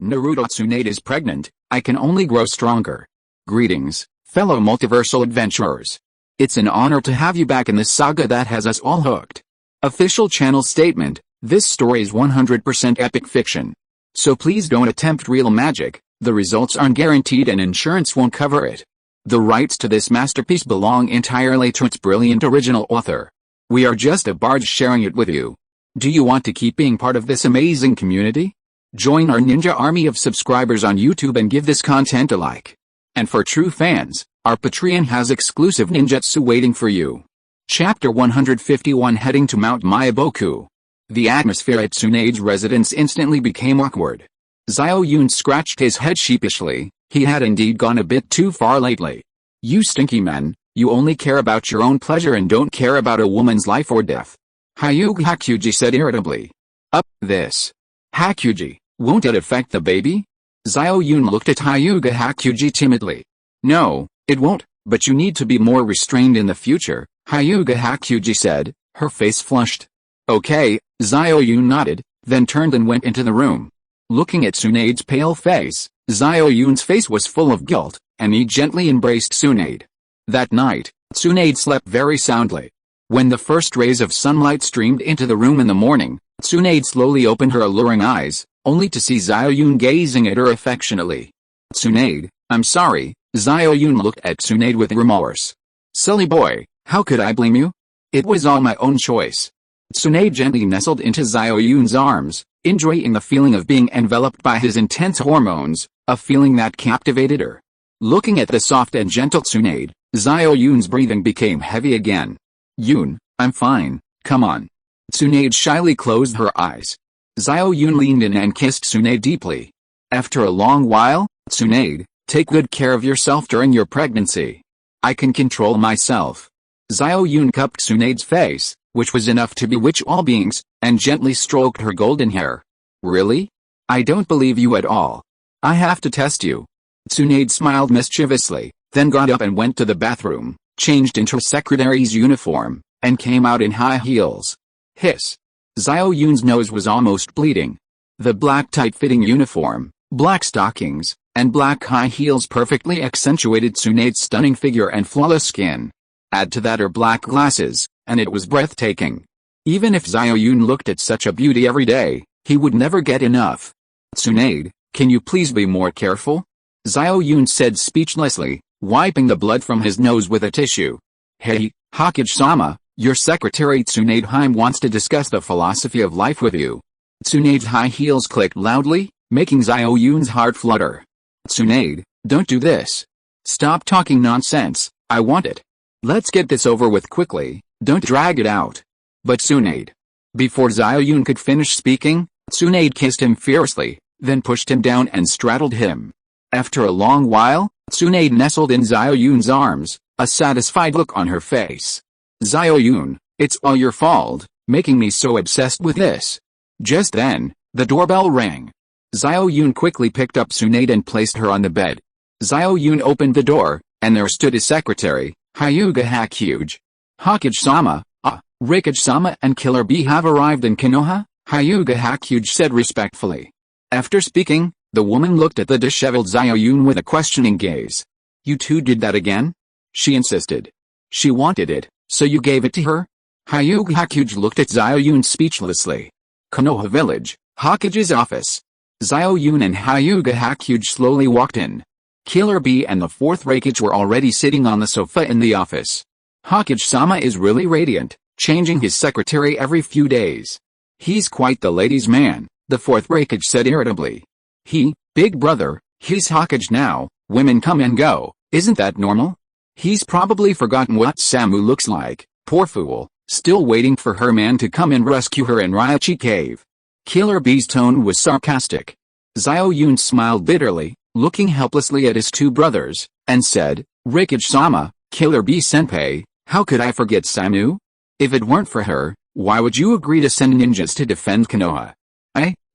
Naruto Tsunade is pregnant, I can only grow stronger. Greetings, fellow multiversal adventurers. It's an honor to have you back in this saga that has us all hooked. Official channel statement, this story is 100% epic fiction. So please don't attempt real magic, the results aren't guaranteed and insurance won't cover it. The rights to this masterpiece belong entirely to its brilliant original author. We are just a barge sharing it with you. Do you want to keep being part of this amazing community? Join our ninja army of subscribers on YouTube and give this content a like. And for true fans, our Patreon has exclusive ninjutsu waiting for you. Chapter 151 Heading to Mount Mayaboku. The atmosphere at Tsunade's residence instantly became awkward. Xiao Yun scratched his head sheepishly, he had indeed gone a bit too far lately. You stinky men, you only care about your own pleasure and don't care about a woman's life or death. Hyuga Hakuji said irritably. This. Hakuji, won't it affect the baby? Xiao Yun looked at Hyuga Hakuji timidly. No, it won't, but you need to be more restrained in the future, Hyuga Hakuji said, her face flushed. Okay, Xiao Yun nodded, then turned and went into the room. Looking at Tsunade's pale face, Xiao Yun's face was full of guilt, and he gently embraced Tsunade. That night, Tsunade slept very soundly. When the first rays of sunlight streamed into the room in the morning, Tsunade slowly opened her alluring eyes, only to see Xiao Yun gazing at her affectionately. Tsunade, I'm sorry, Xiao Yun looked at Tsunade with remorse. Silly boy, how could I blame you? It was all my own choice. Tsunade gently nestled into Xiao Yun's arms, enjoying the feeling of being enveloped by his intense hormones, a feeling that captivated her. Looking at the soft and gentle Tsunade, Xiao Yun's breathing became heavy again. Yun, I'm fine, come on. Tsunade shyly closed her eyes. Xiao Yun leaned in and kissed Tsunade deeply. After a long while, Tsunade, take good care of yourself during your pregnancy. I can control myself. Xiao Yun cupped Tsunade's face, which was enough to bewitch all beings, and gently stroked her golden hair. Really? I don't believe you at all. I have to test you. Tsunade smiled mischievously, then got up and went to the bathroom, changed into a secretary's uniform, and came out in high heels. Hiss. Xiao Yun's nose was almost bleeding. The black tight-fitting uniform, black stockings, and black high heels perfectly accentuated Tsunade's stunning figure and flawless skin. Add to that her black glasses, and it was breathtaking. Even if Xiao Yun looked at such a beauty every day, he would never get enough. Tsunade, can you please be more careful? Xiao Yun said speechlessly, wiping the blood from his nose with a tissue. Hey, Hokage-sama, your secretary Tsunade Heim wants to discuss the philosophy of life with you. Tsunade's high heels clicked loudly, making Xiao Yun's heart flutter. Tsunade, don't do this. Stop talking nonsense, I want it. Let's get this over with quickly, don't drag it out. But Tsunade. Before Xiao Yun could finish speaking, Tsunade kissed him fiercely, then pushed him down and straddled him. After a long while, Tsunade nestled in Xiao Yun's arms, a satisfied look on her face. Xiao Yun, it's all your fault, making me so obsessed with this. Just then, the doorbell rang. Xiao Yun quickly picked up Tsunade and placed her on the bed. Xiao Yun opened the door, and there stood his secretary, Hyuga Hakuji. Hokage-sama, Rikage-sama and Killer Bee have arrived in Konoha, Hyuga Hakuji said respectfully. After speaking, the woman looked at the disheveled Xiao Yun with a questioning gaze. You two did that again? She insisted. She wanted it, so you gave it to her? Hyuga Hakuji looked at Xiao Yun speechlessly. Konoha Village, Hokage's office. Xiao Yun and Hyuga Hakuji slowly walked in. Killer Bee and the fourth Rikage were already sitting on the sofa in the office. Hokage-sama is really radiant, changing his secretary every few days. He's quite the ladies' man, the fourth Rikage said irritably. Big brother, he's Hokage now, women come and go, isn't that normal? He's probably forgotten what Samu looks like, poor fool, still waiting for her man to come and rescue her in Raichi Cave. Killer Bee's tone was sarcastic. Xiao Yun smiled bitterly, looking helplessly at his two brothers, and said, Rikage-sama, Killer Bee-senpai, how could I forget Samu? If it weren't for her, why would you agree to send ninjas to defend Konoha?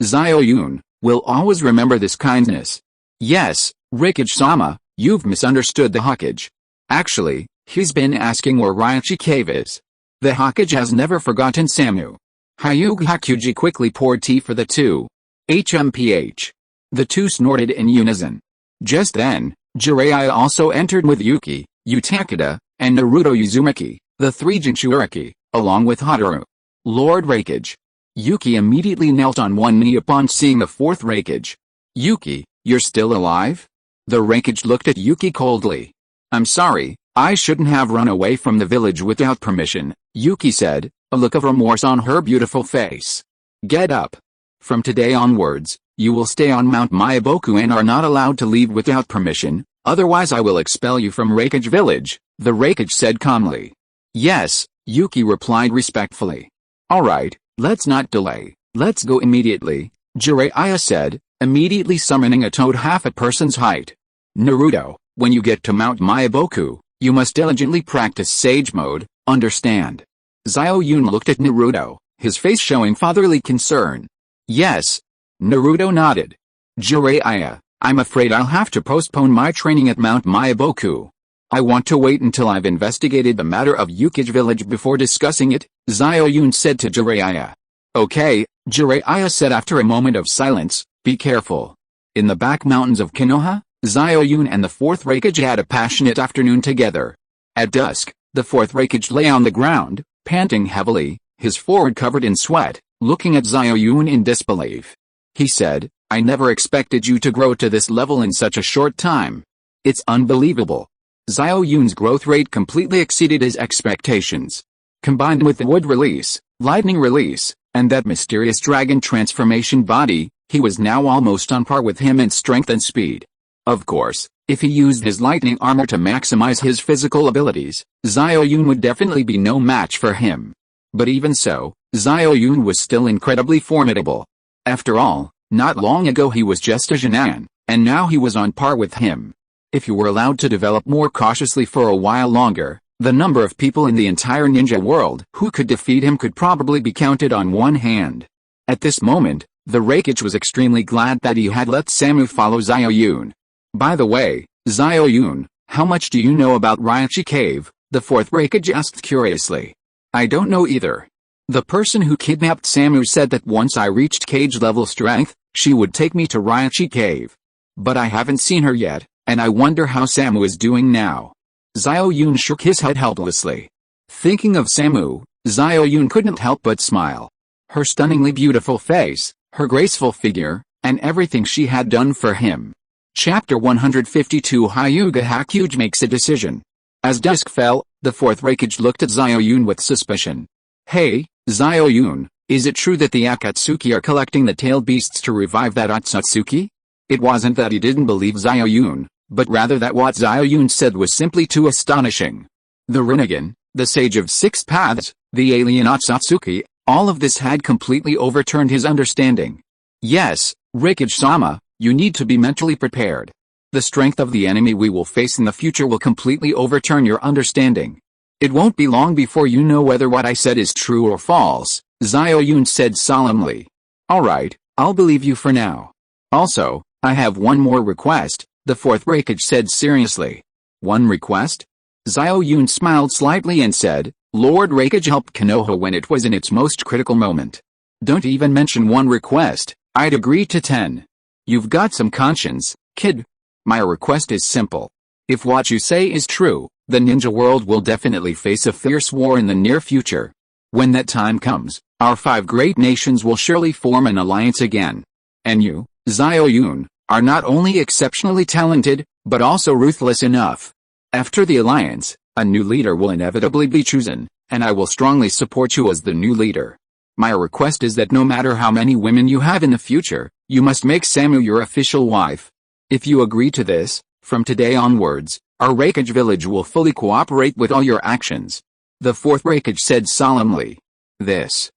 Xiao Yun, will always remember this kindness. Yes, Rikage-sama, you've misunderstood the Hokage. Actually, he's been asking where Raichi Cave is. The Hokage has never forgotten Samu. Hyuga Hakuji quickly poured tea for the two. HMPH. The two snorted in unison. Just then, Jiraiya also entered with Yuki, Utakeda, and Naruto Uzumaki, the three Jinchuriki, along with Hataru. Lord Raikage. Yuki immediately knelt on one knee upon seeing the fourth Raikage. Yuki, you're still alive? The Raikage looked at Yuki coldly. I'm sorry, I shouldn't have run away from the village without permission, Yuki said, a look of remorse on her beautiful face. Get up. From today onwards, you will stay on Mount Myaboku and are not allowed to leave without permission, otherwise I will expel you from Raikage village, the Raikage said calmly. Yes, Yuki replied respectfully. Alright, let's not delay, let's go immediately, Jiraiya said, immediately summoning a toad half a person's height. Naruto, when you get to Mount Myaboku, you must diligently practice Sage Mode, understand? Xiao Yun looked at Naruto, his face showing fatherly concern. Yes. Naruto nodded. Jiraiya, I'm afraid I'll have to postpone my training at Mount Myaboku. I want to wait until I've investigated the matter of Ukage village before discussing it, Xiao Yun said to Jiraiya. Okay, Jiraiya said after a moment of silence, be careful. In the back mountains of Konoha, Xiao Yun and the fourth Raikage had a passionate afternoon together. At dusk, the fourth Raikage lay on the ground, panting heavily, his forehead covered in sweat, looking at Xiao Yun in disbelief. He said, I never expected you to grow to this level in such a short time. It's unbelievable. Xiao Yun's growth rate completely exceeded his expectations. Combined with the wood release, lightning release, and that mysterious dragon transformation body, he was now almost on par with him in strength and speed. Of course, if he used his lightning armor to maximize his physical abilities, Xiao Yun would definitely be no match for him. But even so, Xiao Yun was still incredibly formidable. After all, not long ago he was just a Jinan, and now he was on par with him. If you were allowed to develop more cautiously for a while longer, the number of people in the entire ninja world who could defeat him could probably be counted on one hand. At this moment, the Raikage was extremely glad that he had let Samu follow Xiao Yun. By the way, Xiao Yun, how much do you know about Raichi Cave? The fourth Raikage asked curiously. I don't know either. The person who kidnapped Samu said that once I reached cage level strength, she would take me to Raichi Cave. But I haven't seen her yet, and I wonder how Samu is doing now. Xiao Yun shook his head helplessly. Thinking of Samu, Xiao Yun couldn't help but smile. Her stunningly beautiful face, her graceful figure, and everything she had done for him. Chapter 152 Hyuga Hakuge makes a decision. As dusk fell, the fourth Raikage looked at Xiao Yun with suspicion. Hey, Xiao Yun, is it true that the Akatsuki are collecting the tailed beasts to revive that Otsutsuki? It wasn't that he didn't believe Xiao Yun, but rather that what Xiao Yun said was simply too astonishing. The Rinnegan, the Sage of Six Paths, the alien Otsutsuki, all of this had completely overturned his understanding. Yes, Raikage-sama, you need to be mentally prepared. The strength of the enemy we will face in the future will completely overturn your understanding. It won't be long before you know whether what I said is true or false, Xiao Yun said solemnly. Alright, I'll believe you for now. Also, I have one more request, the fourth Raikage said seriously. One request? Xiao Yun smiled slightly and said, Lord Raikage helped Konoha when it was in its most critical moment. Don't even mention one request, I'd agree to 10. You've got some conscience, kid. My request is simple. If what you say is true, the ninja world will definitely face a fierce war in the near future. When that time comes, our 5 great nations will surely form an alliance again. And you, Xiao Yun, are not only exceptionally talented, but also ruthless enough. After the alliance, a new leader will inevitably be chosen, and I will strongly support you as the new leader. My request is that no matter how many women you have in the future, you must make Samu your official wife. If you agree to this, from today onwards, our Raikage village will fully cooperate with all your actions. The fourth Raikage said solemnly. This.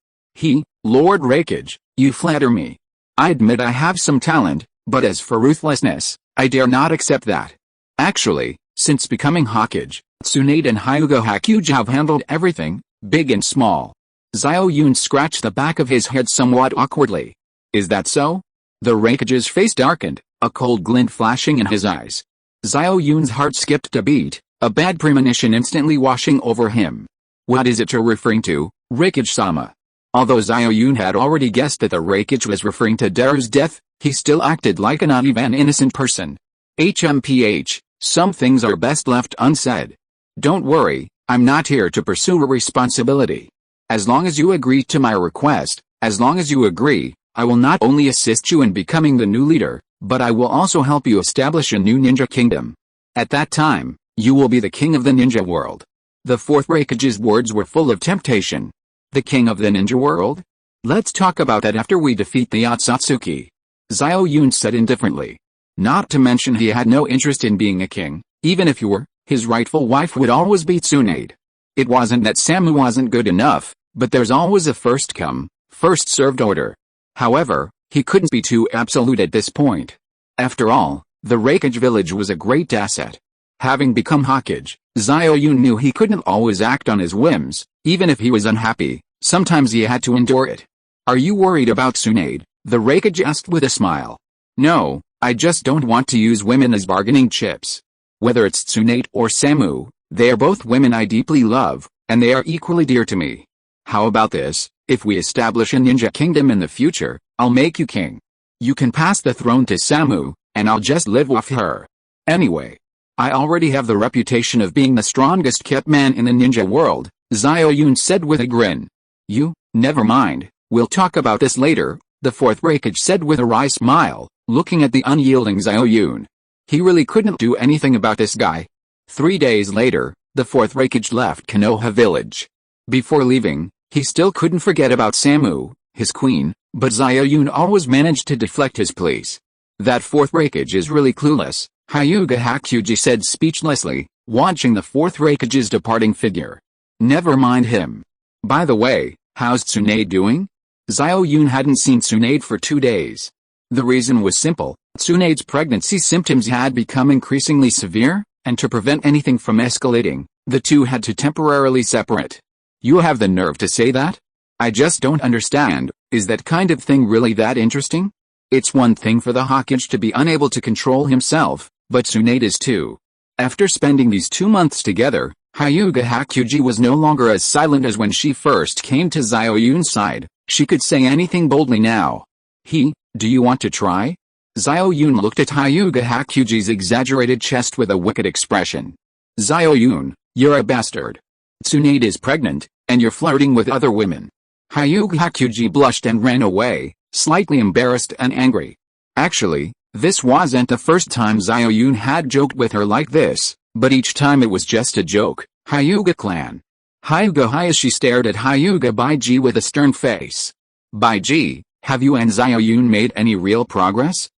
Lord Raikage, you flatter me. I admit I have some talent, but as for ruthlessness, I dare not accept that. Actually, since becoming Hokage, Tsunade and Hyuga Hakuge have handled everything, big and small. Xiao Yun scratched the back of his head somewhat awkwardly. Is that so? The Raikage's face darkened, a cold glint flashing in his eyes. Xiao Yun's heart skipped a beat, a bad premonition instantly washing over him. What is it you're referring to, Raikage-sama? Although Xiao Yun had already guessed that the Raikage was referring to Daru's death, He still acted like a naive and innocent person. HMPH, some things are best left unsaid. Don't worry, I'm not here to pursue a responsibility. As long as you agree to my request, as long as you agree, I will not only assist you in becoming the new leader, but I will also help you establish a new ninja kingdom. At that time, you will be the king of the ninja world. The fourth Raikage's words were full of temptation. The king of the ninja world? Let's talk about that after we defeat the Otsutsuki. Xiao Yun said indifferently. Not to mention he had no interest in being a king. Even if you were, his rightful wife would always be Tsunade. It wasn't that Samu wasn't good enough, but there's always a first come, first served order. However, he couldn't be too absolute at this point. After all, the Raikage village was a great asset. Having become Hokage, Xiao Yun knew he couldn't always act on his whims. Even if he was unhappy, sometimes he had to endure it. Are you worried about Tsunade? The Raikage asked with a smile. No, I just don't want to use women as bargaining chips. Whether it's Tsunade or Samu, they are both women I deeply love, and they are equally dear to me. How about this? If we establish a ninja kingdom in the future, I'll make you king. You can pass the throne to Samu, and I'll just live off her. Anyway, I already have the reputation of being the strongest kept man in the ninja world, Xiao Yun said with a grin. You, never mind, we'll talk about this later, the fourth Raikage said with a wry smile, looking at the unyielding Xiao Yun. He really couldn't do anything about this guy. 3 days later, the fourth Raikage left Konoha village. Before leaving, he still couldn't forget about Samu, his queen, but Xiao Yun always managed to deflect his pleas. That fourth Raikage is really clueless, Hyuga Hakuji said speechlessly, watching the fourth Raikage's departing figure. Never mind him. By the way, how's Tsunade doing? Xiao Yun hadn't seen Tsunade for 2 days. The reason was simple, Tsunade's pregnancy symptoms had become increasingly severe, and to prevent anything from escalating, the two had to temporarily separate. You have the nerve to say that? I just don't understand, is that kind of thing really that interesting? It's one thing for the Hokage to be unable to control himself, but Tsunade is too. After spending these 2 months together, Hyuga Hakuji was no longer as silent as when she first came to Xiao Yun's side. She could say anything boldly now. Do you want to try? Xiao Yun looked at Hyuga Hakuji's exaggerated chest with a wicked expression. Xiao Yun, you're a bastard. Tsunade is pregnant, and you're flirting with other women. Hyuga Hakuji blushed and ran away, slightly embarrassed and angry. Actually, this wasn't the first time Xiao Yun had joked with her like this, but each time it was just a joke. Hyuga clan. Hyuga Hayashi stared at Hyuga Baiji with a stern face. Baiji, have you and Xiao Yun made any real progress?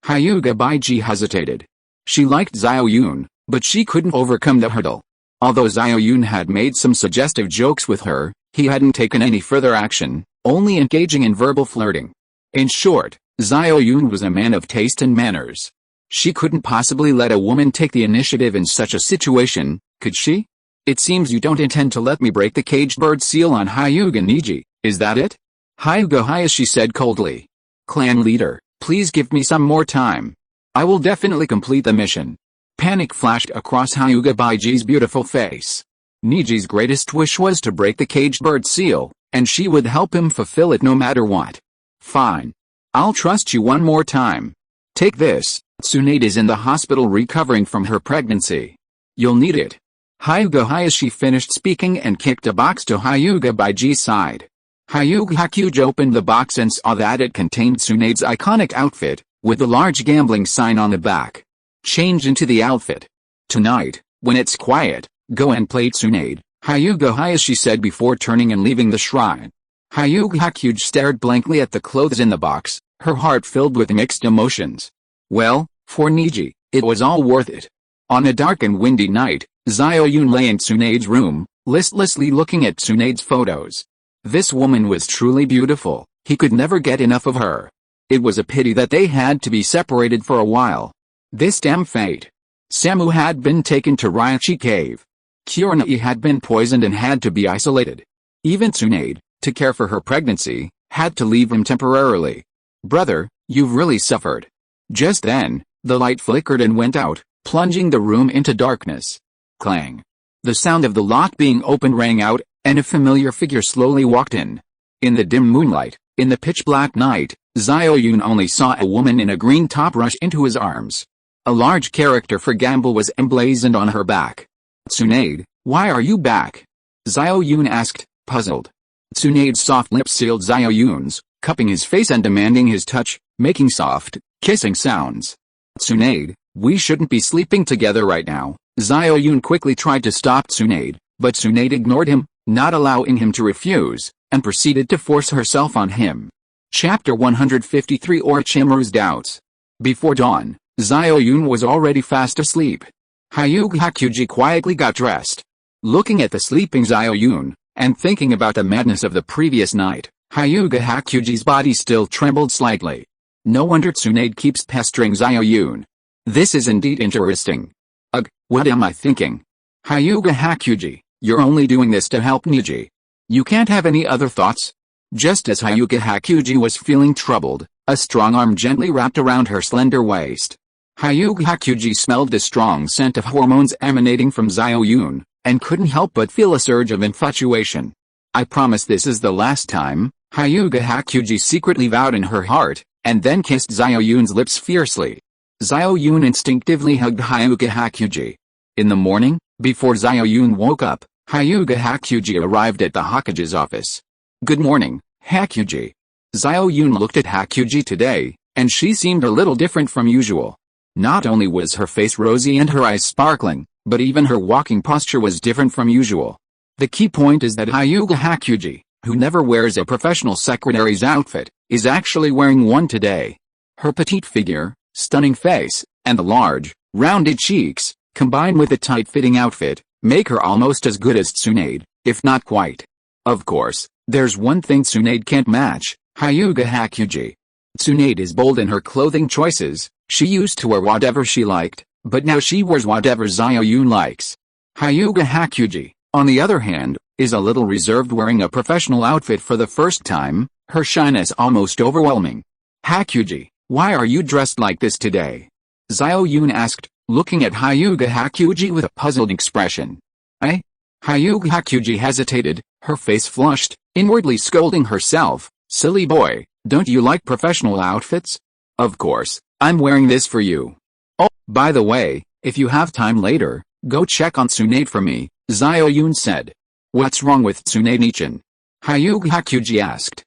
Hyuga Baiji hesitated. She liked Xiao Yun, but she couldn't overcome the hurdle. Although Xiao Yun had made some suggestive jokes with her, he hadn't taken any further action, only engaging in verbal flirting. In short, Xiao Yun was a man of taste and manners. She couldn't possibly let a woman take the initiative in such a situation, could she? It seems you don't intend to let me break the caged bird seal on Hyuga Niji, is that it? Hyuga Hayashi said coldly. Clan leader, please give me some more time. I will definitely complete the mission. Panic flashed across Hyuga Baiji's beautiful face. Niji's greatest wish was to break the caged bird seal, and she would help him fulfill it no matter what. Fine. I'll trust you one more time. Take this, Tsunade is in the hospital recovering from her pregnancy. You'll need it. Hyuga Hayashi finished speaking and kicked a box to Hyuga Baiji's side. Hyuga Hakuji opened the box and saw that it contained Tsunade's iconic outfit, with the large gambling sign on the back. Change into the outfit. Tonight, when it's quiet, go and play Tsunade, Hyuga Hayashi said before turning and leaving the shrine. Hyuga Hakuji stared blankly at the clothes in the box, her heart filled with mixed emotions. Well, for Niji, it was all worth it. On a dark and windy night, Xiao Yun lay in Tsunade's room, listlessly looking at Tsunade's photos. This woman was truly beautiful, he could never get enough of her. It was a pity that they had to be separated for a while. This damn fate. Samu had been taken to Raichi Cave. Kurenai had been poisoned and had to be isolated. Even Tsunade, to care for her pregnancy, had to leave him temporarily. Brother, you've really suffered. Just then, the light flickered and went out, plunging the room into darkness. Clang. The sound of the lock being opened rang out, and a familiar figure slowly walked in. In the dim moonlight, in the pitch-black night, Xiao Yun only saw a woman in a green top rush into his arms. A large character for gamble was emblazoned on her back. "Tsunade, why are you back?" Xiao Yun asked, puzzled. Tsunade's soft lips sealed Xiao Yun's, cupping his face and demanding his touch, making soft, kissing sounds. "Tsunade, we shouldn't be sleeping together right now." Xiao Yun quickly tried to stop Tsunade, but Tsunade ignored him, not allowing him to refuse, and proceeded to force herself on him. Chapter 153 Orochimaru's Doubts. Before dawn, Xiao Yun was already fast asleep. Hyuga Hakuji quietly got dressed. Looking at the sleeping Xiao Yun, and thinking about the madness of the previous night, Hyuga Hakuji's body still trembled slightly. No wonder Tsunade keeps pestering Xiao Yun. This is indeed interesting. Ugh, what am I thinking? Hyuga Hakuji, you're only doing this to help Niji. You can't have any other thoughts? Just as Hyuga Hakuji was feeling troubled, a strong arm gently wrapped around her slender waist. Hyuga Hakuji smelled the strong scent of hormones emanating from Xiao Yun, and couldn't help but feel a surge of infatuation. I promise this is the last time, Hyuga Hakuji secretly vowed in her heart, and then kissed Xiao Yun's lips fiercely. Xiao Yun instinctively hugged Hyuga Hakuji. In the morning, before Xiao Yun woke up, Hyuga Hakuji arrived at the Hokage's office. "Good morning, Hakuji." Xiao Yun looked at Hakuji today, and she seemed a little different from usual. Not only was her face rosy and her eyes sparkling, but even her walking posture was different from usual. The key point is that Hyuga Hakuji, who never wears a professional secretary's outfit, is actually wearing one today. Her petite figure, stunning face, and the large, rounded cheeks, combined with a tight-fitting outfit, make her almost as good as Tsunade, if not quite. Of course, there's one thing Tsunade can't match, Hyuga Hakuji. Tsunade is bold in her clothing choices. She used to wear whatever she liked, but now she wears whatever Xiao Yun likes. Hyuga Hakuji, on the other hand, is a little reserved, wearing a professional outfit for the first time, her shyness almost overwhelming. "Hakuji, why are you dressed like this today?" Xiao Yun asked, looking at Hyuga Hakuji with a puzzled expression. "Eh?" Hyuga Hakuji hesitated, her face flushed, inwardly scolding herself. "Silly boy, don't you like professional outfits? Of course, I'm wearing this for you. Oh, by the way, if you have time later, go check on Tsunade for me," Xiao Yun said. "What's wrong with Tsunade-chan?" Hyuga Hakuji asked.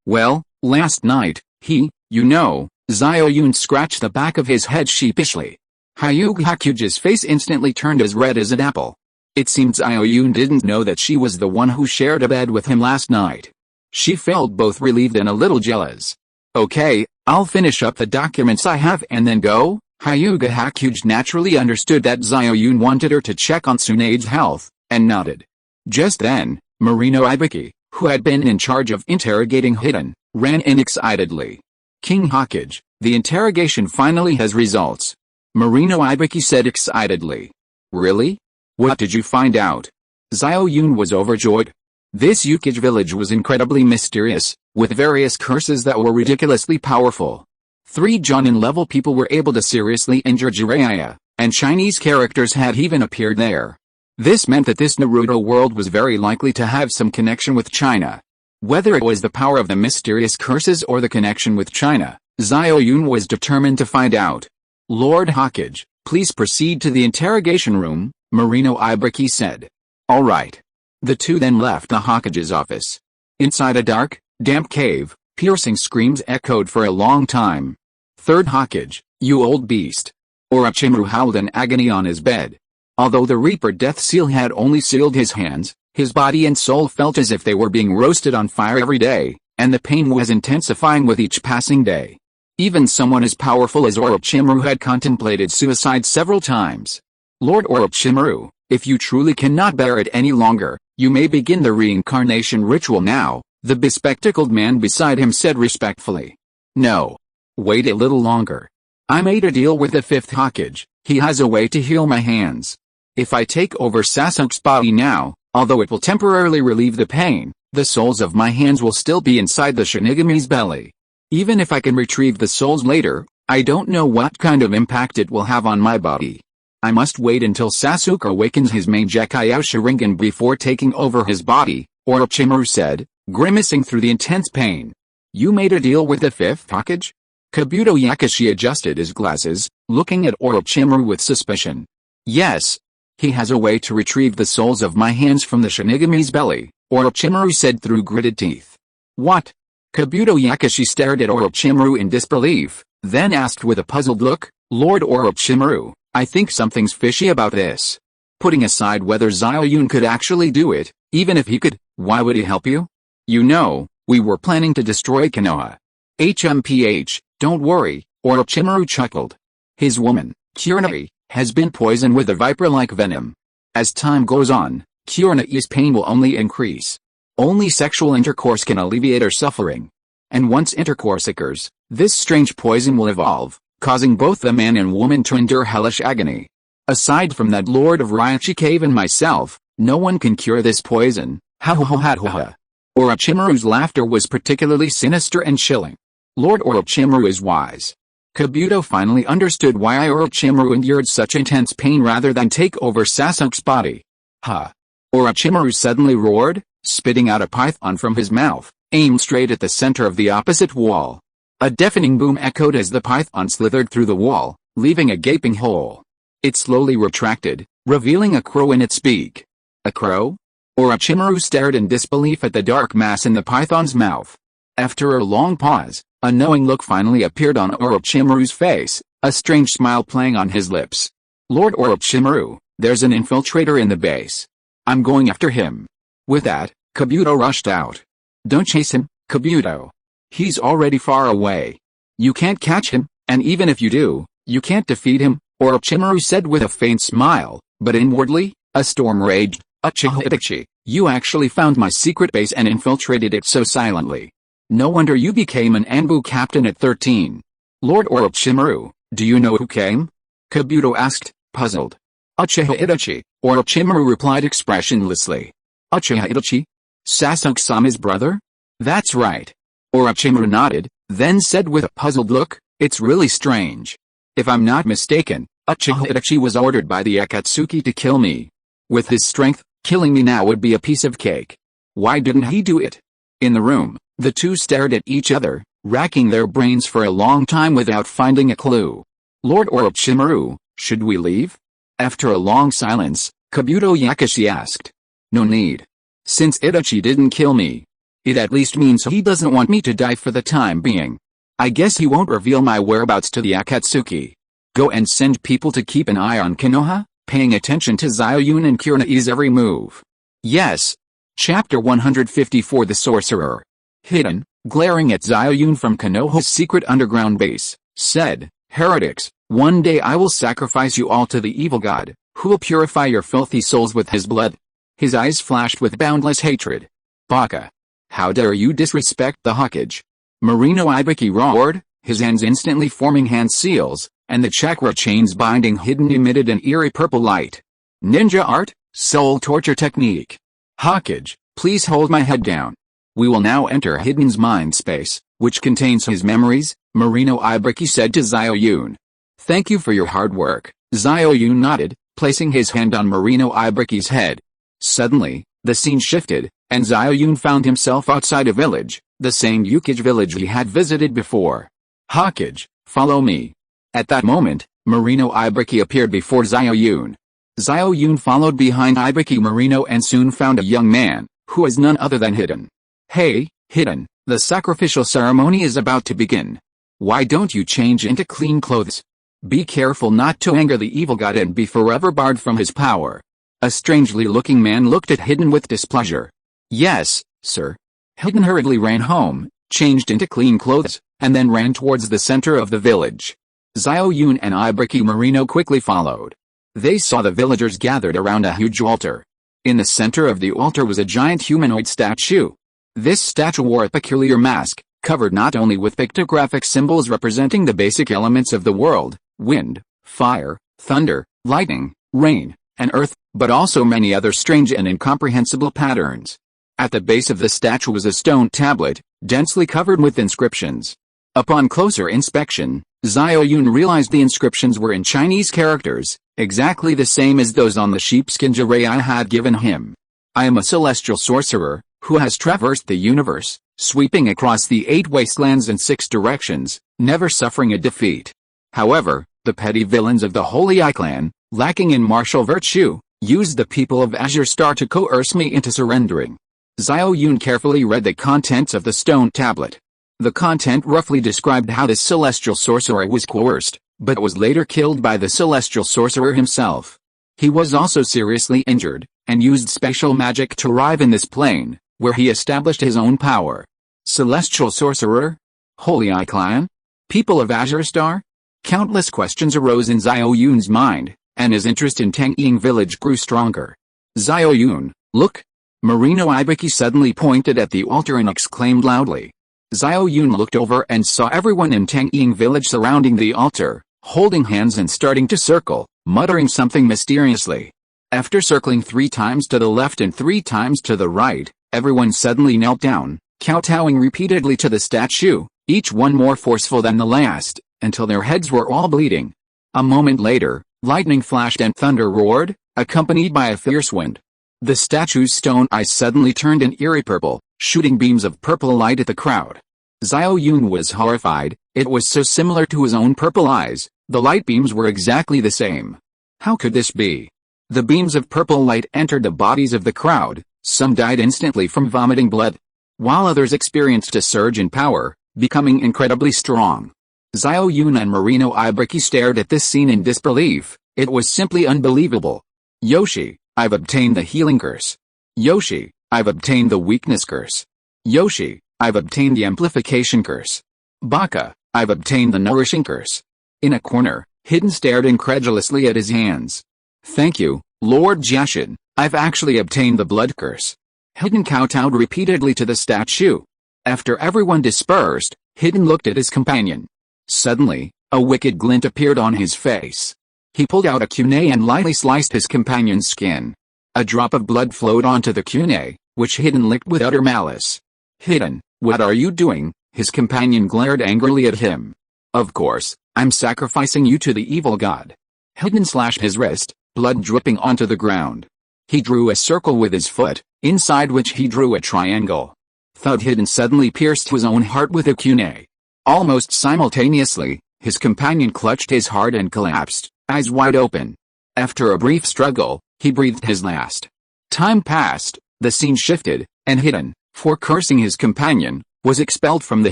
Well, last night, Xiao Yun scratched the back of his head sheepishly. Hyuga Hakuji's face instantly turned as red as an apple. It seemed Xiao Yun didn't know that she was the one who shared a bed with him last night. She felt both relieved and a little jealous. "Okay, I'll finish up the documents I have and then go." Hyuga Hakuji naturally understood that Xiao Yun wanted her to check on Tsunade's health, and nodded. Just then, Marino Ibiki, who had been in charge of interrogating Hidden, ran in excitedly. "King Hokage, the interrogation finally has results," Marino Ibiki said excitedly. "Really? What did you find out?" Xiao Yun was overjoyed. This Ukage village was incredibly mysterious, with various curses that were ridiculously powerful. 3 Jonin-level people were able to seriously injure Jiraiya, and Chinese characters had even appeared there. This meant that this Naruto world was very likely to have some connection with China. Whether it was the power of the mysterious curses or the connection with China, Xiao Yun was determined to find out. "Lord Hokage, please proceed to the interrogation room," Marino Ibiki said. "All right." The two then left the Hokage's office. Inside a dark, damp cave, piercing screams echoed for a long time. "Third Hokage, you old beast!" Orochimaru howled in agony on his bed. Although the Reaper Death Seal had only sealed his hands, his body and soul felt as if they were being roasted on fire every day, and the pain was intensifying with each passing day. Even someone as powerful as Orochimaru had contemplated suicide several times. "Lord Orochimaru, if you truly cannot bear it any longer, you may begin the reincarnation ritual now," the bespectacled man beside him said respectfully. "No. Wait a little longer. I made a deal with the 5th Hokage. He has a way to heal my hands. If I take over Sasuke's body now, although it will temporarily relieve the pain, the souls of my hands will still be inside the Shinigami's belly. Even if I can retrieve the souls later, I don't know what kind of impact it will have on my body. I must wait until Sasuke awakens his main Gekkai Sharingan before taking over his body," Orochimaru said, grimacing through the intense pain. You made a deal with the fifth Hokage? Kabuto Yakushi adjusted his glasses, looking at Orochimaru with suspicion. Yes. He has a way to retrieve the souls of my hands from the Shinigami's belly, Orochimaru said through gritted teeth. What? Kabuto Yakushi stared at Orochimaru in disbelief, then asked with a puzzled look, Lord Orochimaru, I think something's fishy about this. Putting aside whether Xiao Yun could actually do it, even if he could, why would he help you? You know, we were planning to destroy Konoha. HMPH, don't worry, Orochimaru chuckled. His woman, Tsunade, has been poisoned with a viper-like venom. As time goes on, Tsunade's pain will only increase. Only sexual intercourse can alleviate her suffering. And once intercourse occurs, this strange poison will evolve, causing both the man and woman to endure hellish agony. Aside from that Lord of Raichi Cave and myself, no one can cure this poison. Ha ha ha ha ha. Orochimaru's laughter was particularly sinister and chilling. Lord Orochimaru is wise. Kabuto finally understood why Orochimaru endured such intense pain rather than take over Sasuke's body. Ha! Orochimaru suddenly roared, spitting out a python from his mouth, aimed straight at the center of the opposite wall. A deafening boom echoed as the python slithered through the wall, leaving a gaping hole. It slowly retracted, revealing a crow in its beak. A crow? Orochimaru stared in disbelief at the dark mass in the python's mouth. After a long pause, a knowing look finally appeared on Orochimaru's face, a strange smile playing on his lips. Lord Orochimaru, there's an infiltrator in the base. I'm going after him. With that, Kabuto rushed out. Don't chase him, Kabuto. He's already far away. You can't catch him, and even if you do, you can't defeat him, Orochimaru said with a faint smile, but inwardly, a storm raged. Uchiha, you actually found my secret base and infiltrated it so silently. No wonder you became an Anbu captain at 13. Lord Orochimaru, do you know who came? Kabuto asked, puzzled. Uchiha, Orochimaru replied expressionlessly. Uchiha? Sasuke-sama's brother? That's right. Orochimaru nodded, then said with a puzzled look, it's really strange. If I'm not mistaken, Uchiha was ordered by the Akatsuki to kill me. With his strength, killing me now would be a piece of cake. Why didn't he do it? In the room, the two stared at each other, racking their brains for a long time without finding a clue. Lord Orochimaru, should we leave? After a long silence, Kabuto Yakushi asked. No need. Since Itachi didn't kill me, it at least means he doesn't want me to die for the time being. I guess he won't reveal my whereabouts to the Akatsuki. Go and send people to keep an eye on Konoha, paying attention to Xiao Yun and Tsunade's every move. Yes. Chapter 154 The Sorcerer. Hidden, glaring at Xiao Yun from Konoha's secret underground base, said, Heretics, one day I will sacrifice you all to the evil god, who will purify your filthy souls with his blood. His eyes flashed with boundless hatred. Baka. How dare you disrespect the Hokage? Marino Ibiki roared, his hands instantly forming hand seals, and the chakra chains binding Hidden emitted an eerie purple light. Ninja art, soul torture technique. Hokage, please hold my head down. We will now enter Hidden's mind space, which contains his memories, Marino Ibiki said to Xiao Yun. Thank you for your hard work, Xiao Yun nodded, placing his hand on Marino Ibiki's head. Suddenly, the scene shifted, and Xiao Yun found himself outside a village, the same Yukage village he had visited before. Hokage, follow me. At that moment, Marino Ibiki appeared before Xiao Yun. Xiao Yun followed behind Ibiki Marino and soon found a young man, who was none other than Hidden. Hey, Hidden, the sacrificial ceremony is about to begin. Why don't you change into clean clothes? Be careful not to anger the evil god and be forever barred from his power. A strangely looking man looked at Hidden with displeasure. Yes, sir. Hidden hurriedly ran home, changed into clean clothes, and then ran towards the center of the village. Xiao Yun and Ibiki Marino quickly followed. They saw the villagers gathered around a huge altar. In the center of the altar was a giant humanoid statue. This statue wore a peculiar mask, covered not only with pictographic symbols representing the basic elements of the world, wind, fire, thunder, lightning, rain, and earth, but also many other strange and incomprehensible patterns. At the base of the statue was a stone tablet, densely covered with inscriptions. Upon closer inspection, Xiao Yun realized the inscriptions were in Chinese characters, exactly the same as those on the sheepskin jewelry I had given him. I am a celestial sorcerer, who has traversed the universe, sweeping across the 8 wastelands in 6 directions, never suffering a defeat. However, the petty villains of the Holy Eye clan, lacking in martial virtue, used the people of Azure Star to coerce me into surrendering. Xiao Yun carefully read the contents of the stone tablet. The content roughly described how the celestial sorcerer was coerced, but was later killed by the celestial sorcerer himself. He was also seriously injured, and used special magic to arrive in this plane, where he established his own power. Celestial sorcerer? Holy Eye clan? People of Azure Star? Countless questions arose in Xiao Yun's mind, and his interest in Tangying village grew stronger. Xiao Yun, look! Marino Ibiki suddenly pointed at the altar and exclaimed loudly. Xiao Yun looked over and saw everyone in Tangying village surrounding the altar, holding hands and starting to circle, muttering something mysteriously. After circling 3 times to the left and 3 times to the right, everyone suddenly knelt down, kowtowing repeatedly to the statue, each one more forceful than the last, until their heads were all bleeding. A moment later, lightning flashed and thunder roared, accompanied by a fierce wind. The statue's stone eyes suddenly turned an eerie purple, shooting beams of purple light at the crowd. Xiao Yun was horrified. It was so similar to his own purple eyes. The light beams were exactly the same. How could this be? The beams of purple light entered the bodies of the crowd. Some died instantly from vomiting blood, while others experienced a surge in power, becoming incredibly strong. Xiao Yun and Marino Ibiki stared at this scene in disbelief. It was simply unbelievable. Yoshi, I've obtained the healing curse. Yoshi, I've obtained the weakness curse. Yoshi, I've obtained the amplification curse. Baka, I've obtained the nourishing curse. In a corner, Hidden stared incredulously at his hands. Thank you, Lord Jiashin, I've actually obtained the blood curse. Hidden kowtowed repeatedly to the statue. After everyone dispersed, Hidden looked at his companion. Suddenly, a wicked glint appeared on his face. He pulled out a kunai and lightly sliced his companion's skin. A drop of blood flowed onto the kunai, which Hidden licked with utter malice. Hidden, what are you doing? His companion glared angrily at him. Of course, I'm sacrificing you to the evil god. Hidden slashed his wrist, blood dripping onto the ground. He drew a circle with his foot, inside which he drew a triangle. Thud. Hidden suddenly pierced his own heart with a kunai. Almost simultaneously, his companion clutched his heart and collapsed, eyes wide open. After a brief struggle, he breathed his last. Time passed, the scene shifted, and Hidden, for cursing his companion, was expelled from the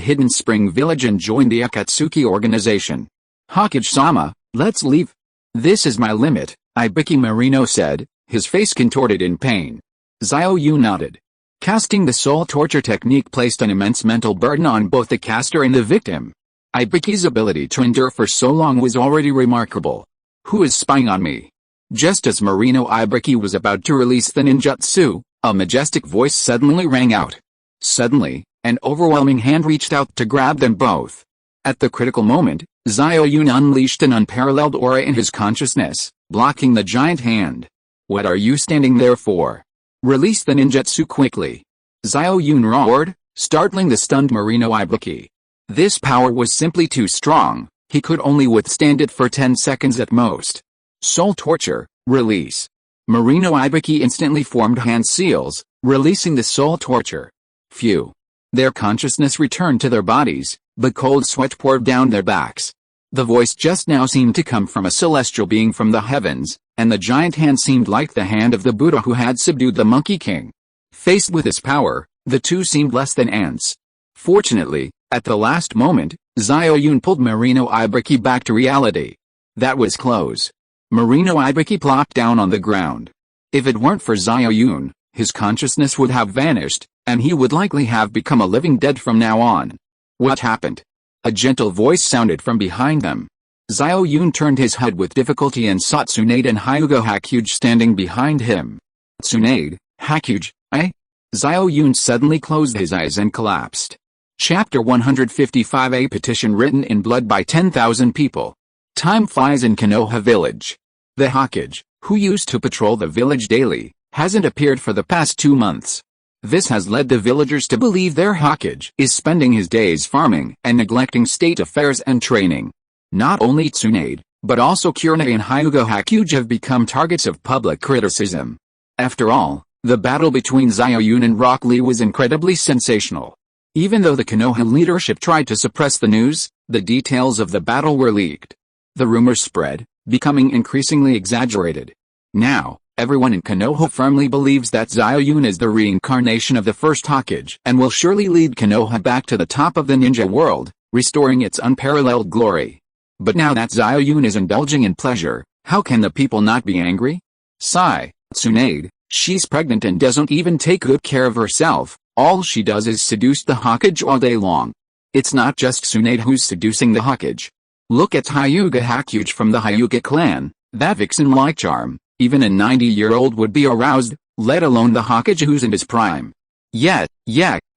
Hidden Spring village and joined the Akatsuki organization. Hokage-sama, let's leave. This is my limit, Ibiki Marino said, his face contorted in pain. Xiao Yun nodded. Casting the soul torture technique placed an immense mental burden on both the caster and the victim. Ibiki's ability to endure for so long was already remarkable. Who is spying on me? Just as Marino Ibiki was about to release the ninjutsu, a majestic voice suddenly rang out. Suddenly, an overwhelming hand reached out to grab them both. At the critical moment, Xiao Yun unleashed an unparalleled aura in his consciousness, blocking the giant hand. What are you standing there for? Release the ninjutsu quickly. Xiao Yun roared, startling the stunned Marino Ibiki. This power was simply too strong, he could only withstand it for 10 seconds at most. Soul torture, release. Marino Ibiki instantly formed hand seals, releasing the soul torture. Phew. Their consciousness returned to their bodies, but cold sweat poured down their backs. The voice just now seemed to come from a celestial being from the heavens, and the giant hand seemed like the hand of the Buddha who had subdued the Monkey King. Faced with his power, the two seemed less than ants. Fortunately, at the last moment, Xiao Yun pulled Marino Ibiki back to reality. That was close. Marino Ibiki plopped down on the ground. If it weren't for Xiao Yun, his consciousness would have vanished, and he would likely have become a living dead from now on. What happened? A gentle voice sounded from behind them. Xiao Yun turned his head with difficulty and saw Tsunade and Hyuga Hakuge standing behind him. Tsunade, Hakuge, eh? Xiao Yun suddenly closed his eyes and collapsed. Chapter 155. A petition written in blood by 10,000 people. Time flies in Konoha village. The Hokage, who used to patrol the village daily, hasn't appeared for the past 2 months. This has led the villagers to believe their Hokage is spending his days farming and neglecting state affairs and training. Not only Tsunade, but also Kurenai and Hyuga Hakuge have become targets of public criticism. After all, The battle between Xiao Yun and Rock Lee was incredibly sensational. Even though the Konoha leadership tried to suppress the news, the details of the battle were leaked. The rumors spread, becoming increasingly exaggerated. Now, everyone in Konoha firmly believes that Xiao Yun is the reincarnation of the first Hokage and will surely lead Konoha back to the top of the ninja world, restoring its unparalleled glory. But now that Xiao Yun is indulging in pleasure, how can the people not be angry? Tsunade, she's pregnant and doesn't even take good care of herself. All she does is seduce the Hokage all day long. It's not just Tsunade who's seducing the Hokage. Look at Hyuga Hakuge from the Hyuga clan. That vixen-like charm, even a 90-year-old would be aroused, let alone the Hokage who's in his prime. Yeah,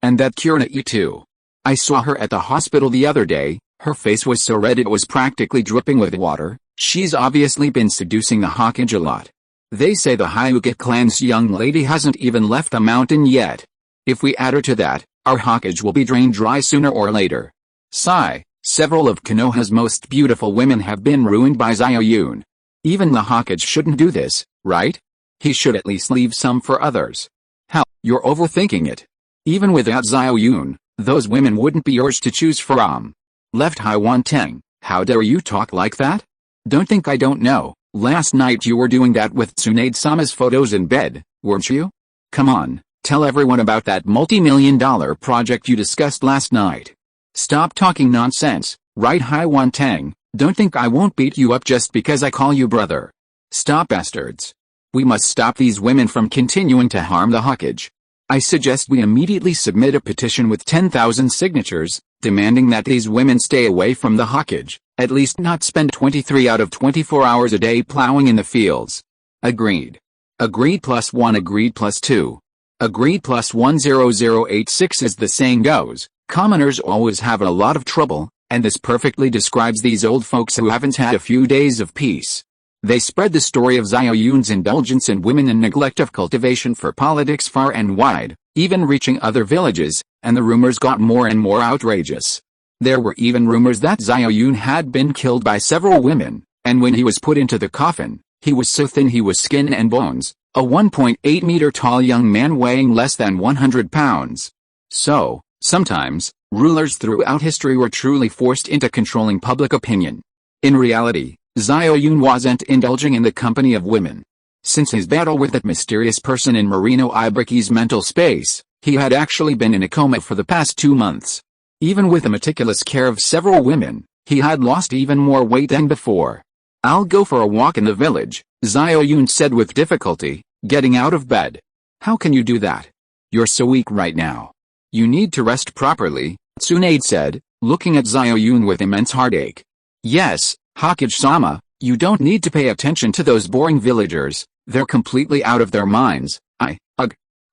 and that Kurenai too. I saw her at the hospital the other day. Her face was so red it was practically dripping with water. She's obviously been seducing the Hokage a lot. They say the Hyuga clan's young lady hasn't even left the mountain yet. If we add her to that, our Hokage will be drained dry sooner or later. Several of Konoha's most beautiful women have been ruined by Xiao Yun. Even the Hokage shouldn't do this, right? He should at least leave some for others. Hell, you're overthinking it. Even without Xiao Yun, those women wouldn't be yours to choose from. Left Haiwan-teng, how dare you talk like that? Don't think I don't know. Last night you were doing that with Tsunade-sama's photos in bed, weren't you? Come on, tell everyone about that multi-million-dollar project you discussed last night. Stop talking nonsense, right Haiwan-teng? Don't think I won't beat you up just because I call you brother. Stop, bastards. We must stop these women from continuing to harm the Hokage. I suggest we immediately submit a petition with 10,000 signatures, demanding that these women stay away from the Hokage, at least not spend 23 out of 24 hours a day plowing in the fields. Agreed. Agreed +1 agreed +2. Agreed +10086 as the saying goes, commoners always have a lot of trouble, and this perfectly describes these old folks who haven't had a few days of peace. They spread the story of Xiao Yun's indulgence in women and neglect of cultivation for politics far and wide, even reaching other villages, and the rumors got more and more outrageous. There were even rumors that Xiao Yun had been killed by several women, and when he was put into the coffin, he was so thin he was skin and bones, a 1.8-meter tall young man weighing less than 100 pounds. So, sometimes, rulers throughout history were truly forced into controlling public opinion. In reality, Xiao Yun wasn't indulging in the company of women. Since his battle with that mysterious person in Marino Ibaraki's mental space, he had actually been in a coma for the past 2 months. Even with the meticulous care of several women, he had lost even more weight than before. I'll go for a walk in the village, Xiao Yun said with difficulty, getting out of bed. How can you do that? You're so weak right now. You need to rest properly, Tsunade said, looking at Xiao Yun with immense heartache. Yes, Hokage-sama, you don't need to pay attention to those boring villagers, they're completely out of their minds.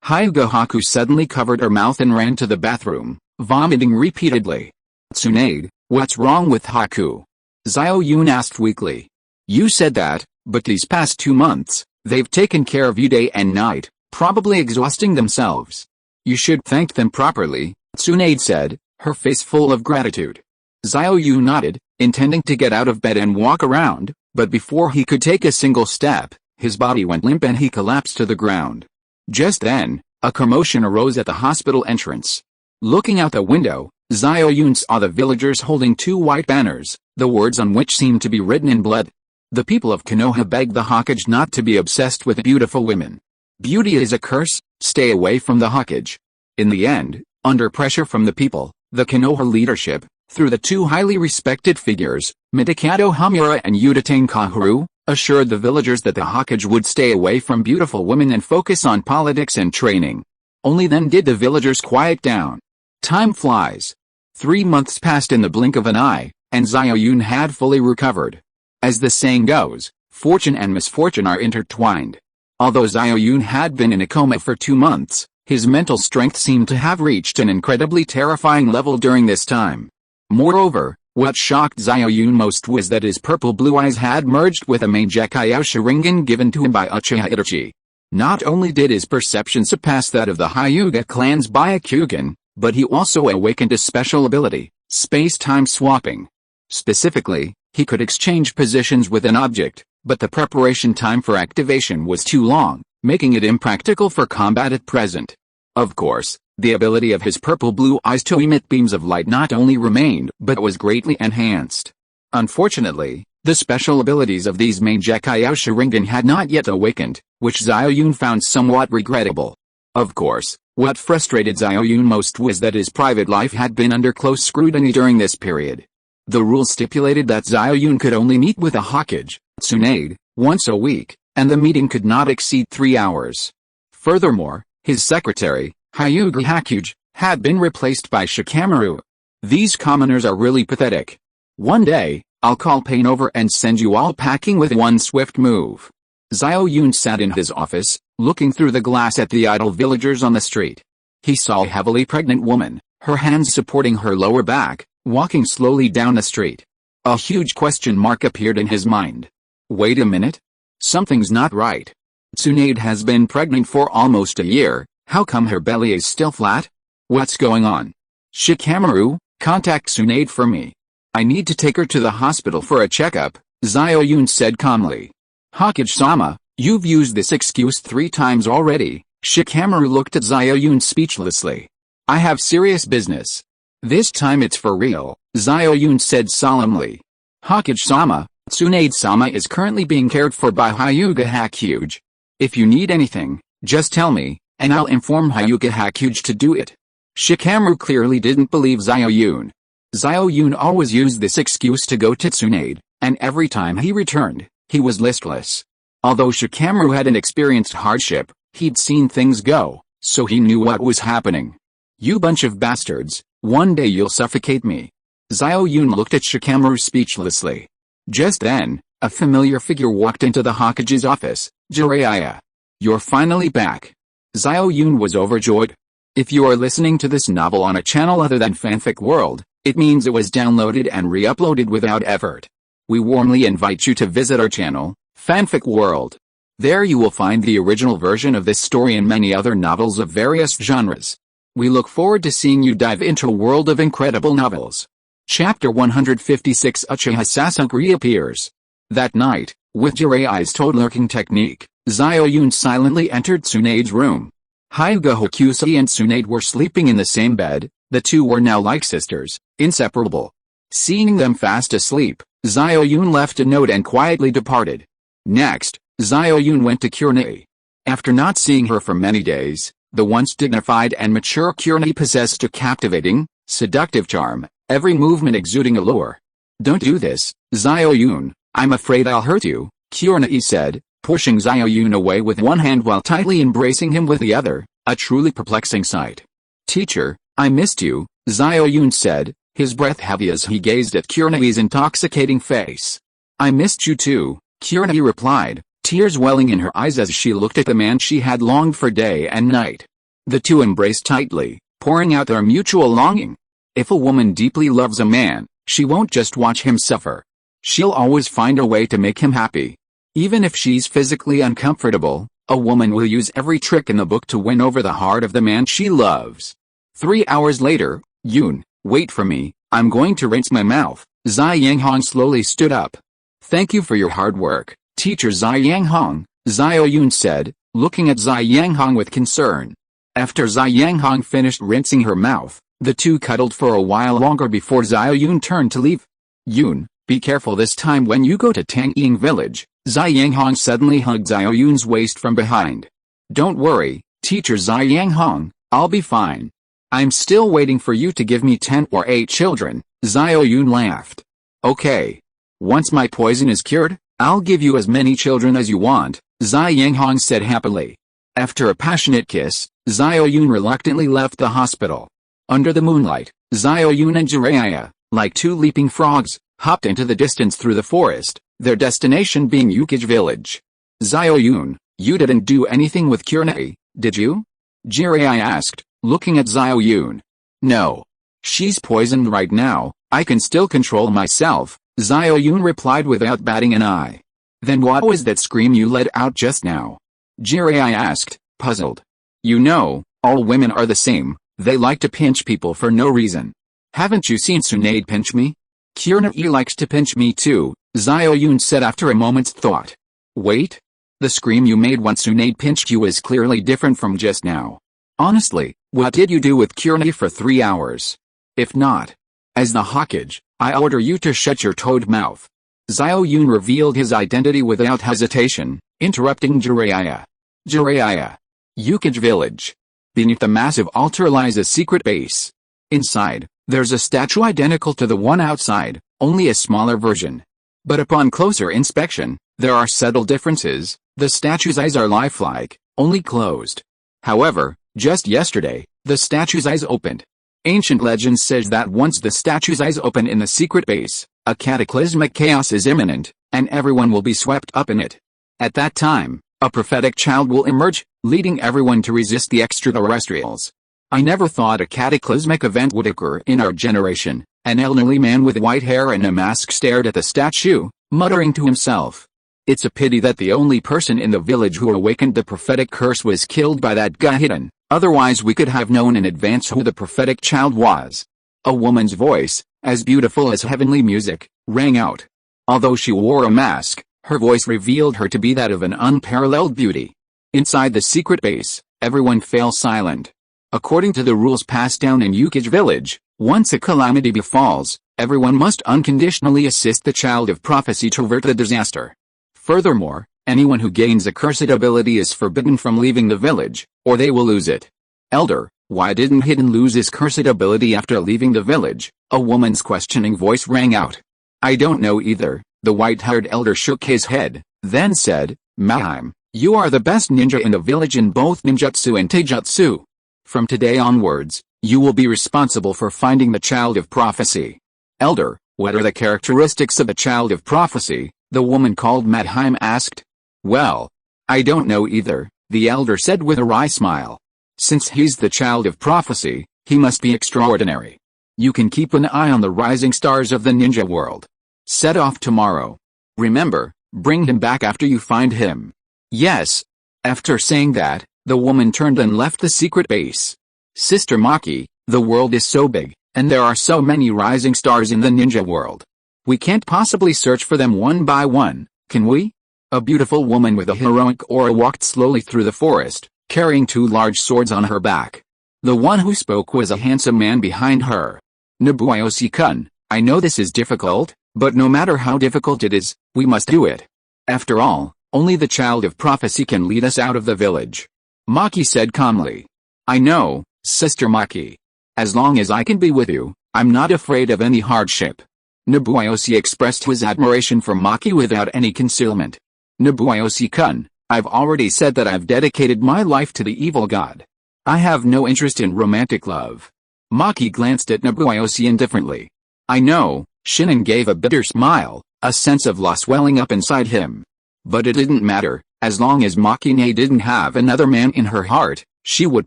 Hyuga Haku suddenly covered her mouth and ran to the bathroom, vomiting repeatedly. Tsunade, what's wrong with Haku? Xiao Yun asked weakly. You said that, but these past 2 months, they've taken care of you day and night, probably exhausting themselves. You should thank them properly, Tsunade said, her face full of gratitude. Xiao Yun nodded, intending to get out of bed and walk around, but before he could take a single step, his body went limp and he collapsed to the ground. Just then, a commotion arose at the hospital entrance. Looking out the window, Xiao Yun saw the villagers holding 2 white banners, the words on which seemed to be written in blood. The people of Konoha begged the Hokage not to be obsessed with beautiful women. Beauty is a curse, stay away from the Hokage. In the end, under pressure from the people, the Konoha leadership, through the 2 highly respected figures, Midokado Hamura and Udatane Kaharu, assured the villagers that the Hokage would stay away from beautiful women and focus on politics and training. Only then did the villagers quiet down. Time flies. 3 months passed in the blink of an eye, and Xiao Yun had fully recovered. As the saying goes, fortune and misfortune are intertwined. Although Xiao Yun had been in a coma for 2 months, his mental strength seemed to have reached an incredibly terrifying level during this time. Moreover, what shocked Xiao Yun most was that his purple-blue eyes had merged with a Mangekyo Sharingan given to him by Uchiha Itachi. Not only did his perception surpass that of the Hyuga clan's Byakugan, but he also awakened a special ability, space-time swapping. Specifically, he could exchange positions with an object, but the preparation time for activation was too long, making it impractical for combat at present. Of course, the ability of his purple-blue eyes to emit beams of light not only remained but was greatly enhanced. Unfortunately, the special abilities of these main Gekkai Sharingan had not yet awakened, which Xiao Yun found somewhat regrettable. Of course, what frustrated Xiao Yun most was that his private life had been under close scrutiny during this period. The rule stipulated that Xiao Yun could only meet with a Hokage, Tsunade, once a week, and the meeting could not exceed 3 hours. Furthermore, his secretary, Hyuga Hakuge, had been replaced by Shikamaru. These commoners are really pathetic. One day, I'll call Pain over and send you all packing with one swift move. Xiao Yun sat in his office, looking through the glass at the idle villagers on the street. He saw a heavily pregnant woman, her hands supporting her lower back, walking slowly down the street. A huge question mark appeared in his mind. Wait a minute. Something's not right. Tsunade has been pregnant for almost a year, how come her belly is still flat? What's going on? Shikamaru, contact Tsunade for me. I need to take her to the hospital for a checkup, Xiao Yun said calmly. Hokage-sama, you've used this excuse 3 times already. Shikamaru looked at Xiao Yun speechlessly. I have serious business. This time it's for real, Xiao Yun said solemnly. Hokage-sama, Tsunade-sama is currently being cared for by Hyuga Hakuge. If you need anything, just tell me, and I'll inform Hyuga Hakuge to do it. Shikamaru clearly didn't believe Xiao Yun. Xiao Yun always used this excuse to go to Tsunade, and every time he returned, he was listless. Although Shikamaru hadn't experienced hardship, he'd seen things go, so he knew what was happening. You bunch of bastards, one day you'll suffocate me. Xiao Yun looked at Shikamaru speechlessly. Just then, a familiar figure walked into the Hokage's office. Jiraiya. You're finally back. Xiao Yun was overjoyed. If you are listening to this novel on a channel other than Fanfic World, it means it was downloaded and re-uploaded without effort. We warmly invite you to visit our channel, Fanfic World. There you will find the original version of this story and many other novels of various genres. We look forward to seeing you dive into a world of incredible novels. Chapter 156 Uchiha Sasuke reappears. That night, with Jiraiya's toad-lurking technique, Xiao Yun silently entered Tsunade's room. Hyuga Hokusai and Tsunade were sleeping in the same bed. The two were now like sisters, inseparable. Seeing them fast asleep, Xiao Yun left a note and quietly departed. Next, Xiao Yun went to Kurenai. After not seeing her for many days, the once dignified and mature Kurenai possessed a captivating, seductive charm, every movement exuding allure. Don't do this, Xiao Yun, I'm afraid I'll hurt you, Kurenai said, pushing Xiao Yun away with one hand while tightly embracing him with the other, a truly perplexing sight. Teacher, I missed you, Xiao Yun said, his breath heavy as he gazed at Kurenai's intoxicating face. I missed you too, Kurenai replied, tears welling in her eyes as she looked at the man she had longed for day and night. The two embraced tightly, pouring out their mutual longing. If a woman deeply loves a man, she won't just watch him suffer. She'll always find a way to make him happy. Even if she's physically uncomfortable, a woman will use every trick in the book to win over the heart of the man she loves. 3 hours later, Yun, wait for me, I'm going to rinse my mouth. Zai Yanghong slowly stood up. Thank you for your hard work, teacher Zai Yanghong, Xiao Yun said, looking at Zai Yanghong with concern. After Zai Yanghong finished rinsing her mouth, the two cuddled for a while longer before Xiao Yun turned to leave. Yun, be careful this time when you go to Tangying village, Zai Yanghong suddenly hugged Xiao Yun's waist from behind. Don't worry, teacher Zai Yanghong, I'll be fine. I'm still waiting for you to give me 10 or 8 children, Xiao Yun laughed. Okay. Once my poison is cured, I'll give you as many children as you want, Zai Yanghong said happily. After a passionate kiss, Xiao Yun reluctantly left the hospital. Under the moonlight, Xiao Yun and Jiraiya, like two leaping frogs, hopped into the distance through the forest, their destination being Yukage village. Xiao Yun, you didn't do anything with Kurenai, did you? Jiraiya asked, looking at Xiao Yun. No. She's poisoned right now, I can still control myself, Xiao Yun replied without batting an eye. Then what was that scream you let out just now? Jiraiya asked, puzzled. You know, all women are the same, they like to pinch people for no reason. Haven't you seen Tsunade pinch me? Kurenai likes to pinch me too, Xiao Yun said after a moment's thought. Wait? The scream you made when Tsunade pinched you is clearly different from just now. Honestly, what did you do with Tsunade for 3 hours? If not, as the Hokage, I order you to shut your toad mouth. Xiao Yun revealed his identity without hesitation, interrupting Jiraiya. Jiraiya. Yukage Village. Beneath the massive altar lies a secret base. Inside, there's a statue identical to the one outside, only a smaller version. But upon closer inspection, there are subtle differences. The statue's eyes are lifelike, only closed. However, just yesterday, the statue's eyes opened. Ancient legend says that once the statue's eyes open in the secret base, a cataclysmic chaos is imminent, and everyone will be swept up in it. At that time, a prophetic child will emerge, leading everyone to resist the extraterrestrials. I never thought a cataclysmic event would occur in our generation. An elderly man with white hair and a mask stared at the statue, muttering to himself. It's a pity that the only person in the village who awakened the prophetic curse was killed by that guy hidden, otherwise we could have known in advance who the prophetic child was. A woman's voice, as beautiful as heavenly music, rang out. Although she wore a mask, her voice revealed her to be that of an unparalleled beauty. Inside the secret base, everyone fell silent. According to the rules passed down in Yukage Village, once a calamity befalls, everyone must unconditionally assist the child of prophecy to avert the disaster. Furthermore, anyone who gains a cursed ability is forbidden from leaving the village, or they will lose it. Elder, why didn't Hidden lose his cursed ability after leaving the village? A woman's questioning voice rang out. I don't know either. The white-haired elder shook his head, then said, Mahime, you are the best ninja in the village in both ninjutsu and taijutsu. From today onwards, you will be responsible for finding the child of prophecy. Elder, what are the characteristics of a child of prophecy? The woman called Mahime asked. Well, I don't know either, the elder said with a wry smile. Since he's the child of prophecy, he must be extraordinary. You can keep an eye on the rising stars of the ninja world. Set off tomorrow. Remember, bring him back after you find him. Yes. After saying that, the woman turned and left the secret base. Sister Maki, the world is so big, and there are so many rising stars in the ninja world. We can't possibly search for them one by one, can we? A beautiful woman with a heroic aura walked slowly through the forest, carrying 2 large swords on her back. The one who spoke was a handsome man behind her. Nabuyoshi-kun, I know this is difficult, but no matter how difficult it is, we must do it. After all, only the child of prophecy can lead us out of the village. Maki said calmly. I know, Sister Maki. As long as I can be with you, I'm not afraid of any hardship. Nabuyoshi expressed his admiration for Maki without any concealment. Nabuyoshi-kun, I've already said that I've dedicated my life to the evil god. I have no interest in romantic love. Maki glanced at Nabuyoshi indifferently. I know, Shinin gave a bitter smile, a sense of loss welling up inside him. But it didn't matter, as long as Makine didn't have another man in her heart, she would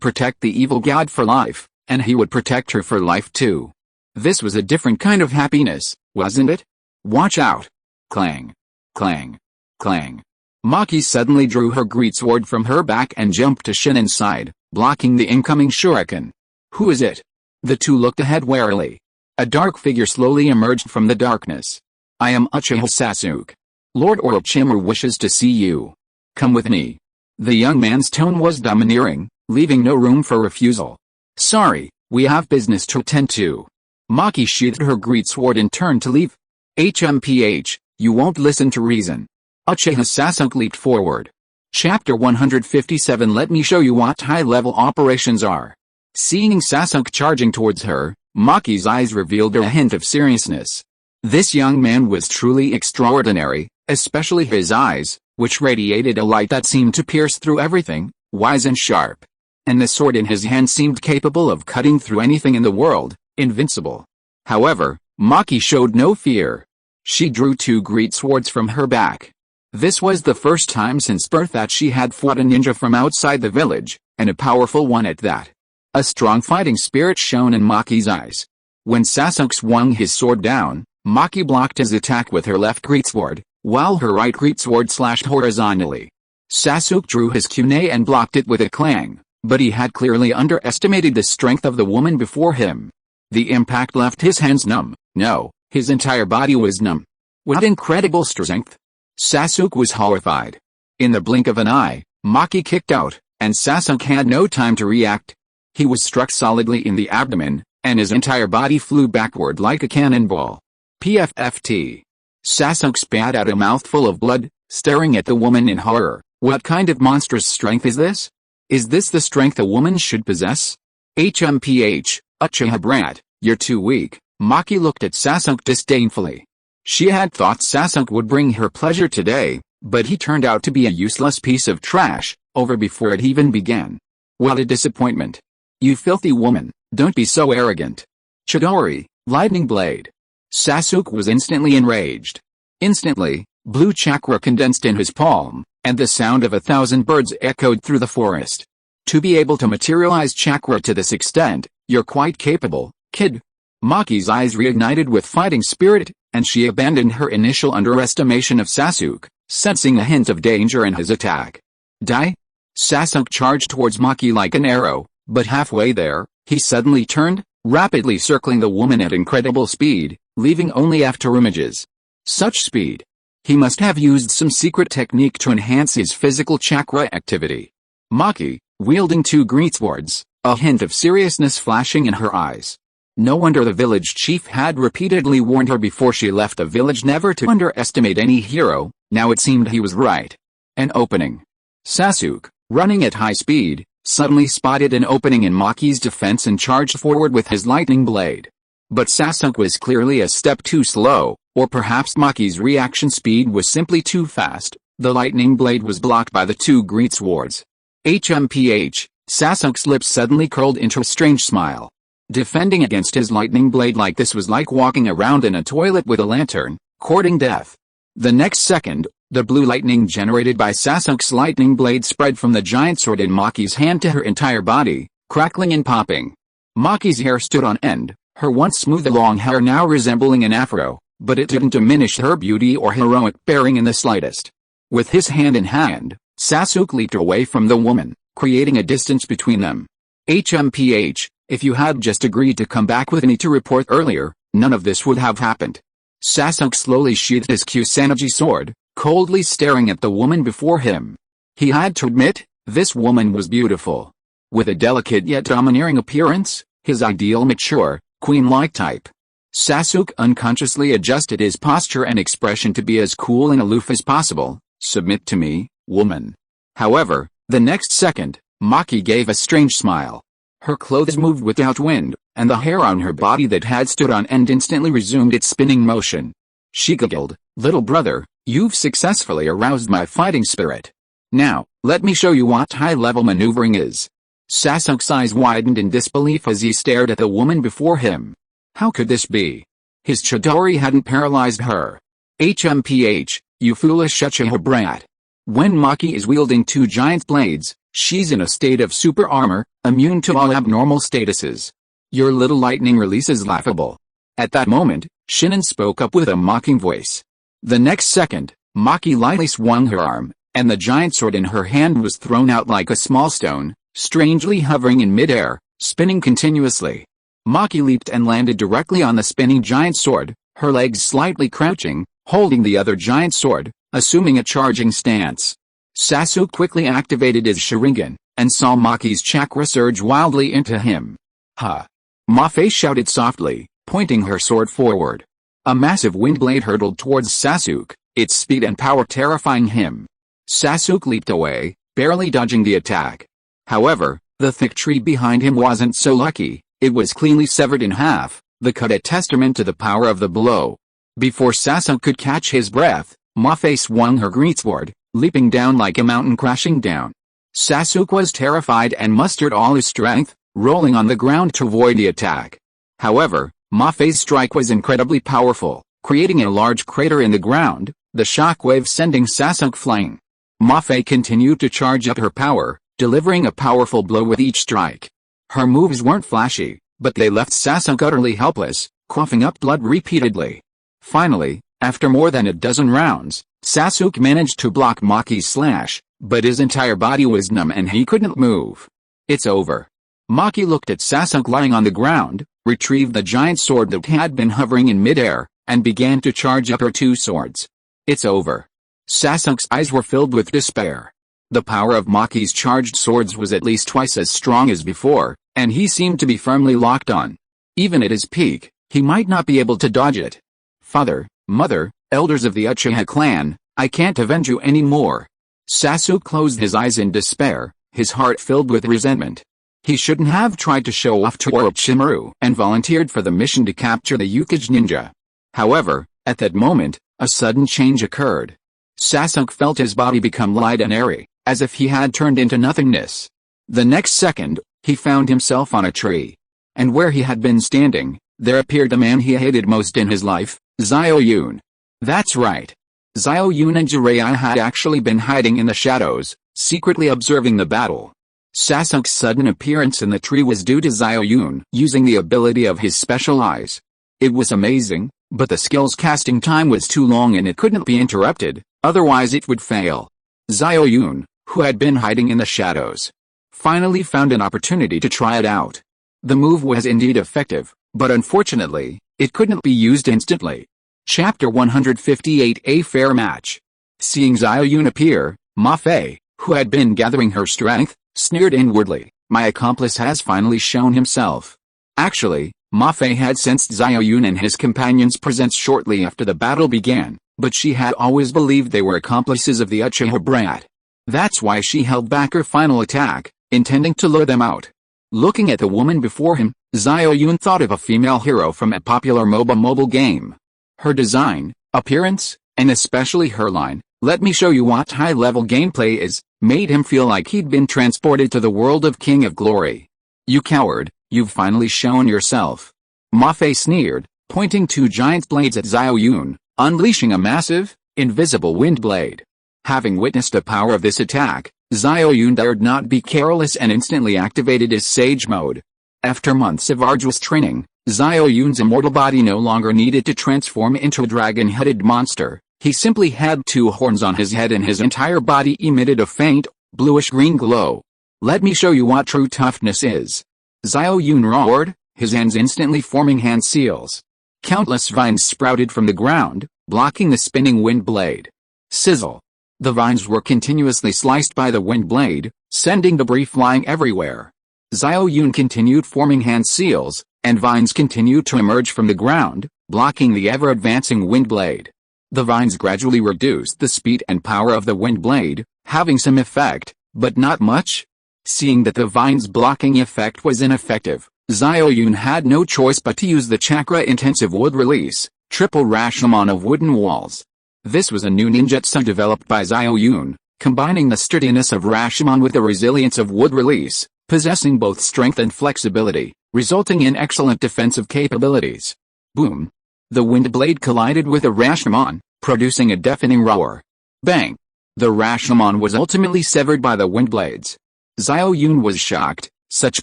protect the evil god for life, and he would protect her for life too. This was a different kind of happiness, wasn't it? Watch out! Clang. Clang. Clang. Maki suddenly drew her greatsword from her back and jumped to Shinin's side, blocking the incoming shuriken. Who is it? The two looked ahead warily. A dark figure slowly emerged from the darkness. I am Uchiha Sasuke. Lord Orochimaru wishes to see you. Come with me. The young man's tone was domineering, leaving no room for refusal. Sorry, we have business to attend to. Maki sheathed her greatsword and turned to leave. HMPH, you won't listen to reason. Uchiha Sasuke leaped forward. Chapter 157. Let me show you what high-level operations are. Seeing Sasuke charging towards her, Maki's eyes revealed a hint of seriousness. This young man was truly extraordinary, especially his eyes, which radiated a light that seemed to pierce through everything, wise and sharp. And the sword in his hand seemed capable of cutting through anything in the world, invincible. However, Maki showed no fear. She drew 2 greatswords from her back. This was the first time since birth that she had fought a ninja from outside the village, and a powerful one at that. A strong fighting spirit shone in Maki's eyes. When Sasuke swung his sword down, Maki blocked his attack with her left greatsword, while her right greatsword slashed horizontally. Sasuke drew his kunai and blocked it with a clang, but he had clearly underestimated the strength of the woman before him. The impact left his hands numb. No, his entire body was numb. What incredible strength! Sasuke was horrified. In the blink of an eye, Maki kicked out, and Sasuke had no time to react. He was struck solidly in the abdomen, and his entire body flew backward like a cannonball. PFFT. Sasuke spat out a mouthful of blood, staring at the woman in horror. What kind of monstrous strength is this? Is this the strength a woman should possess? HMPH, Uchiha brat, you're too weak. Maki looked at Sasuke disdainfully. She had thought Sasuke would bring her pleasure today, but he turned out to be a useless piece of trash, over before it even began. What a disappointment. You filthy woman, don't be so arrogant. Chidori, lightning blade. Sasuke was instantly enraged. Instantly, blue chakra condensed in his palm, and the sound of 1,000 birds echoed through the forest. To be able to materialize chakra to this extent, you're quite capable, kid. Maki's eyes reignited with fighting spirit, and she abandoned her initial underestimation of Sasuke, sensing a hint of danger in his attack. Die? Sasuke charged towards Maki like an arrow, but halfway there, he suddenly turned, rapidly circling the woman at incredible speed, leaving only afterimages. Such speed. He must have used some secret technique to enhance his physical chakra activity. Maki, wielding 2 greatswords, a hint of seriousness flashing in her eyes. No wonder the village chief had repeatedly warned her before she left the village never to underestimate any hero. Now it seemed he was right. An opening. Sasuke, running at high speed, suddenly spotted an opening in Maki's defense and charged forward with his lightning blade. But Sasuke was clearly a step too slow, or perhaps Maki's reaction speed was simply too fast. The lightning blade was blocked by the 2 greatswords. HMPH, Sasuke's lips suddenly curled into a strange smile. Defending against his lightning blade like this was like walking around in a toilet with a lantern, courting death. The next second, the blue lightning generated by Sasuke's lightning blade spread from the giant sword in Maki's hand to her entire body, crackling and popping. Maki's hair stood on end, her once smooth long hair now resembling an afro, but it didn't diminish her beauty or heroic bearing in the slightest. With his hand in hand, Sasuke leaped away from the woman, creating a distance between them. HMPH, if you had just agreed to come back with me to report earlier, none of this would have happened. Sasuke slowly sheathed his Kusanagi sword, coldly staring at the woman before him. He had to admit, this woman was beautiful. With a delicate yet domineering appearance, his ideal mature, queen-like type. Sasuke unconsciously adjusted his posture and expression to be as cool and aloof as possible. Submit to me, woman. However, the next second, Maki gave a strange smile. Her clothes moved without wind, and the hair on her body that had stood on end instantly resumed its spinning motion. She giggled, little brother, you've successfully aroused my fighting spirit. Now, let me show you what high-level maneuvering is. Sasuke's eyes widened in disbelief as he stared at the woman before him. How could this be? His Chidori hadn't paralyzed her. HMPH, you foolish Uchiha brat. When Maki is wielding 2 giant blades, she's in a state of super armor, immune to all abnormal statuses. Your little lightning release is laughable. At that moment, Shinin spoke up with a mocking voice. The next second, Maki lightly swung her arm, and the giant sword in her hand was thrown out like a small stone, strangely hovering in midair, spinning continuously. Maki leaped and landed directly on the spinning giant sword, her legs slightly crouching, holding the other giant sword, assuming a charging stance. Sasuke quickly activated his Sharingan, and saw Maki's chakra surge wildly into him. Ha! Mafe shouted softly, pointing her sword forward. A massive wind blade hurtled towards Sasuke, its speed and power terrifying him. Sasuke leaped away, barely dodging the attack. However, the thick tree behind him wasn't so lucky. It was cleanly severed in half, the cut a testament to the power of the blow. Before Sasuke could catch his breath, Mafe swung her greatsword, leaping down like a mountain crashing down. Sasuke was terrified and mustered all his strength, rolling on the ground to avoid the attack. However, Mafe's strike was incredibly powerful, creating a large crater in the ground, the shockwave sending Sasuke flying. Mafe continued to charge up her power, delivering a powerful blow with each strike. Her moves weren't flashy, but they left Sasuke utterly helpless, coughing up blood repeatedly. Finally, after more than a dozen rounds, Sasuke managed to block Maki's slash, but his entire body was numb and he couldn't move. It's over. Maki looked at Sasuke lying on the ground, retrieved the giant sword that had been hovering in midair, and began to charge up her 2 swords. It's over. Sasuke's eyes were filled with despair. The power of Maki's charged swords was at least twice as strong as before, and he seemed to be firmly locked on. Even at his peak, he might not be able to dodge it. Father, mother, elders of the Uchiha clan, I can't avenge you anymore. Sasuke closed his eyes in despair, his heart filled with resentment. He shouldn't have tried to show off to Orochimaru and volunteered for the mission to capture the Ukage ninja. However, at that moment, a sudden change occurred. Sasuke felt his body become light and airy, as if he had turned into nothingness. The next second, he found himself on a tree. And where he had been standing, there appeared the man he hated most in his life, Xiao Yun. That's right. Xiao Yun and Jiraiya had actually been hiding in the shadows, secretly observing the battle. Sasuke's sudden appearance in the tree was due to Xiao Yun using the ability of his special eyes. It was amazing, but the skill's casting time was too long and it couldn't be interrupted, otherwise it would fail. Xiao Yun, who had been hiding in the shadows, finally found an opportunity to try it out. The move was indeed effective, but unfortunately, it couldn't be used instantly. Chapter 158 A Fair Match. Seeing Xiao Yun appear, Ma Fei, who had been gathering her strength, sneered inwardly, my accomplice has finally shown himself. Actually, Ma Fei had sensed Xiao Yun and his companions' presence shortly after the battle began, but she had always believed they were accomplices of the Uchiha brat. That's why she held back her final attack, intending to lure them out. Looking at the woman before him, Xiao Yun thought of a female hero from a popular MOBA mobile game. Her design, appearance, and especially her line, "Let me show you what high-level gameplay is," made him feel like he'd been transported to the world of King of Glory. You coward, you've finally shown yourself. Ma Fei sneered, pointing two giant blades at Xiao Yun, unleashing a massive, invisible wind blade. Having witnessed the power of this attack, Xiao Yun dared not be careless and instantly activated his Sage mode. After months of arduous training, Xiao Yun's immortal body no longer needed to transform into a dragon-headed monster. He simply had two horns on his head and his entire body emitted a faint, bluish-green glow. Let me show you what true toughness is. Xiao Yun roared, his hands instantly forming hand seals. Countless vines sprouted from the ground, blocking the spinning wind blade. Sizzle. The vines were continuously sliced by the wind blade, sending debris flying everywhere. Xiao Yun continued forming hand seals, and vines continued to emerge from the ground, blocking the ever-advancing wind blade. The vines gradually reduced the speed and power of the wind blade, having some effect, but not much. Seeing that the vine's blocking effect was ineffective, Xiao Yun had no choice but to use the chakra-intensive wood release, triple Rashomon of wooden walls. This was a new ninjutsu developed by Xiao Yun, combining the sturdiness of Rashomon with the resilience of wood release, possessing both strength and flexibility, resulting in excellent defensive capabilities. Boom! The wind blade collided with the Rashomon, producing a deafening roar. Bang! The Rashomon was ultimately severed by the wind blades. Xiao Yun was shocked. Such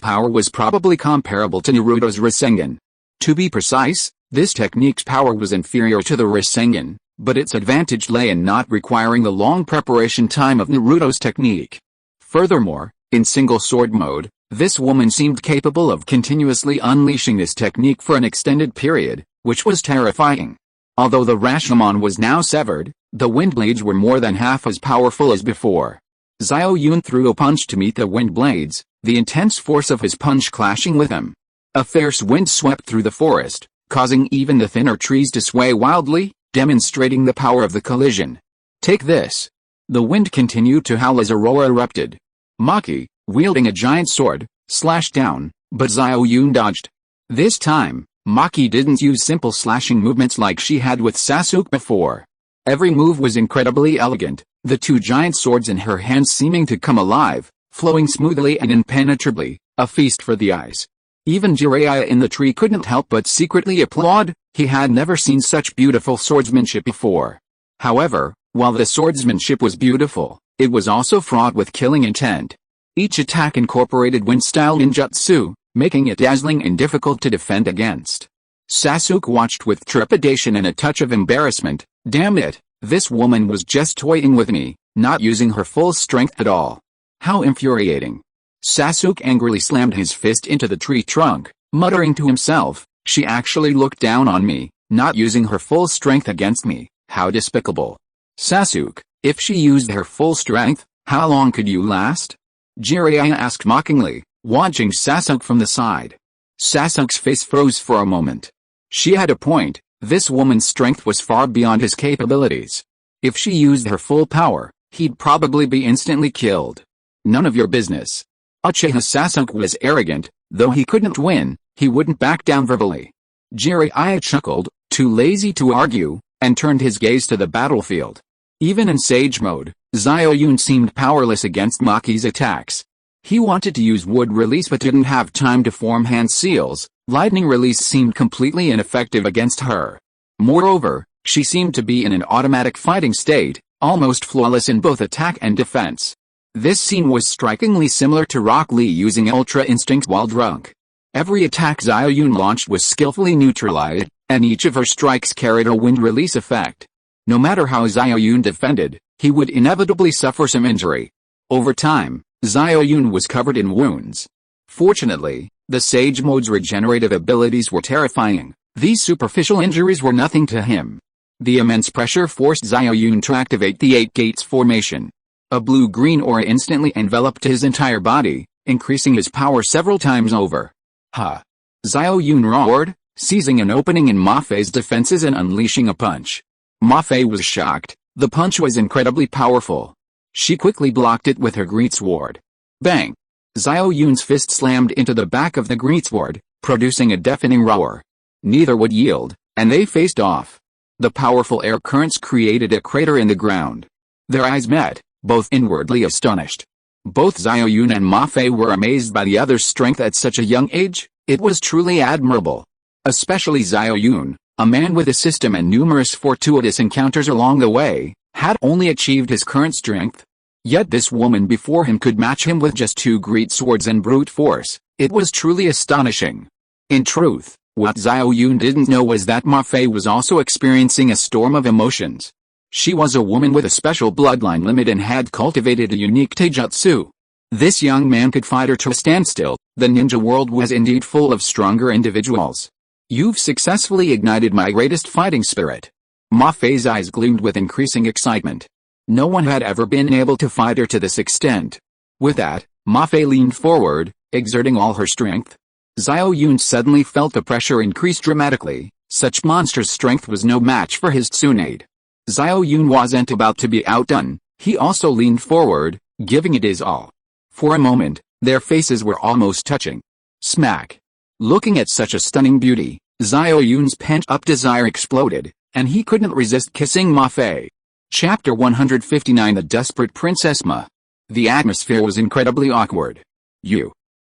power was probably comparable to Naruto's Rasengan. To be precise, this technique's power was inferior to the Rasengan, but its advantage lay in not requiring the long preparation time of Naruto's technique. Furthermore, in single sword mode, this woman seemed capable of continuously unleashing this technique for an extended period, which was terrifying. Although the Rashomon was now severed, the wind blades were more than half as powerful as before. Xiao Yun threw a punch to meet the wind blades, the intense force of his punch clashing with them. A fierce wind swept through the forest, causing even the thinner trees to sway wildly, demonstrating the power of the collision. Take this! The wind continued to howl as a roar erupted. Maki, wielding a giant sword, slashed down, but Xiao Yun dodged. This time, Maki didn't use simple slashing movements like she had with Sasuke before. Every move was incredibly elegant, the two giant swords in her hands seeming to come alive, flowing smoothly and impenetrably, a feast for the eyes. Even Jiraiya in the tree couldn't help but secretly applaud, he had never seen such beautiful swordsmanship before. However, while the swordsmanship was beautiful, it was also fraught with killing intent. Each attack incorporated wind-style ninjutsu, making it dazzling and difficult to defend against. Sasuke watched with trepidation and a touch of embarrassment. Damn it, this woman was just toying with me, not using her full strength at all. How infuriating. Sasuke angrily slammed his fist into the tree trunk, muttering to himself, she actually looked down on me, not using her full strength against me, how despicable. Sasuke, If she used her full strength, how long could you last? Jiraiya asked mockingly, watching Sasuke from the side. Sasuke's face froze for a moment. She had a point, this woman's strength was far beyond his capabilities. If she used her full power, he'd probably be instantly killed. None of your business. Uchiha Sasuke was arrogant, though he couldn't win, he wouldn't back down verbally. Jiraiya chuckled, too lazy to argue, and turned his gaze to the battlefield. Even in Sage mode, Xiao Yun seemed powerless against Maki's attacks. He wanted to use Wood Release but didn't have time to form Hand Seals. Lightning Release seemed completely ineffective against her. Moreover, she seemed to be in an automatic fighting state, almost flawless in both attack and defense. This scene was strikingly similar to Rock Lee using Ultra Instinct while drunk. Every attack Xiao Yun launched was skillfully neutralized, and each of her strikes carried a wind release effect. No matter how Xiao Yun defended, he would inevitably suffer some injury. Over time, Xiao Yun was covered in wounds. Fortunately, the Sage mode's regenerative abilities were terrifying. These superficial injuries were nothing to him. The immense pressure forced Xiao Yun to activate the Eight Gates formation. A blue-green aura instantly enveloped his entire body, increasing his power several times over. Ha! Xiao Yun roared, seizing an opening in Ma Fei's defenses and unleashing a punch. Ma Fei was shocked. The punch was incredibly powerful. She quickly blocked it with her greatsword. Bang! Xiao Yun's fist slammed into the back of the greatsword, producing a deafening roar. Neither would yield, and they faced off. The powerful air currents created a crater in the ground. Their eyes met, both inwardly astonished. Both Xiao Yun and Ma Fei were amazed by the other's strength at such a young age. It was truly admirable. Especially Xiao Yun, a man with a system and numerous fortuitous encounters along the way, had only achieved his current strength. Yet this woman before him could match him with just 2 great swords and brute force. It was truly astonishing. In truth, what Xiao Yun didn't know was that Ma Fei was also experiencing a storm of emotions. She was a woman with a special bloodline limit and had cultivated a unique taijutsu. This young man could fight her to a standstill. The ninja world was indeed full of stronger individuals. You've successfully ignited my greatest fighting spirit. Ma Fei's eyes gleamed with increasing excitement. No one had ever been able to fight her to this extent. With that, Ma Fei leaned forward, exerting all her strength. Xiao Yun suddenly felt the pressure increase dramatically. Such monstrous strength was no match for his Tsunade. Xiao Yun wasn't about to be outdone. He also leaned forward, giving it his all. For a moment, their faces were almost touching. Smack! Looking at such a stunning beauty, Xiao Yun's pent-up desire exploded, and he couldn't resist kissing Ma Fei. Chapter 159 The Desperate Princess Ma. The atmosphere was incredibly awkward.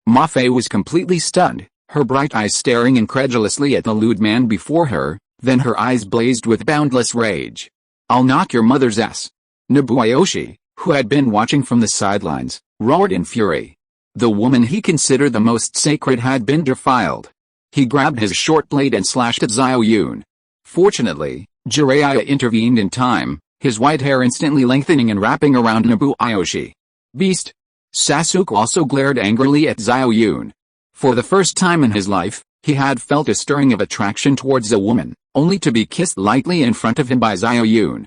Ma Fei was completely stunned, her bright eyes staring incredulously at the lewd man before her, then her eyes blazed with boundless rage. I'll knock your mother's ass. Nobuyoshi, who had been watching from the sidelines, roared in fury. The woman he considered the most sacred had been defiled. He grabbed his short blade and slashed at Xiao Yun. Fortunately, Jiraiya intervened in time, his white hair instantly lengthening and wrapping around Nobuyoshi. Beast! Sasuke also glared angrily at Xiao Yun. For the first time in his life, he had felt a stirring of attraction towards a woman, only to be kissed lightly in front of him by Xiao Yun.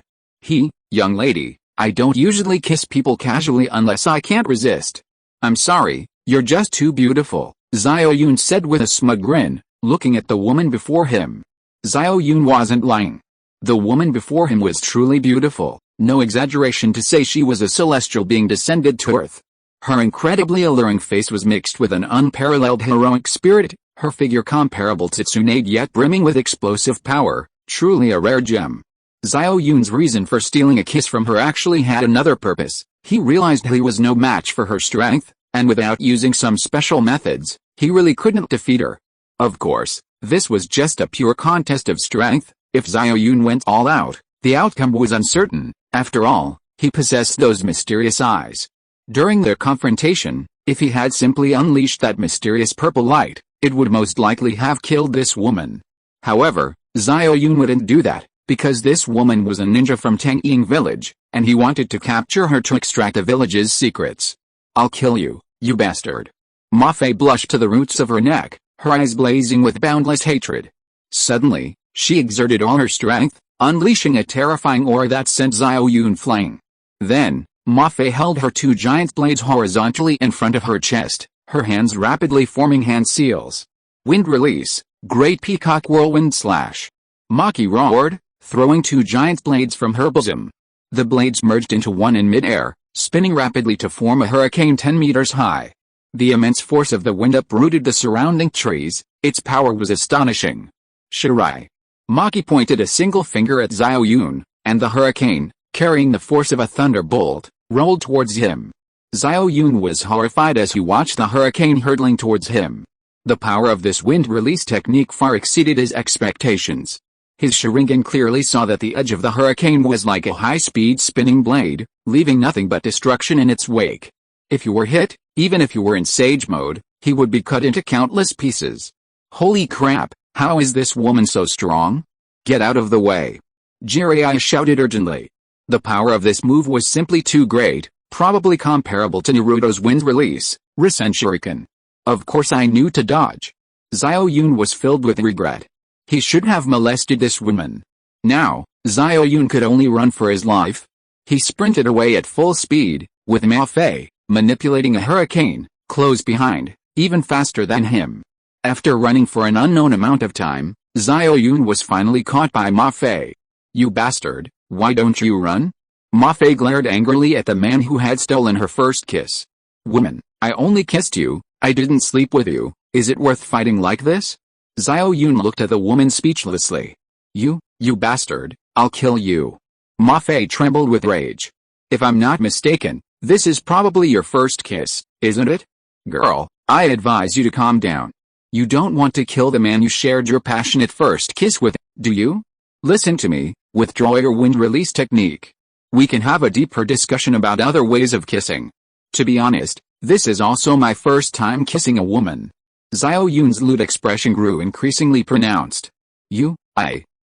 Young lady, I don't usually kiss people casually unless I can't resist. I'm sorry, you're just too beautiful, Xiao Yun said with a smug grin, looking at the woman before him. Xiao Yun wasn't lying. The woman before him was truly beautiful, no exaggeration to say she was a celestial being descended to earth. Her incredibly alluring face was mixed with an unparalleled heroic spirit, her figure comparable to Tsunade yet brimming with explosive power, truly a rare gem. Xiao Yun's reason for stealing a kiss from her actually had another purpose. He realized he was no match for her strength, and without using some special methods, he really couldn't defeat her. Of course, this was just a pure contest of strength. If Xiao Yun went all out, the outcome was uncertain. After all, he possessed those mysterious eyes. During their confrontation, if he had simply unleashed that mysterious purple light, it would most likely have killed this woman. However, Xiao Yun wouldn't do that, because this woman was a ninja from Tangying village, and he wanted to capture her to extract the village's secrets. I'll kill you, you bastard. Ma Fei blushed to the roots of her neck, her eyes blazing with boundless hatred. Suddenly, she exerted all her strength, unleashing a terrifying aura that sent Xiao Yun flying. Then, Ma-Fei held her two giant blades horizontally in front of her chest, her hands rapidly forming hand seals. Wind release, Great Peacock Whirlwind Slash. Maki roared, throwing two giant blades from her bosom. The blades merged into one in midair, spinning rapidly to form a hurricane 10 meters high. The immense force of the wind uprooted the surrounding trees. Its power was astonishing. Shirai. Maki pointed a single finger at Xiao Yun, and the hurricane, carrying the force of a thunderbolt, rolled towards him. Xiao Yun was horrified as he watched the hurricane hurtling towards him. The power of this wind release technique far exceeded his expectations. His Sharingan clearly saw that the edge of the hurricane was like a high-speed spinning blade, leaving nothing but destruction in its wake. If you were hit, even if you were in Sage mode, he would be cut into countless pieces. Holy crap, how is this woman so strong? Get out of the way. Jiraiya shouted urgently. The power of this move was simply too great, probably comparable to Naruto's wind release, Rasen Shuriken. Of course I knew to dodge. Xiao Yun was filled with regret. He should have molested this woman. Now, Xiao Yun could only run for his life. He sprinted away at full speed, with Ma-Fei, manipulating a hurricane, close behind, even faster than him. After running for an unknown amount of time, Xiao Yun was finally caught by Ma-Fei. You bastard, why don't you run? Ma-Fei glared angrily at the man who had stolen her first kiss. Woman, I only kissed you, I didn't sleep with you, is it worth fighting like this? Xiao Yun looked at the woman speechlessly. You bastard, I'll kill you. Ma-Fei trembled with rage. If I'm not mistaken, this is probably your first kiss, isn't it? Girl, I advise you to calm down. You don't want to kill the man you shared your passionate first kiss with, do you? Listen to me, withdraw your wind release technique. We can have a deeper discussion about other ways of kissing. To be honest, this is also my first time kissing a woman. Xiao Yun's lewd expression grew increasingly pronounced.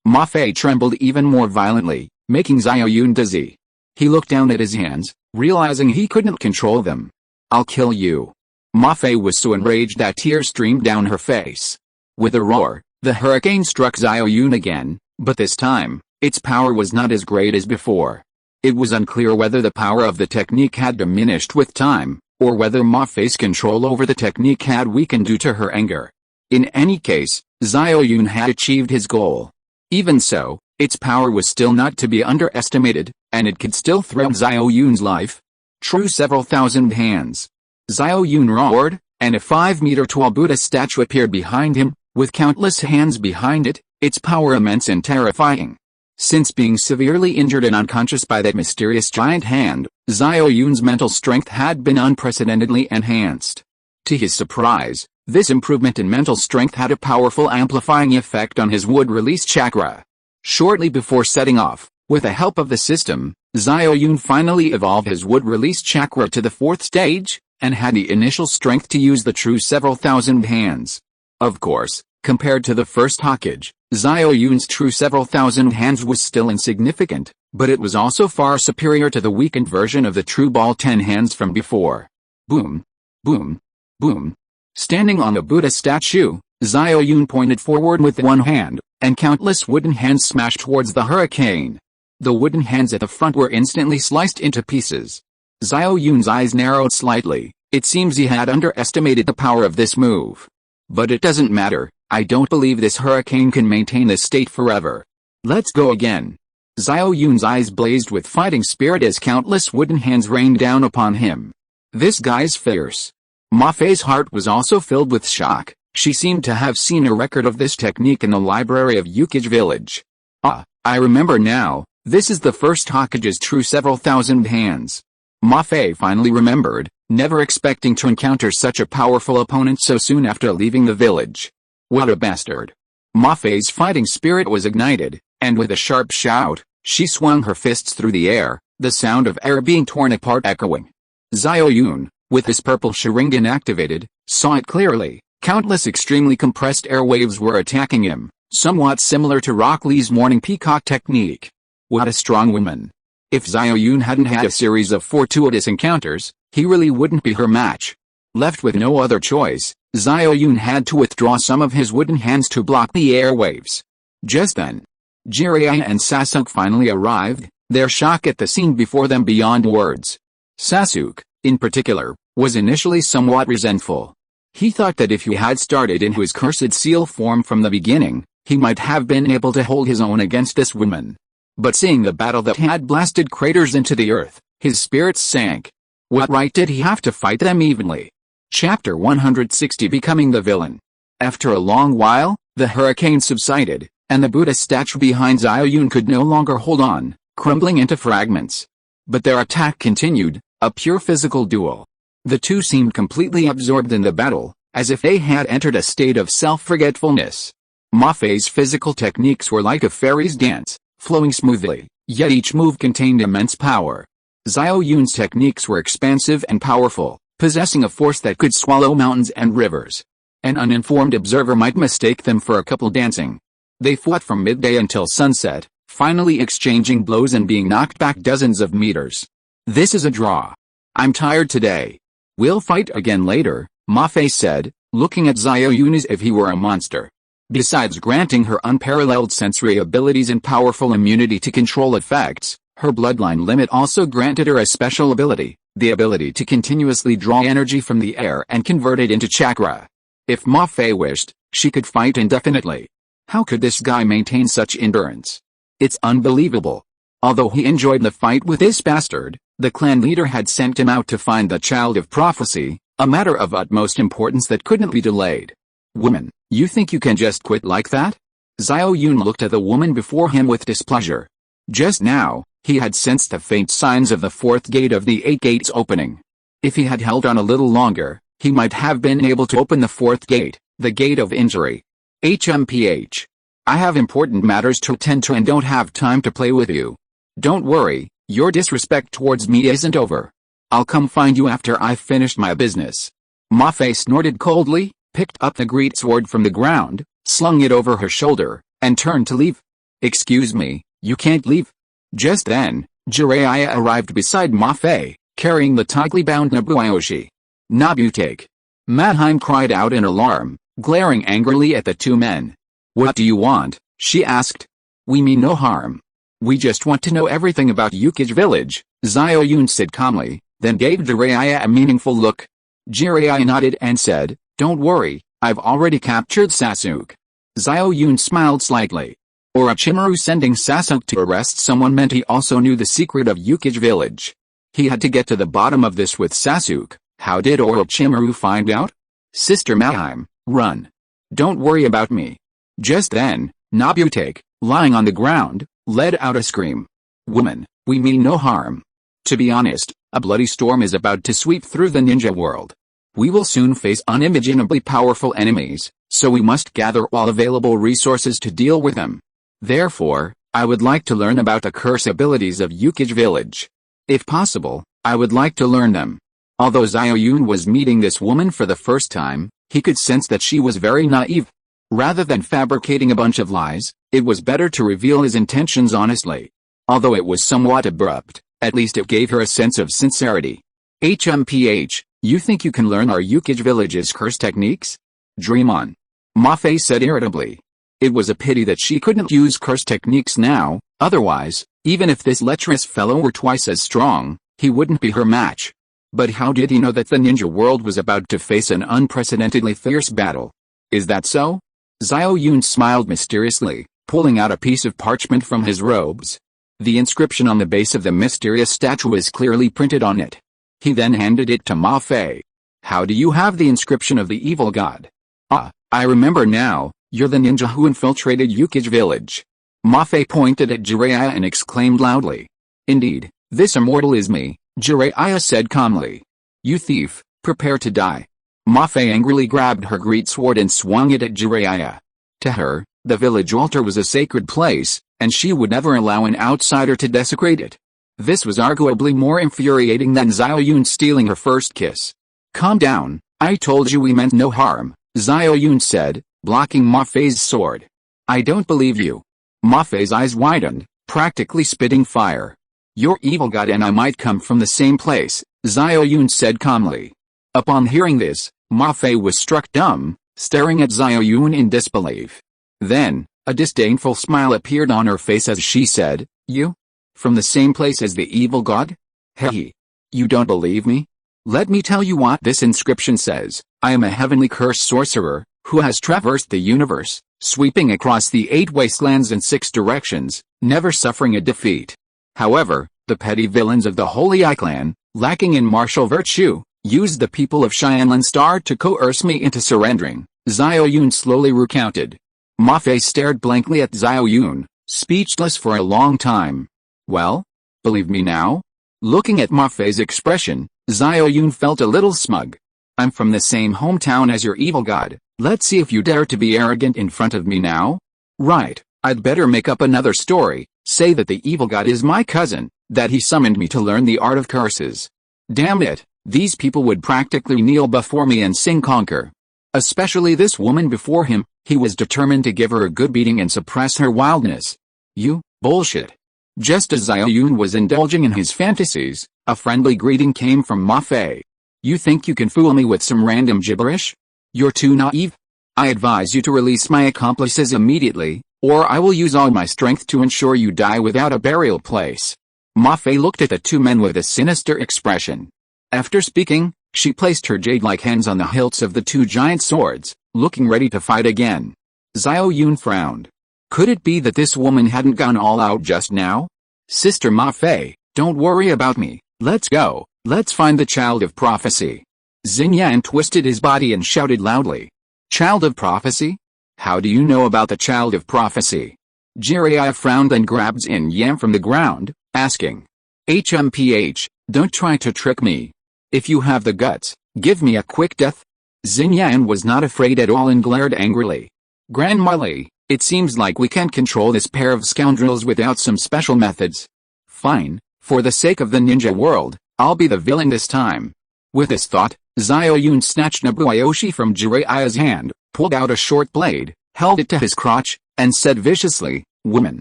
Ma-Fei trembled even more violently, making Xiao Yun dizzy. He looked down at his hands, realizing he couldn't control them. I'll kill you. Ma-Fei was so enraged that tears streamed down her face. With a roar, the hurricane struck Xiao Yun again, but this time, its power was not as great as before. It was unclear whether the power of the technique had diminished with time, or whether Ma-Fei's control over the technique had weakened due to her anger. In any case, Xiao Yun had achieved his goal. Even so, its power was still not to be underestimated, and it could still threaten Xiao Yun's life. True several thousand hands. Xiao Yun roared, and a 5-meter-tall Buddha statue appeared behind him, with countless hands behind it, its power immense and terrifying. Since being severely injured and unconscious by that mysterious giant hand, Xiao Yun's mental strength had been unprecedentedly enhanced. To his surprise, this improvement in mental strength had a powerful amplifying effect on his wood release chakra. Shortly before setting off, with the help of the system, Xiao Yun finally evolved his wood release chakra to the 4th stage, and had the initial strength to use the true several thousand hands. Of course, compared to the first Hokage, Xiao Yun's true several thousand hands was still insignificant, but it was also far superior to the weakened version of the true ball 10 hands from before. Boom. Boom. Boom. Standing on the Buddha statue, Xiao Yun pointed forward with one hand, and countless wooden hands smashed towards the hurricane. The wooden hands at the front were instantly sliced into pieces. Xiao Yun's eyes narrowed slightly. It seems he had underestimated the power of this move. But it doesn't matter, I don't believe this hurricane can maintain this state forever. Let's go again. Xiao Yun's eyes blazed with fighting spirit as countless wooden hands rained down upon him. This guy's fierce. Ma-Fei's heart was also filled with shock. She seemed to have seen a record of this technique in the library of Yukage village. Ah, I remember now, this is the first Hokage's true several thousand hands. Ma-Fei finally remembered, never expecting to encounter such a powerful opponent so soon after leaving the village. What a bastard. Ma-Fei's fighting spirit was ignited, and with a sharp shout, she swung her fists through the air, the sound of air being torn apart echoing. Xiao Yun, with his purple Sharingan activated, saw it clearly. Countless extremely compressed air waves were attacking him, somewhat similar to Rock Lee's morning peacock technique. What a strong woman. If Xiao Yun hadn't had a series of fortuitous encounters, he really wouldn't be her match. Left with no other choice, Xiao Yun had to withdraw some of his wooden hands to block the airwaves. Just then, Jiraiya and Sasuke finally arrived. their shock at the scene before them beyond words. Sasuke, in particular, was initially somewhat resentful. He thought that if he had started in his cursed seal form from the beginning, he might have been able to hold his own against this woman. But seeing the battle that had blasted craters into the earth, his spirits sank. What right did he have to fight them evenly? Chapter 160 Becoming the Villain. After a long while, the hurricane subsided, and the Buddha statue behind Xiao Yun could no longer hold on, crumbling into fragments. But their attack continued, a pure physical duel. The two seemed completely absorbed in the battle, as if they had entered a state of self-forgetfulness. Ma Fei's physical techniques were like a fairy's dance, flowing smoothly, yet each move contained immense power. Xiao Yun's techniques were expansive and powerful, possessing a force that could swallow mountains and rivers. An uninformed observer might mistake them for a couple dancing. They fought from midday until sunset, finally exchanging blows and being knocked back dozens of meters. This is a draw. I'm tired today. We'll fight again later, Ma Fei said, looking at Xiao Yun as if he were a monster. Besides granting her unparalleled sensory abilities and powerful immunity to control effects, her bloodline limit also granted her a special ability, the ability to continuously draw energy from the air and convert it into chakra. If Ma Fei wished, she could fight indefinitely. How could this guy maintain such endurance? It's unbelievable. Although he enjoyed the fight with this bastard, the clan leader had sent him out to find the child of prophecy, a matter of utmost importance that couldn't be delayed. Woman, you think you can just quit like that? Xiao Yun looked at the woman before him with displeasure. Just now, he had sensed the faint signs of the fourth gate of the 8 gates opening. If he had held on a little longer, he might have been able to open the fourth gate, the gate of injury. HMPH. I have important matters to attend to and don't have time to play with you. Don't worry, your disrespect towards me isn't over. I'll come find you after I've finished my business. Ma Fei snorted coldly, picked up the great sword from the ground, slung it over her shoulder, and turned to leave. Excuse me, you can't leave. Just then, Jiraiya arrived beside Ma Fei, carrying the tightly bound Nobuyoshi. Nobutake. Madheim cried out in alarm, glaring angrily at the two men. What do you want? She asked. We mean no harm. We just want to know everything about Yukage village, Xiao Yun said calmly, then gave Jiraiya a meaningful look. Jiraiya nodded and said, Don't worry, I've already captured Sasuke. Xiao Yun smiled slightly. Orochimaru sending Sasuke to arrest someone meant he also knew the secret of Yukage village. He had to get to the bottom of this with Sasuke. How did Orochimaru find out? Sister Madheim, run. Don't worry about me. Just then, Nobutake, lying on the ground, let out a scream. Woman, we mean no harm. To be honest, a bloody storm is about to sweep through the ninja world. We will soon face unimaginably powerful enemies, so we must gather all available resources to deal with them. Therefore, I would like to learn about the curse abilities of Yukage village. If possible, I would like to learn them. Although Xiao Yun was meeting this woman for the first time, he could sense that she was very naive. Rather than fabricating a bunch of lies, it was better to reveal his intentions honestly. Although it was somewhat abrupt, at least it gave her a sense of sincerity. HMPH, you think you can learn our Yukage village's curse techniques? Dream on. Ma Fei said irritably. It was a pity that she couldn't use curse techniques now, otherwise, even if this lecherous fellow were twice as strong, he wouldn't be her match. But how did he know that the ninja world was about to face an unprecedentedly fierce battle? Is that so? Xiao Yun smiled mysteriously, pulling out a piece of parchment from his robes. The inscription on the base of the mysterious statue was clearly printed on it. He then handed it to Ma Fei. How do you have the inscription of the evil god? Ah, I remember now, you're the ninja who infiltrated Yukage village. Ma Fei pointed at Jiraiya and exclaimed loudly. Indeed, this immortal is me, Jiraiya said calmly. You thief, prepare to die. Ma Fei angrily grabbed her great sword and swung it at Jiraiya. To her, the village altar was a sacred place, and she would never allow an outsider to desecrate it. This was arguably more infuriating than Xiao Yun stealing her first kiss. Calm down, I told you we meant no harm, Xiao Yun said, blocking Ma Fei's sword. I don't believe you. Ma Fei's eyes widened, practically spitting fire. Your evil god and I might come from the same place, Xiao Yun said calmly. Upon hearing this, Ma Fei was struck dumb, staring at Xiao Yun in disbelief. Then, a disdainful smile appeared on her face as she said, You? From the same place as the evil god? Hey. You don't believe me? Let me tell you what this inscription says. I am a heavenly cursed sorcerer, who has traversed the universe, sweeping across the 8 wastelands in 6 directions, never suffering a defeat. However, the petty villains of the Holy Eye clan, lacking in martial virtue, used the people of Xianlan Star to coerce me into surrendering, Xiao Yun slowly recounted. Ma Fei stared blankly at Xiao Yun, speechless for a long time. Well? Believe me now? Looking at Ma Fei's expression, Xiao Yun felt a little smug. I'm from the same hometown as your evil god, let's see if you dare to be arrogant in front of me now? Right, I'd better make up another story, say that the evil god is my cousin, that he summoned me to learn the art of curses. Damn it, these people would practically kneel before me and sing conquer. Especially this woman before him, he was determined to give her a good beating and suppress her wildness. You, bullshit. Just as Xiao Yun was indulging in his fantasies, a friendly greeting came from Ma Fei. You think you can fool me with some random gibberish? You're too naive. I advise you to release my accomplices immediately, or I will use all my strength to ensure you die without a burial place. Ma Fei looked at the 2 men with a sinister expression. After speaking, she placed her jade-like hands on the hilts of the 2 giant swords, looking ready to fight again. Xiao Yun frowned. Could it be that this woman hadn't gone all out just now? Sister Ma Fei, don't worry about me, let's go, let's find the child of prophecy. Xin Yan twisted his body and shouted loudly. Child of prophecy? How do you know about the child of prophecy? Jiraiya frowned and grabbed Xin Yan from the ground, asking. HMPH, don't try to trick me. If you have the guts, give me a quick death. Xin Yan was not afraid at all and glared angrily. Grandma Li, it seems like we can't control this pair of scoundrels without some special methods. Fine, for the sake of the ninja world, I'll be the villain this time. With this thought, Xiao Yun snatched Nabuyoshi from Jiraiya's hand, pulled out a short blade, held it to his crotch, and said viciously, Woman,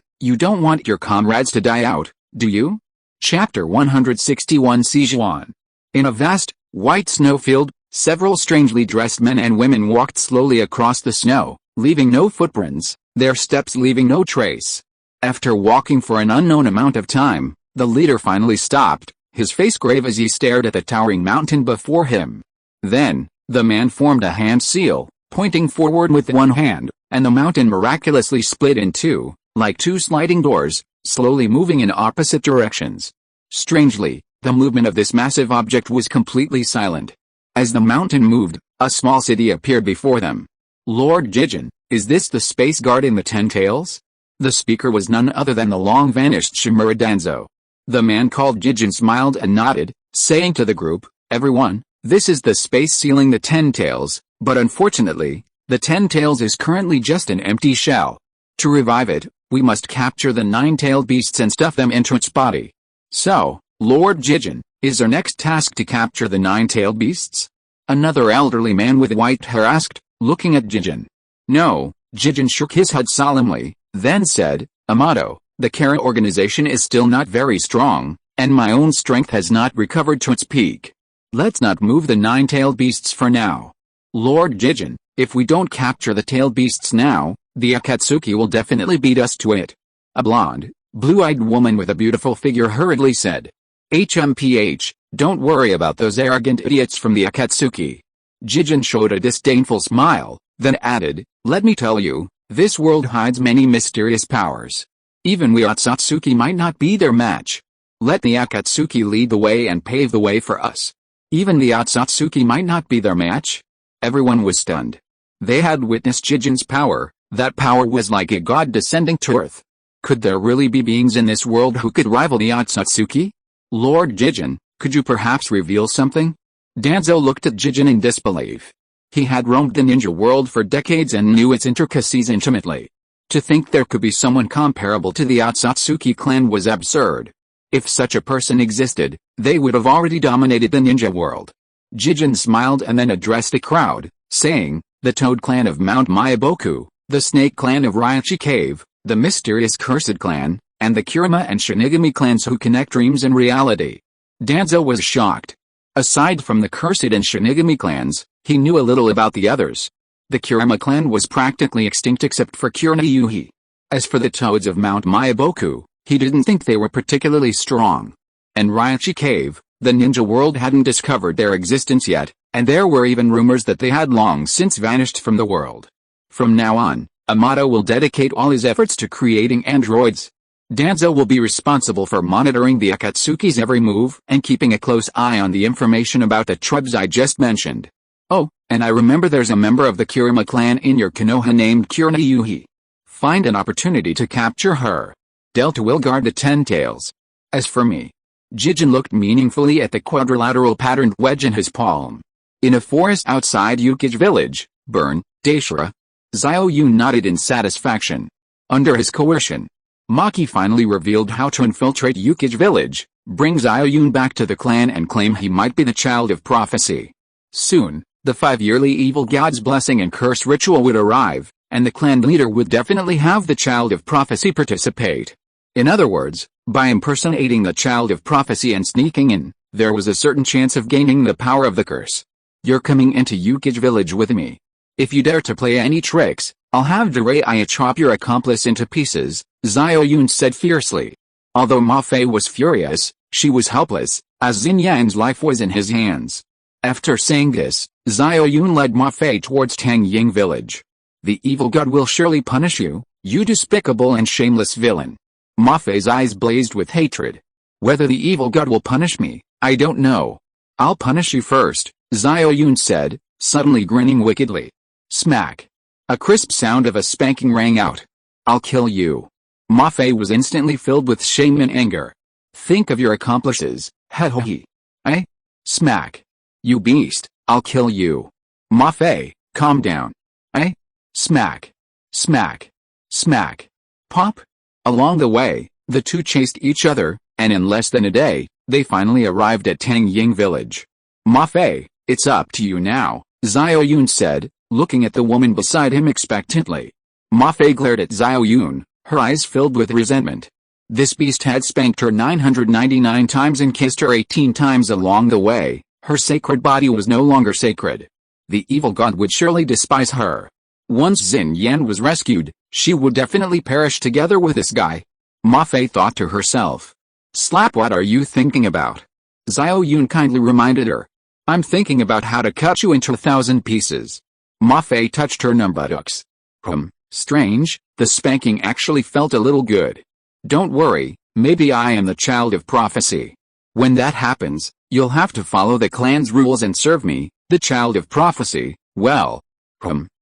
you don't want your comrades to die out, do you? Chapter 161 Sijuan. In a vast, white snowfield, several strangely dressed men and women walked slowly across the snow, leaving no footprints, their steps leaving no trace. After walking for an unknown amount of time, the leader finally stopped, his face grave as he stared at the towering mountain before him. Then, the man formed a hand seal, pointing forward with one hand, and the mountain miraculously split in 2, like 2 sliding doors, slowly moving in opposite directions. Strangely, the movement of this massive object was completely silent. As the mountain moved, a small city appeared before them. Lord Jijin, is this the space guard in the 10 Tails? The speaker was none other than the long-vanished Shimura Danzo. The man called Jijin smiled and nodded, saying to the group, Everyone, this is the space sealing the 10 Tails, but unfortunately, the 10 Tails is currently just an empty shell. To revive it, we must capture the 9-tailed beasts and stuff them into its body. So, Lord Jijin, is our next task to capture the 9-tailed beasts? Another elderly man with white hair asked, looking at Jijin. No, Jijin shook his head solemnly, then said, Amato, the Kara organization is still not very strong, and my own strength has not recovered to its peak. Let's not move the 9-tailed beasts for now. Lord Jijin, if we don't capture the tailed beasts now, the Akatsuki will definitely beat us to it. A blonde, blue-eyed woman with a beautiful figure hurriedly said. HMPH, don't worry about those arrogant idiots from the Akatsuki. Jijin showed a disdainful smile, then added, Let me tell you, this world hides many mysterious powers. Even we Otsutsuki might not be their match. Let the Akatsuki lead the way and pave the way for us. Even the Otsutsuki might not be their match. Everyone was stunned. They had witnessed Jijin's power, that power was like a god descending to earth. Could there really be beings in this world who could rival the Otsutsuki? Lord Jijin, could you perhaps reveal something? Danzo looked at Jijin in disbelief. He had roamed the ninja world for decades and knew its intricacies intimately. To think there could be someone comparable to the Otsutsuki clan was absurd. If such a person existed, they would have already dominated the ninja world. Jijin smiled and then addressed the crowd, saying, the Toad clan of Mount Mayaboku, the Snake clan of Raichi Cave, the mysterious Cursed clan, and the Kurama and Shinigami clans who connect dreams and reality. Danzo was shocked. Aside from the Cursed and Shinigami clans, he knew a little about the others. The Kurama clan was practically extinct except for Kurama Yuhi. As for the Toads of Mount Mayaboku, He didn't think they were particularly strong. And Raichi Cave, the ninja world hadn't discovered their existence yet, and there were even rumors that they had long since vanished from the world. From now on, Amato will dedicate all his efforts to creating androids. Danzo will be responsible for monitoring the Akatsuki's every move and keeping a close eye on the information about the tribes I just mentioned. Oh, and I remember there's a member of the Kurama clan in your Konoha named Kurina Yuhi. Find an opportunity to capture her. Delta will guard the Ten Tails. As for me, Jijin looked meaningfully at the quadrilateral patterned wedge in his palm. In a forest outside Yukage village, Burn, Daishira. Xiao Yun nodded in satisfaction. Under his coercion, Maki finally revealed how to infiltrate Yukage village, bring Xiao Yun back to the clan and claim he might be the child of prophecy. Soon, the 5-yearly evil god's blessing and curse ritual would arrive, and the clan leader would definitely have the child of prophecy participate. In other words, by impersonating the child of prophecy and sneaking in, there was a certain chance of gaining the power of the curse. You're coming into Yukage village with me. If you dare to play any tricks, I'll have Jiraiya chop your accomplice into pieces, Xiao Yun said fiercely. Although Ma Fei was furious, she was helpless, as Xin Yan's life was in his hands. After saying this, Xiao Yun led Ma Fei towards Tang Ying village. The evil god will surely punish you, you despicable and shameless villain. Ma Fei's eyes blazed with hatred. Whether the evil god will punish me, I don't know. I'll punish you first, Xiao Yun said, suddenly grinning wickedly. Smack. A crisp sound of a spanking rang out. I'll kill you. Ma Fei was instantly filled with shame and anger. Think of your accomplices, he. Eh? Smack. You beast, I'll kill you. Ma Fei, calm down. Eh? Smack. Smack. Smack. Pop. Along the way, the two chased each other, and in less than a day, they finally arrived at Tang Ying village. Ma Fei, it's up to you now, Xiao Yun said, looking at the woman beside him expectantly. Ma Fei glared at Xiao Yun, her eyes filled with resentment. This beast had spanked her 999 times and kissed her 18 times along the way. Her sacred body was no longer sacred. The evil god would surely despise her. Once Xin Yan was rescued, she would definitely perish together with this guy. Ma Fei thought to herself. Slap, what are you thinking about? Xiao Yun kindly reminded her. I'm thinking about how to cut you into 1,000 pieces. Ma Fei touched her numb buttocks. Strange, the spanking actually felt a little good. Don't worry, maybe I am the child of prophecy. When that happens, you'll have to follow the clan's rules and serve me, the child of prophecy. Well,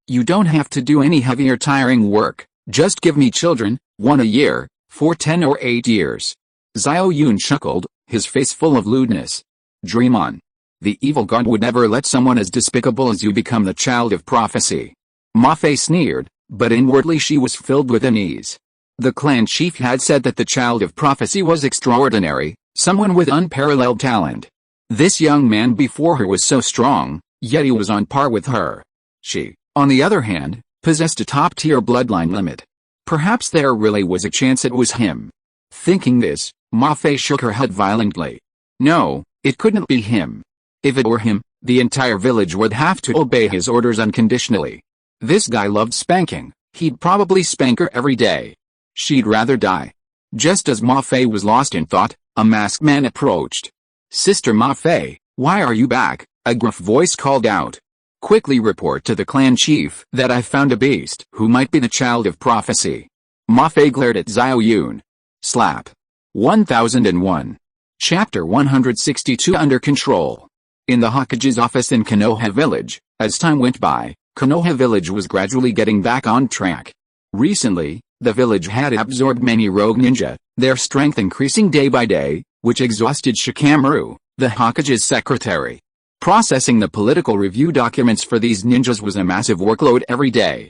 you don't have to do any heavy or tiring work, just give me children, 1 a year, for 10 or 8 years. Xiao Yun chuckled, his face full of lewdness. Dream on. The evil god would never let someone as despicable as you become the child of prophecy. Ma Fei sneered, but inwardly she was filled with unease. The clan chief had said that the child of prophecy was extraordinary, someone with unparalleled talent. This young man before her was so strong, yet he was on par with her. She, on the other hand, possessed a top-tier bloodline limit. Perhaps there really was a chance it was him. Thinking this, Ma Fei shook her head violently. No, it couldn't be him. If it were him, the entire village would have to obey his orders unconditionally. This guy loved spanking, he'd probably spank her every day. She'd rather die. Just as Ma Fei was lost in thought, a masked man approached. Sister Ma Fei, why are you back? A gruff voice called out. Quickly report to the clan chief that I found a beast who might be the child of prophecy. Ma Fei glared at Xiao Yun. Slap. 1001. Chapter 162 Under Control. In the Hokage's office in Konoha Village, as time went by, Konoha Village was gradually getting back on track. Recently, the village had absorbed many rogue ninja, their strength increasing day by day, which exhausted Shikamaru, the Hokage's secretary. Processing the political review documents for these ninjas was a massive workload every day.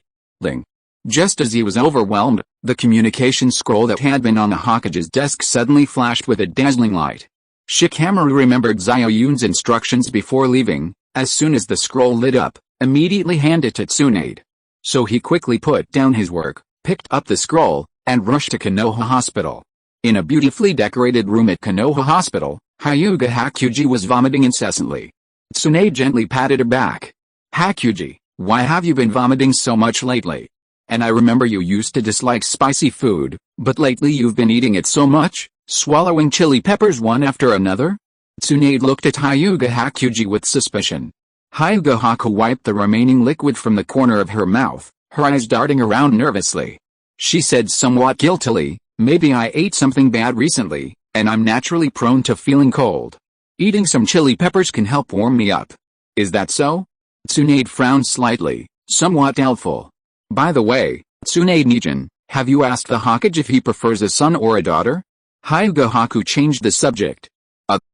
Just as he was overwhelmed, the communication scroll that had been on the Hokage's desk suddenly flashed with a dazzling light. Shikamaru remembered Xiao Yun's instructions before leaving. As soon as the scroll lit up, immediately hand it to Tsunade. So he quickly put down his work, picked up the scroll, and rushed to Konoha Hospital. In a beautifully decorated room at Konoha Hospital, Hyuga Hakuji was vomiting incessantly. Tsunade gently patted her back. Hakuji, why have you been vomiting so much lately? And I remember you used to dislike spicy food, But lately you've been eating it so much, swallowing chili peppers one after another? Tsunade looked at Hyuga Hakuji with suspicion. Hyuga Haku wiped the remaining liquid from the corner of her mouth, her eyes darting around nervously. She said somewhat guiltily, maybe I ate something bad recently, and I'm naturally prone to feeling cold. Eating some chili peppers can help warm me up. Is that so? Tsunade frowned slightly, somewhat doubtful. By the way, Tsunade Nijin, have you asked the Hokage if he prefers a son or a daughter? Hyuga Haku changed the subject.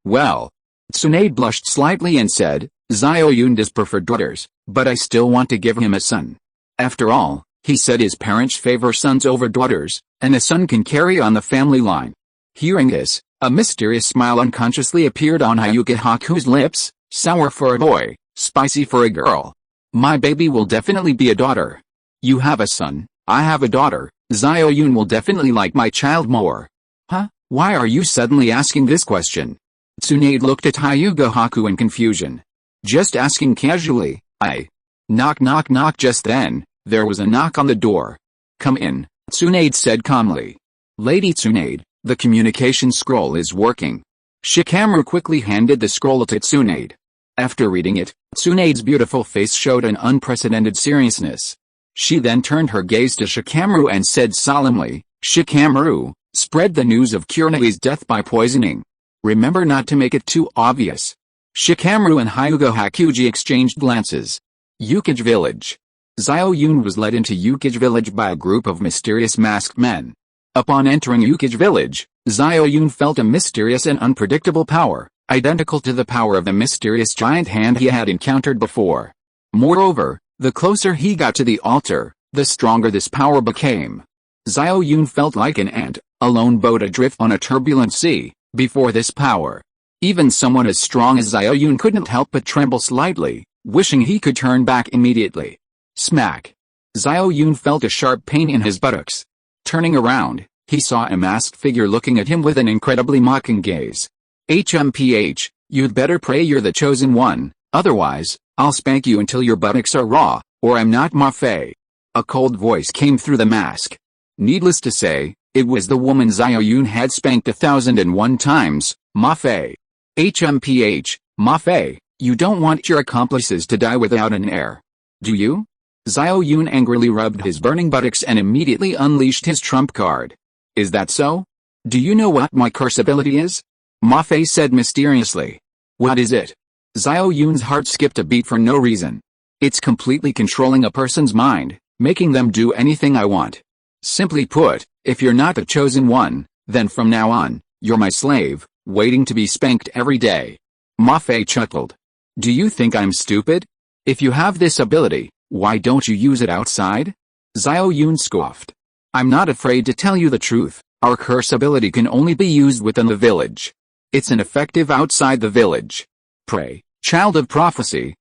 Well. Tsunade blushed slightly and said, Xiao Yun does prefer daughters, but I still want to give him a son. After all, he said his parents favor sons over daughters, and a son can carry on the family line. Hearing this, a mysterious smile unconsciously appeared on Hyuga Haku's lips, sour for a boy, spicy for a girl. My baby will definitely be a daughter. You have a son, I have a daughter, Xiao Yun will definitely like my child more. Huh? Why are you suddenly asking this question? Tsunade looked at Hyuga Haku in confusion. Just asking casually, Knock knock knock. Just then, there was a knock on the door. Come in, Tsunade said calmly. Lady Tsunade, the communication scroll is working. Shikamaru quickly handed the scroll to Tsunade. After reading it, Tsunade's beautiful face showed an unprecedented seriousness. She then turned her gaze to Shikamaru and said solemnly, Shikamaru, spread the news of Kurenagi's death by poisoning. Remember not to make it too obvious. Shikamaru and Hyuga Hakuji exchanged glances. Yukage Village. Xiao Yun was led into Yukage Village by a group of mysterious masked men. Upon entering Yukage Village, Xiao Yun felt a mysterious and unpredictable power, identical to the power of the mysterious giant hand he had encountered before. Moreover, the closer he got to the altar, the stronger this power became. Xiao Yun felt like an ant, a lone boat adrift on a turbulent sea, before this power. Even someone as strong as Xiao Yun couldn't help but tremble slightly, wishing he could turn back immediately. Smack! Xiao Yun felt a sharp pain in his buttocks. Turning around, he saw a masked figure looking at him with an incredibly mocking gaze. HMPH, you'd better pray you're the chosen one, otherwise, I'll spank you until your buttocks are raw, or I'm not Mafe. A cold voice came through the mask. Needless to say, it was the woman Xiao Yun had spanked 1,001 times, Mafe. HMPH, Mafe, you don't want your accomplices to die without an heir. Do you? Xiao Yun angrily rubbed his burning buttocks and immediately unleashed his trump card. Is that so? Do you know what my curse ability is? Mafe said mysteriously. What is it? Xiao Yun's heart skipped a beat for no reason. It's completely controlling a person's mind, making them do anything I want. Simply put, if you're not the chosen one, then from now on, you're my slave, waiting to be spanked every day. Mafe chuckled. Do you think I'm stupid? If you have this ability, why don't you use it outside? Xiao Yun scoffed. I'm not afraid to tell you the truth, our curse ability can only be used within the village. It's ineffective outside the village. Pray, child of prophecy,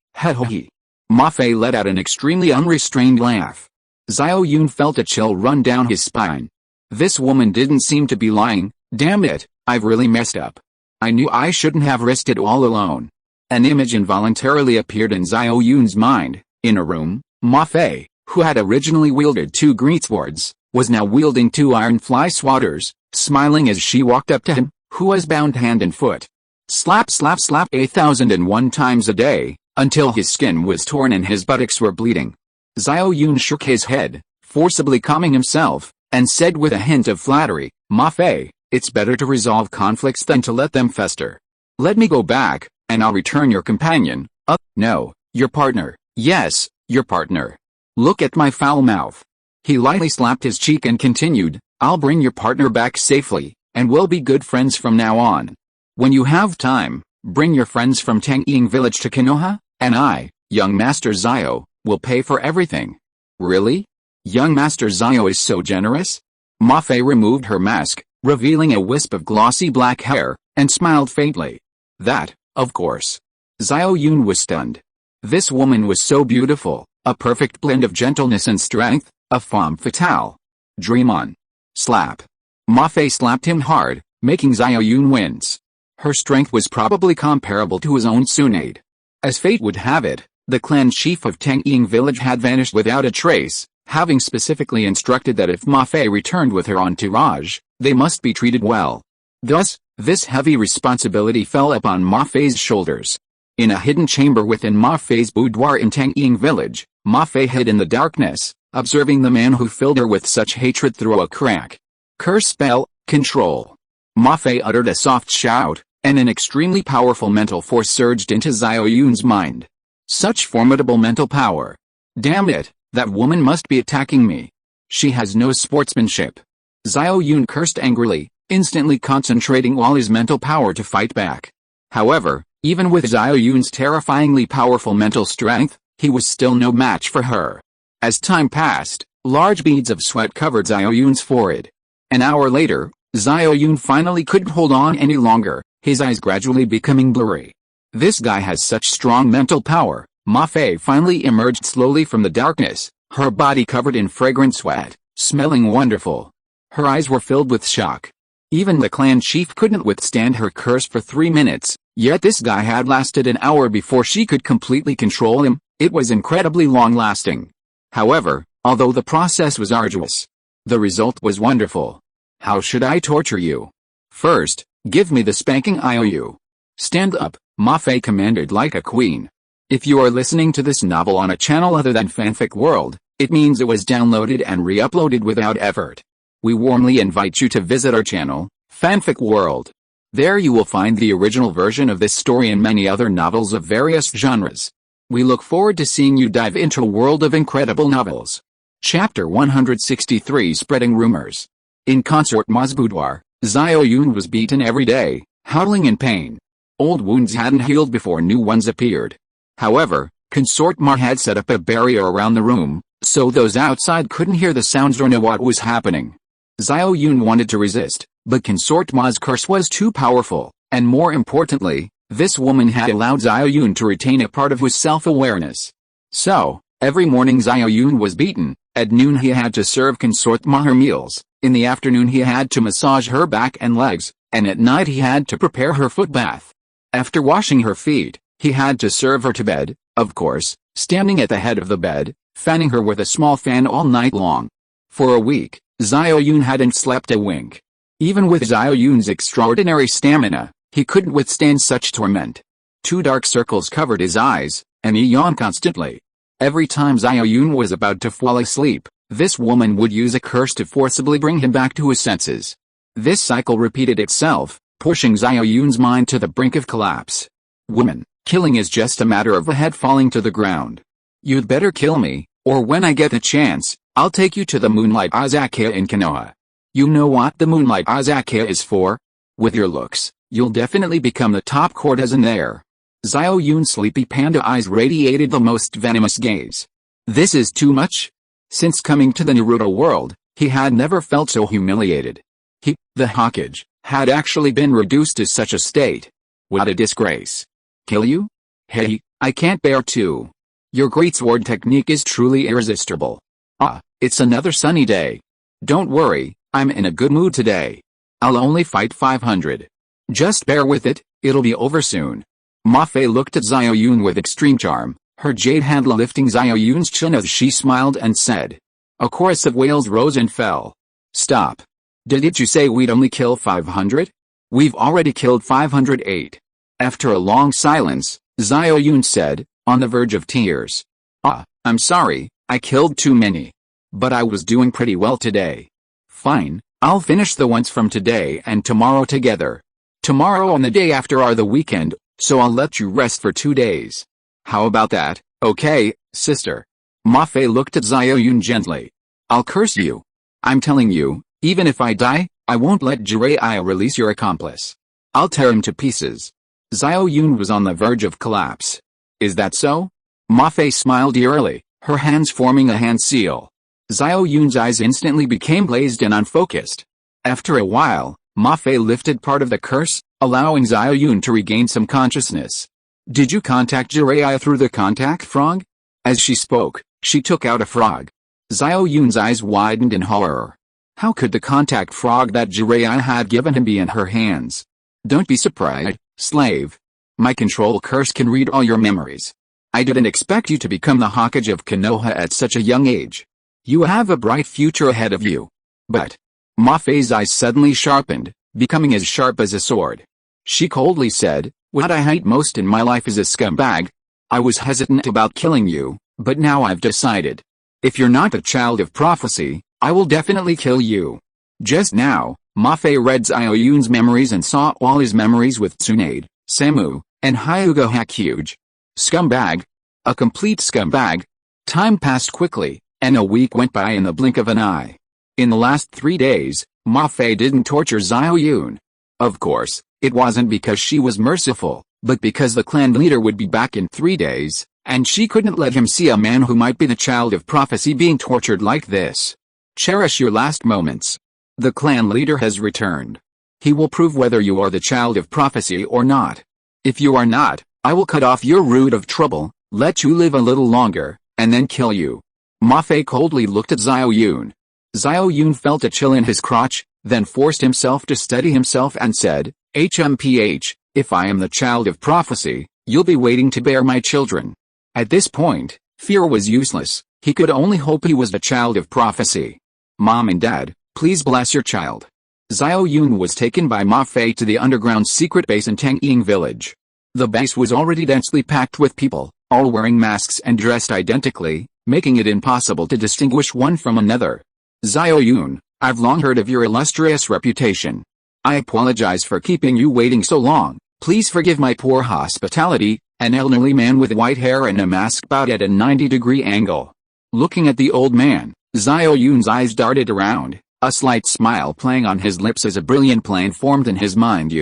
he. Mafe let out an extremely unrestrained laugh. Xiao Yun felt a chill run down his spine. This woman didn't seem to be lying. Damn it, I've really messed up. I knew I shouldn't have risked it all alone. An image involuntarily appeared in Xiao Yun's mind. In a room, Mafe, who had originally wielded 2 great swords, was now wielding 2 iron fly swatters, smiling as she walked up to him, who was bound hand and foot. Slap slap slap 1,001 times a day, until his skin was torn and his buttocks were bleeding. Xiao Yun shook his head, forcibly calming himself, and said with a hint of flattery, Mafe, it's better to resolve conflicts than to let them fester. Let me go back, and I'll return your companion. No, your partner. Yes, your partner. Look at my foul mouth. He lightly slapped his cheek and continued, I'll bring your partner back safely, and we'll be good friends from now on. When you have time, bring your friends from Tangying village to Konoha, and I, young Master Xiao, will pay for everything. Really? Young Master Xiao is so generous? Mafe removed her mask, revealing a wisp of glossy black hair, and smiled faintly. That, of course. Xiao Yun was stunned. This woman was so beautiful, a perfect blend of gentleness and strength, a femme fatale. Dream on. Slap. Mafe slapped him hard, making Xiao Yun wince. Her strength was probably comparable to his own Tsunade. As fate would have it, the clan chief of Tangying village had vanished without a trace, having specifically instructed that if Ma-Fei returned with her entourage, they must be treated well. Thus, this heavy responsibility fell upon Ma-Fei's shoulders. In a hidden chamber within Ma-Fei's boudoir in Tangying village, Ma-Fei hid in the darkness, observing the man who filled her with such hatred through a crack. Curse spell, control. Ma-Fei uttered a soft shout, and an extremely powerful mental force surged into Xiao Yun's mind. Such formidable mental power. Damn it, that woman must be attacking me. She has no sportsmanship. Xiao Yun cursed angrily, instantly concentrating all his mental power to fight back. However, even with Xiao Yun's terrifyingly powerful mental strength, he was still no match for her. As time passed, large beads of sweat covered Xiao Yun's forehead. An hour later, Xiao Yun finally couldn't hold on any longer, his eyes gradually becoming blurry. This guy has such strong mental power. Ma-Fei finally emerged slowly from the darkness, her body covered in fragrant sweat, smelling wonderful. Her eyes were filled with shock. Even the clan chief couldn't withstand her curse for 3 minutes, yet this guy had lasted an hour before she could completely control him. It was incredibly long-lasting. However, although the process was arduous, the result was wonderful. How should I torture you? First, give me the spanking I owe you. Stand up, Ma-Fei commanded like a queen. If you are listening to this novel on a channel other than Fanfic World, it means it was downloaded and re-uploaded without effort. We warmly invite you to visit our channel, Fanfic World. There you will find the original version of this story and many other novels of various genres. We look forward to seeing you dive into a world of incredible novels. Chapter 163 Spreading Rumors. In Consort Ma's boudoir, Xiao Yun was beaten every day, howling in pain. Old wounds hadn't healed before new ones appeared. However, Consort Ma had set up a barrier around the room, so those outside couldn't hear the sounds or know what was happening. Xiao Yun wanted to resist, but Consort Ma's curse was too powerful, and more importantly, this woman had allowed Xiao Yun to retain a part of his self-awareness. So, every morning Xiao Yun was beaten. At noon he had to serve Consort Ma her meals, in the afternoon he had to massage her back and legs, and at night he had to prepare her foot bath. After washing her feet, he had to serve her to bed, of course, standing at the head of the bed, fanning her with a small fan all night long. For a week, Xiao Yun hadn't slept a wink. Even with Xiao Yun's extraordinary stamina, he couldn't withstand such torment. 2 dark circles covered his eyes, and he yawned constantly. Every time Xiao Yun was about to fall asleep, this woman would use a curse to forcibly bring him back to his senses. This cycle repeated itself, pushing Xiao Yun's mind to the brink of collapse. Woman, killing is just a matter of a head falling to the ground. You'd better kill me, or when I get the chance, I'll take you to the Moonlight Izakaya in Konoha. You know what the Moonlight Izakaya is for? With your looks, you'll definitely become the top courtesan there. Xiao Yun's sleepy panda eyes radiated the most venomous gaze. This is too much? Since coming to the Naruto world, he had never felt so humiliated. He, the Hokage, had actually been reduced to such a state. What a disgrace. Kill you? Hey, I can't bear to. Your great sword technique is truly irresistible. Ah, it's another sunny day. Don't worry, I'm in a good mood today. I'll only fight 500. Just bear with it, it'll be over soon. Ma-Fei looked at Xiao Yun with extreme charm, her jade hand lifting Xiao Yun's chin as she smiled and said. A chorus of wails rose and fell. Stop. Didn't you say we'd only kill 500? We've already killed 508. After a long silence, Xiao Yun said, on the verge of tears. Ah, I'm sorry, I killed too many. But I was doing pretty well today. Fine, I'll finish the ones from today and tomorrow together. Tomorrow and the day after are the weekend, so I'll let you rest for 2 days. How about that, okay, sister? Ma-Fei looked at Xiao Yun gently. I'll curse you. I'm telling you, even if I die, I won't let Jiraiya release your accomplice. I'll tear him to pieces. Xiao Yun was on the verge of collapse. Is that so? Ma-Fei smiled eerily, her hands forming a hand seal. Xiao Yun's eyes instantly became glazed and unfocused. After a while, Ma-Fei lifted part of the curse, allowing Xiao Yun to regain some consciousness. Did you contact Jiraiya through the contact frog? As she spoke, she took out a frog. Xiao Yun's eyes widened in horror. How could the contact frog that Jiraiya had given him be in her hands? Don't be surprised, slave. My control curse can read all your memories. I didn't expect you to become the Hokage of Konoha at such a young age. You have a bright future ahead of you. But Ma Fei's eyes suddenly sharpened, becoming as sharp as a sword. She coldly said, "What I hate most in my life is a scumbag. I was hesitant about killing you, but now I've decided. If you're not a child of prophecy, I will definitely kill you." Just now, Ma Fei read Xiao Yun's memories and saw all his memories with Tsunade, Samu, and Hyuga Hakuge. Scumbag. A complete scumbag. Time passed quickly, and a week went by in the blink of an eye. In the last 3 days, Ma Fei didn't torture Xiao Yun. Of course, it wasn't because she was merciful, but because the clan leader would be back in 3 days, and she couldn't let him see a man who might be the child of prophecy being tortured like this. Cherish your last moments. The clan leader has returned. He will prove whether you are the child of prophecy or not. If you are not, I will cut off your root of trouble, let you live a little longer, and then kill you. Ma Fei coldly looked at Xiao Yun. Xiao Yun felt a chill in his crotch, then forced himself to steady himself and said, "HMPH, if I am the child of prophecy, you'll be waiting to bear my children." At this point, fear was useless. He could only hope he was the child of prophecy. "Mom and Dad, please bless your child." Xiao Yun was taken by Ma Fei to the underground secret base in Tangying village. The base was already densely packed with people, all wearing masks and dressed identically, making it impossible to distinguish one from another. "Xiao Yun, I've long heard of your illustrious reputation. I apologize for keeping you waiting so long. Please forgive my poor hospitality." An elderly man with white hair and a mask bowed at a 90-degree angle. Looking at the old man, Xiao Yun's eyes darted around, a slight smile playing on his lips as a brilliant plan formed in his mind.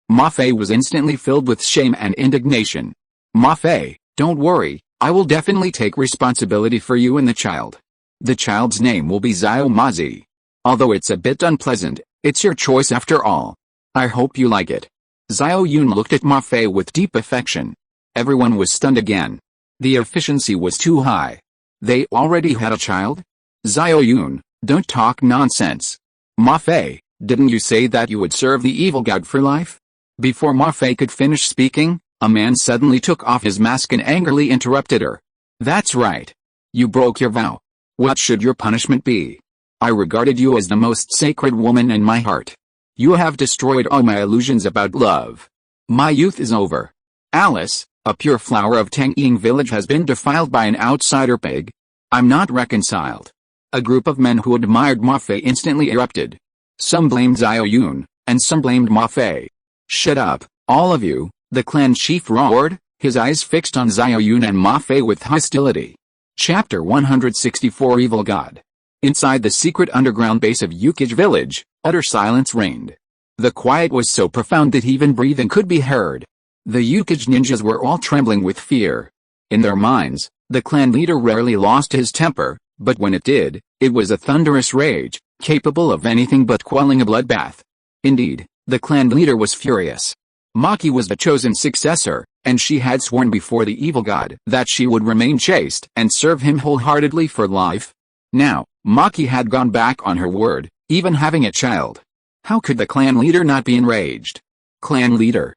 Ma Fei was instantly filled with shame and indignation. "Ma Fei, don't worry, I will definitely take responsibility for you and the child. The child's name will be Xiao Mazi. Although it's a bit unpleasant, it's your choice after all. I hope you like it." Xiao Yun looked at Ma Fei with deep affection. Everyone was stunned again. The efficiency was too high. They already had a child? "Xiao Yun, don't talk nonsense. Ma Fei, didn't you say that you would serve the evil god for life?" Before Ma Fei could finish speaking, a man suddenly took off his mask and angrily interrupted her. "That's right. You broke your vow. What should your punishment be? I regarded you as the most sacred woman in my heart. You have destroyed all my illusions about love. My youth is over. Alice, a pure flower of Tangying village, has been defiled by an outsider pig. I'm not reconciled." A group of men who admired Ma Fei instantly erupted. Some blamed Xiao Yun, and some blamed Ma Fei. "Shut up, all of you," the clan chief roared, his eyes fixed on Xiao Yun and Ma Fei with hostility. Chapter 164 Evil God. Inside the secret underground base of Yukage village, utter silence reigned. The quiet was so profound that even breathing could be heard. The Yukage ninjas were all trembling with fear. In their minds, the clan leader rarely lost his temper, but when it did, it was a thunderous rage, capable of anything but quelling a bloodbath. Indeed, the clan leader was furious. Maki was the chosen successor, and she had sworn before the evil god that she would remain chaste and serve him wholeheartedly for life. Now, Maki had gone back on her word, even having a child. How could the clan leader not be enraged? "Clan leader,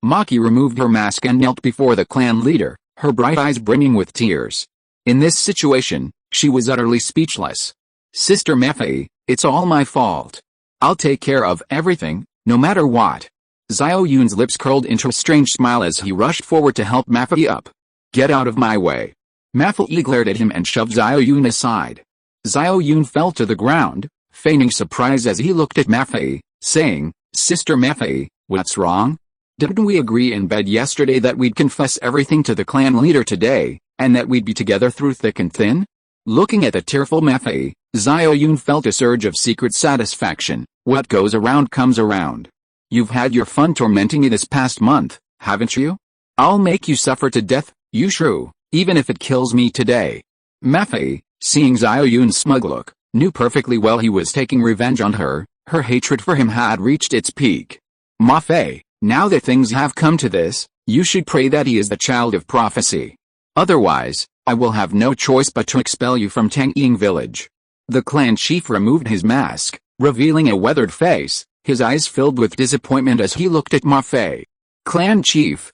Maki removed her mask and knelt before the clan leader, her bright eyes brimming with tears. In this situation, she was utterly speechless. "Sister Ma Fei, it's all my fault. I'll take care of everything, no matter what." Xiao Yun's lips curled into a strange smile as he rushed forward to help Ma Fei up. "Get out of my way." Ma Fei glared at him and shoved Xiao Yun aside. Xiao Yun fell to the ground, feigning surprise as he looked at Ma Fei, saying, "Sister Ma Fei, what's wrong? Didn't we agree in bed yesterday that we'd confess everything to the clan leader today, and that we'd be together through thick and thin?" Looking at the tearful Ma Fei, Xiao Yun felt a surge of secret satisfaction. What goes around comes around. "You've had your fun tormenting me this past month, haven't you? I'll make you suffer to death, you shrew, even if it kills me today." Ma Fei, seeing Xiao Yun's smug look, knew perfectly well he was taking revenge on her. Her hatred for him had reached its peak. "Ma Fei, now that things have come to this, you should pray that he is the child of prophecy. Otherwise, I will have no choice but to expel you from Tangying village." The clan chief removed his mask, revealing a weathered face, his eyes filled with disappointment as he looked at Ma Fei. Clan chief,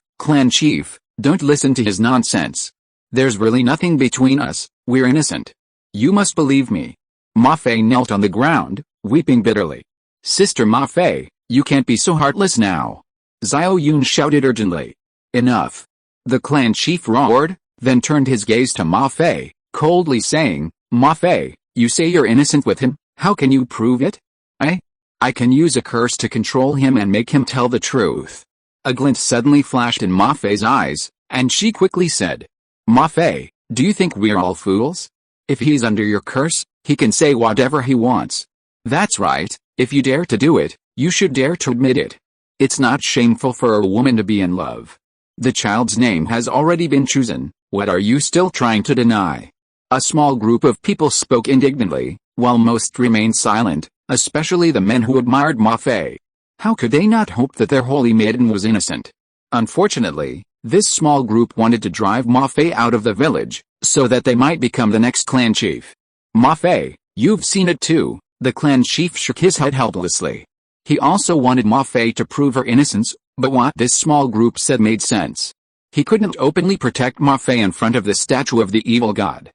don't listen to his nonsense. There's really nothing between us, we're innocent. You must believe me. Ma Fei knelt on the ground, weeping bitterly. Sister Ma Fei, you can't be so heartless now. Xiao Yun shouted urgently. Enough. The clan chief roared, then turned his gaze to Ma Fei, coldly saying, Ma Fei, you say you're innocent with him, how can you prove it? I can use a curse to control him and make him tell the truth. A glint suddenly flashed in Ma Fei's eyes, and she quickly said, Ma Fei, do you think we're all fools? If he's under your curse, he can say whatever he wants. That's right, if you dare to do it, you should dare to admit it. It's not shameful for a woman to be in love. The child's name has already been chosen, what are you still trying to deny? A small group of people spoke indignantly, while most remained silent, especially the men who admired Ma Fei. How could they not hope that their holy maiden was innocent? Unfortunately, this small group wanted to drive Ma Fei out of the village, so that they might become the next clan chief. Ma Fei, you've seen it too, the clan chief shook his head helplessly. He also wanted Ma Fei to prove her innocence, but what this small group said made sense. He couldn't openly protect Ma Fei in front of the statue of the evil god.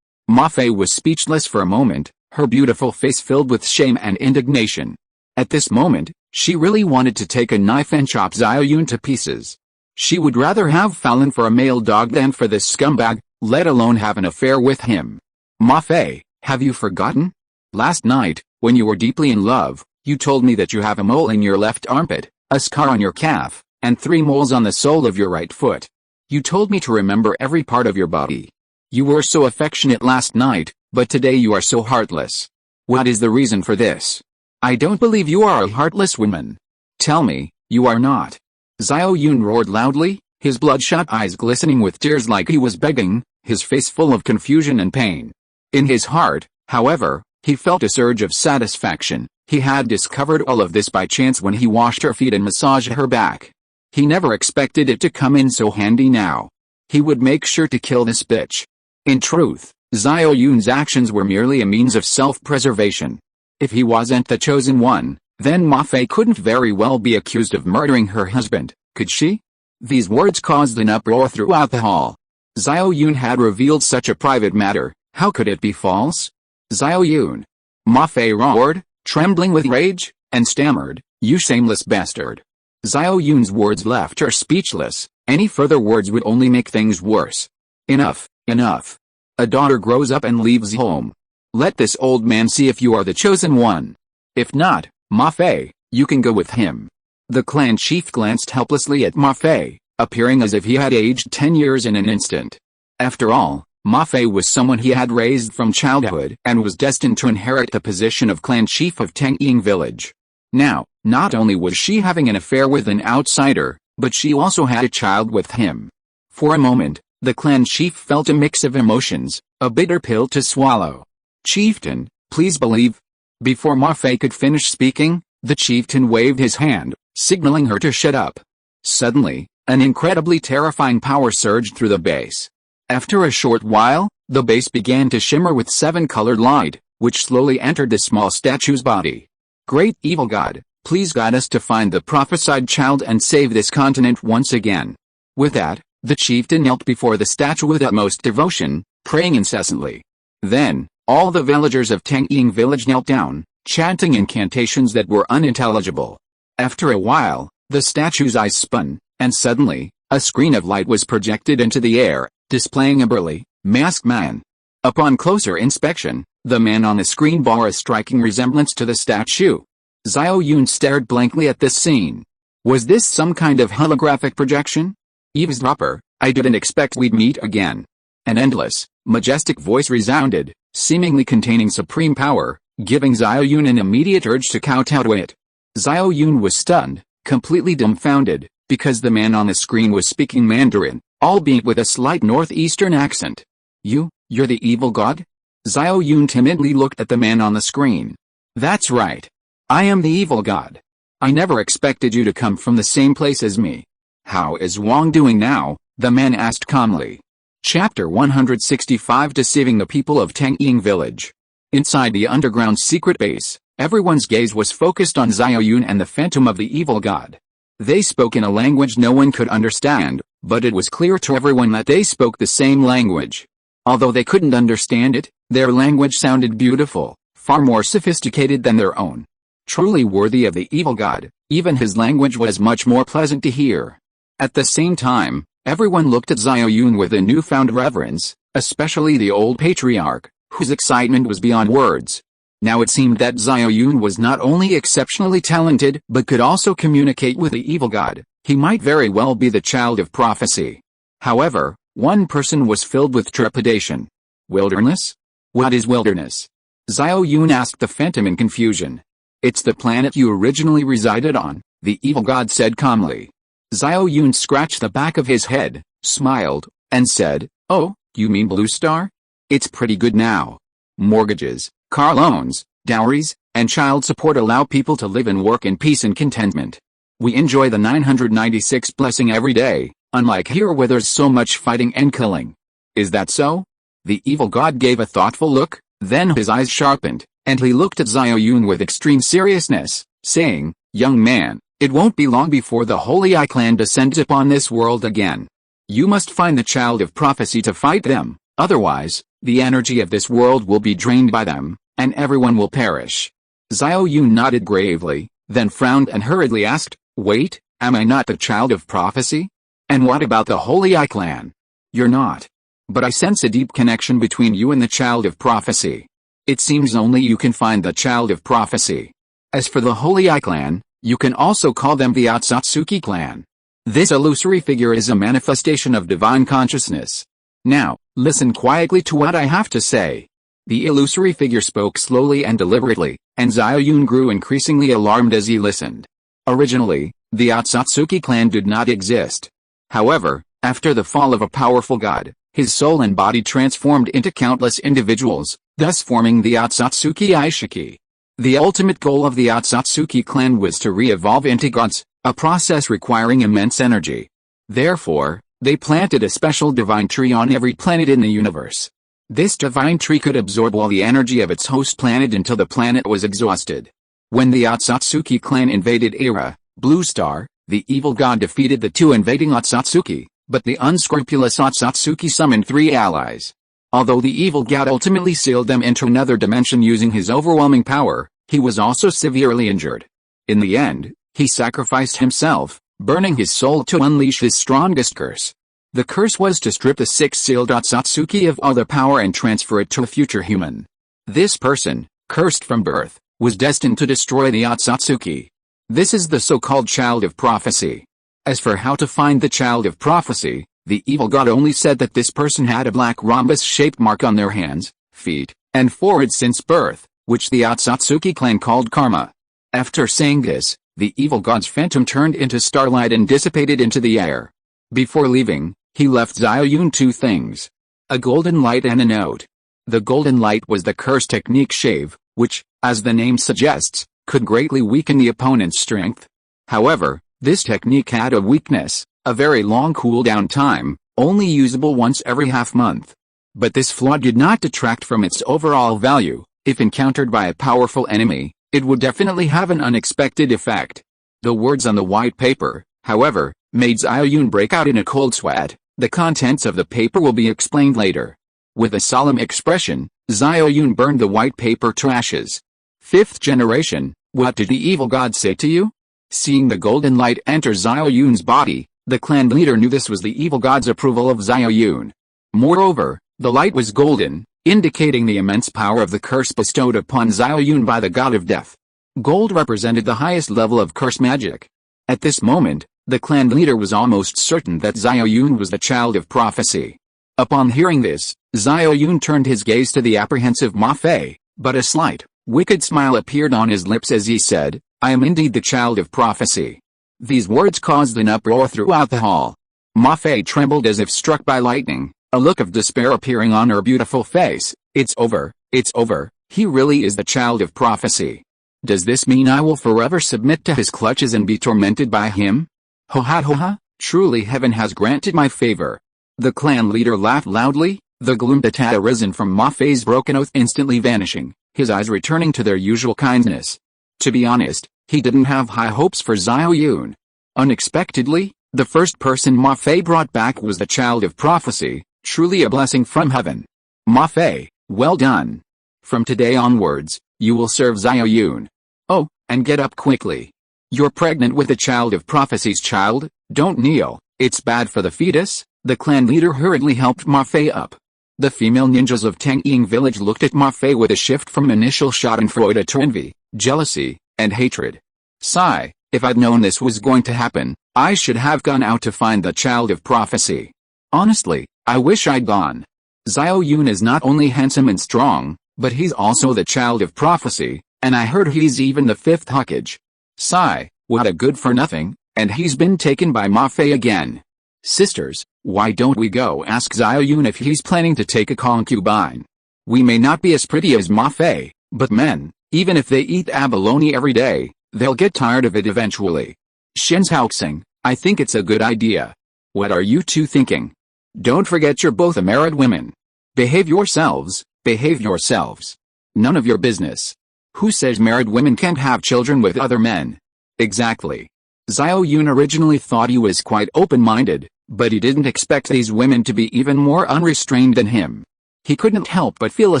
Ma Fei was speechless for a moment, her beautiful face filled with shame and indignation. At this moment, she really wanted to take a knife and chop Xiao Yun to pieces. She would rather have fallen for a male dog than for this scumbag, let alone have an affair with him. Ma Fei, have you forgotten? Last night, when you were deeply in love, you told me that you have a mole in your left armpit, a scar on your calf, and 3 moles on the sole of your right foot. You told me to remember every part of your body. You were so affectionate last night, but today you are so heartless. What is the reason for this? I don't believe you are a heartless woman. Tell me, you are not. Xiao Yun roared loudly, his bloodshot eyes glistening with tears like he was begging, his face full of confusion and pain. In his heart, however, he felt a surge of satisfaction. He had discovered all of this by chance when he washed her feet and massaged her back. He never expected it to come in so handy now. He would make sure to kill this bitch. In truth, Xiao Yun's actions were merely a means of self-preservation. If he wasn't the chosen one, then Ma Fei couldn't very well be accused of murdering her husband, could she? These words caused an uproar throughout the hall. Xiao Yun had revealed such a private matter, how could it be false? Xiao Yun. Ma Fei roared, trembling with rage, and stammered, you shameless bastard. Xiao Yun's words left her speechless, any further words would only make things worse. Enough, enough. A daughter grows up and leaves home. Let this old man see if you are the chosen one. If not, Ma Fei, you can go with him. The clan chief glanced helplessly at Ma Fei, appearing as if he had aged 10 years in an instant. After all, Ma Fei was someone he had raised from childhood and was destined to inherit the position of clan chief of Tangying village. Now, not only was she having an affair with an outsider, but she also had a child with him. For a moment, the clan chief felt a mix of emotions, a bitter pill to swallow. Chieftain, please believe. Before Ma Fei could finish speaking, the chieftain waved his hand, signaling her to shut up. Suddenly, an incredibly terrifying power surged through the base. After a short while, the base began to shimmer with 7-colored light, which slowly entered the small statue's body. Great evil god, please guide us to find the prophesied child and save this continent once again. With that, the chieftain knelt before the statue with utmost devotion, praying incessantly. Then, all the villagers of Tangying village knelt down, chanting incantations that were unintelligible. After a while, the statue's eyes spun, and suddenly, a screen of light was projected into the air, displaying a burly, masked man. Upon closer inspection, the man on the screen bore a striking resemblance to the statue. Xiao Yun stared blankly at this scene. Was this some kind of holographic projection? Eavesdropper, I didn't expect we'd meet again. An endless, majestic voice resounded, seemingly containing supreme power, giving Xiao Yun an immediate urge to kowtow to it. Xiao Yun was stunned, completely dumbfounded, because the man on the screen was speaking Mandarin, albeit with a slight northeastern accent. You're the evil god? Xiao Yun timidly looked at the man on the screen. That's right. I am the evil god. I never expected you to come from the same place as me. How is Wang doing now? The man asked calmly. Chapter 165 Deceiving the people of Tangying village. Inside the underground secret base, everyone's gaze was focused on Xiao Yun and the phantom of the evil god. They spoke in a language no one could understand, but it was clear to everyone that they spoke the same language. Although they couldn't understand it, their language sounded beautiful, far more sophisticated than their own. Truly worthy of the evil god, even his language was much more pleasant to hear. At the same time, everyone looked at Xiao Yun with a newfound reverence, especially the old patriarch, whose excitement was beyond words. Now it seemed that Xiao Yun was not only exceptionally talented but could also communicate with the evil god. He might very well be the child of prophecy. However, one person was filled with trepidation. Wilderness? What is wilderness? Xiao Yun asked the phantom in confusion. It's the planet you originally resided on, the evil god said calmly. Xiao Yun scratched the back of his head, smiled, and said, "Oh, you mean Blue Star? It's pretty good now. Mortgages, car loans, dowries, and child support allow people to live and work in peace and contentment. We enjoy the 996 blessing every day, unlike here where there's so much fighting and killing." Is that so? The evil god gave a thoughtful look, then his eyes sharpened, and he looked at Xiao Yun with extreme seriousness, saying, "Young man, it won't be long before the Holy Eye clan descends upon this world again. You must find the child of prophecy to fight them, otherwise, the energy of this world will be drained by them, and everyone will perish." Xiao Yun nodded gravely, then frowned and hurriedly asked, "Wait, am I not the child of prophecy? And what about the Holy Eye clan?" "You're not. But I sense a deep connection between you and the child of prophecy. It seems only you can find the child of prophecy. As for the Holy Eye clan, you can also call them the Otsutsuki clan. This illusory figure is a manifestation of divine consciousness. Now, listen quietly to what I have to say." The illusory figure spoke slowly and deliberately, and Xiao Yun grew increasingly alarmed as he listened. Originally, the Otsutsuki clan did not exist. However, after the fall of a powerful god, his soul and body transformed into countless individuals, thus forming the Otsutsuki Aishiki. The ultimate goal of the Otsutsuki clan was to re-evolve into gods, a process requiring immense energy. Therefore, they planted a special divine tree on every planet in the universe. This divine tree could absorb all the energy of its host planet until the planet was exhausted. When the Otsutsuki clan invaded Era, Blue Star, the evil god defeated the two invading Otsutsuki, but the unscrupulous Otsutsuki summoned 3 allies. Although the evil god ultimately sealed them into another dimension using his overwhelming power, he was also severely injured. In the end, he sacrificed himself, burning his soul to unleash his strongest curse. The curse was to strip the 6 sealed Otsutsuki of all their power and transfer it to a future human. This person, cursed from birth, was destined to destroy the Otsutsuki. This is the so-called child of prophecy. As for how to find the child of prophecy, the evil god only said that this person had a black rhombus-shaped mark on their hands, feet, and forehead since birth, which the Otsutsuki clan called karma. After saying this, the evil god's phantom turned into starlight and dissipated into the air. Before leaving, he left Xiao Yun 2 things: a golden light and a note. The golden light was the curse technique shave, which, as the name suggests, could greatly weaken the opponent's strength. However, this technique had a weakness, a very long cooldown time, only usable once every half-month. But this flaw did not detract from its overall value. If encountered by a powerful enemy, it would definitely have an unexpected effect. The words on the white paper, however, made Xiao Yun break out in a cold sweat. The contents of the paper will be explained later. With a solemn expression, Xiao Yun burned the white paper to ashes. 5th generation, what did the evil god say to you? Seeing the golden light enter Xiao Yun's body, the clan leader knew this was the evil god's approval of Xiao Yun. Moreover, the light was golden, indicating the immense power of the curse bestowed upon Xiao Yun by the god of death. Gold represented the highest level of curse magic. At this moment, the clan leader was almost certain that Xiao Yun was the child of prophecy. Upon hearing this, Xiao Yun turned his gaze to the apprehensive Ma Fei, but a slight, wicked smile appeared on his lips as he said, "I am indeed the child of prophecy." These words caused an uproar throughout the hall. Ma Fei trembled as if struck by lightning, a look of despair appearing on her beautiful face. It's over, he really is the child of prophecy. Does this mean I will forever submit to his clutches and be tormented by him? Ho ha, truly heaven has granted my favor. The clan leader laughed loudly, the gloom that had arisen from Ma Fei's broken oath instantly vanishing, his eyes returning to their usual kindness. To be honest, he didn't have high hopes for Xiao Yun. Unexpectedly, the first person Ma Fei brought back was the child of prophecy, truly a blessing from heaven. Ma Fei, well done. From today onwards, you will serve Xiao Yun. Oh, and get up quickly. You're pregnant with a child of prophecy's child, don't kneel, it's bad for the fetus. The clan leader hurriedly helped Ma Fei up. The female ninjas of Tangying village looked at Ma Fei with a shift from initial schadenfreude to envy, jealousy, and hatred. Sigh, if I'd known this was going to happen, I should have gone out to find the child of prophecy. Honestly, I wish I'd gone. Xiao Yun is not only handsome and strong, but he's also the child of prophecy, and I heard he's even the 5th Hokage. Sigh, what a good for nothing, and he's been taken by Ma Fei again. Sisters, why don't we go ask Xiao Yun if he's planning to take a concubine? We may not be as pretty as Ma Fei, but men, even if they eat abalone every day, they'll get tired of it eventually. Shinzhaoxing, I think it's a good idea. What are you two thinking? Don't forget you're both married women. Behave yourselves, behave yourselves. None of your business. Who says married women can't have children with other men? Exactly. Xiao Yun originally thought he was quite open-minded, but he didn't expect these women to be even more unrestrained than him. He couldn't help but feel a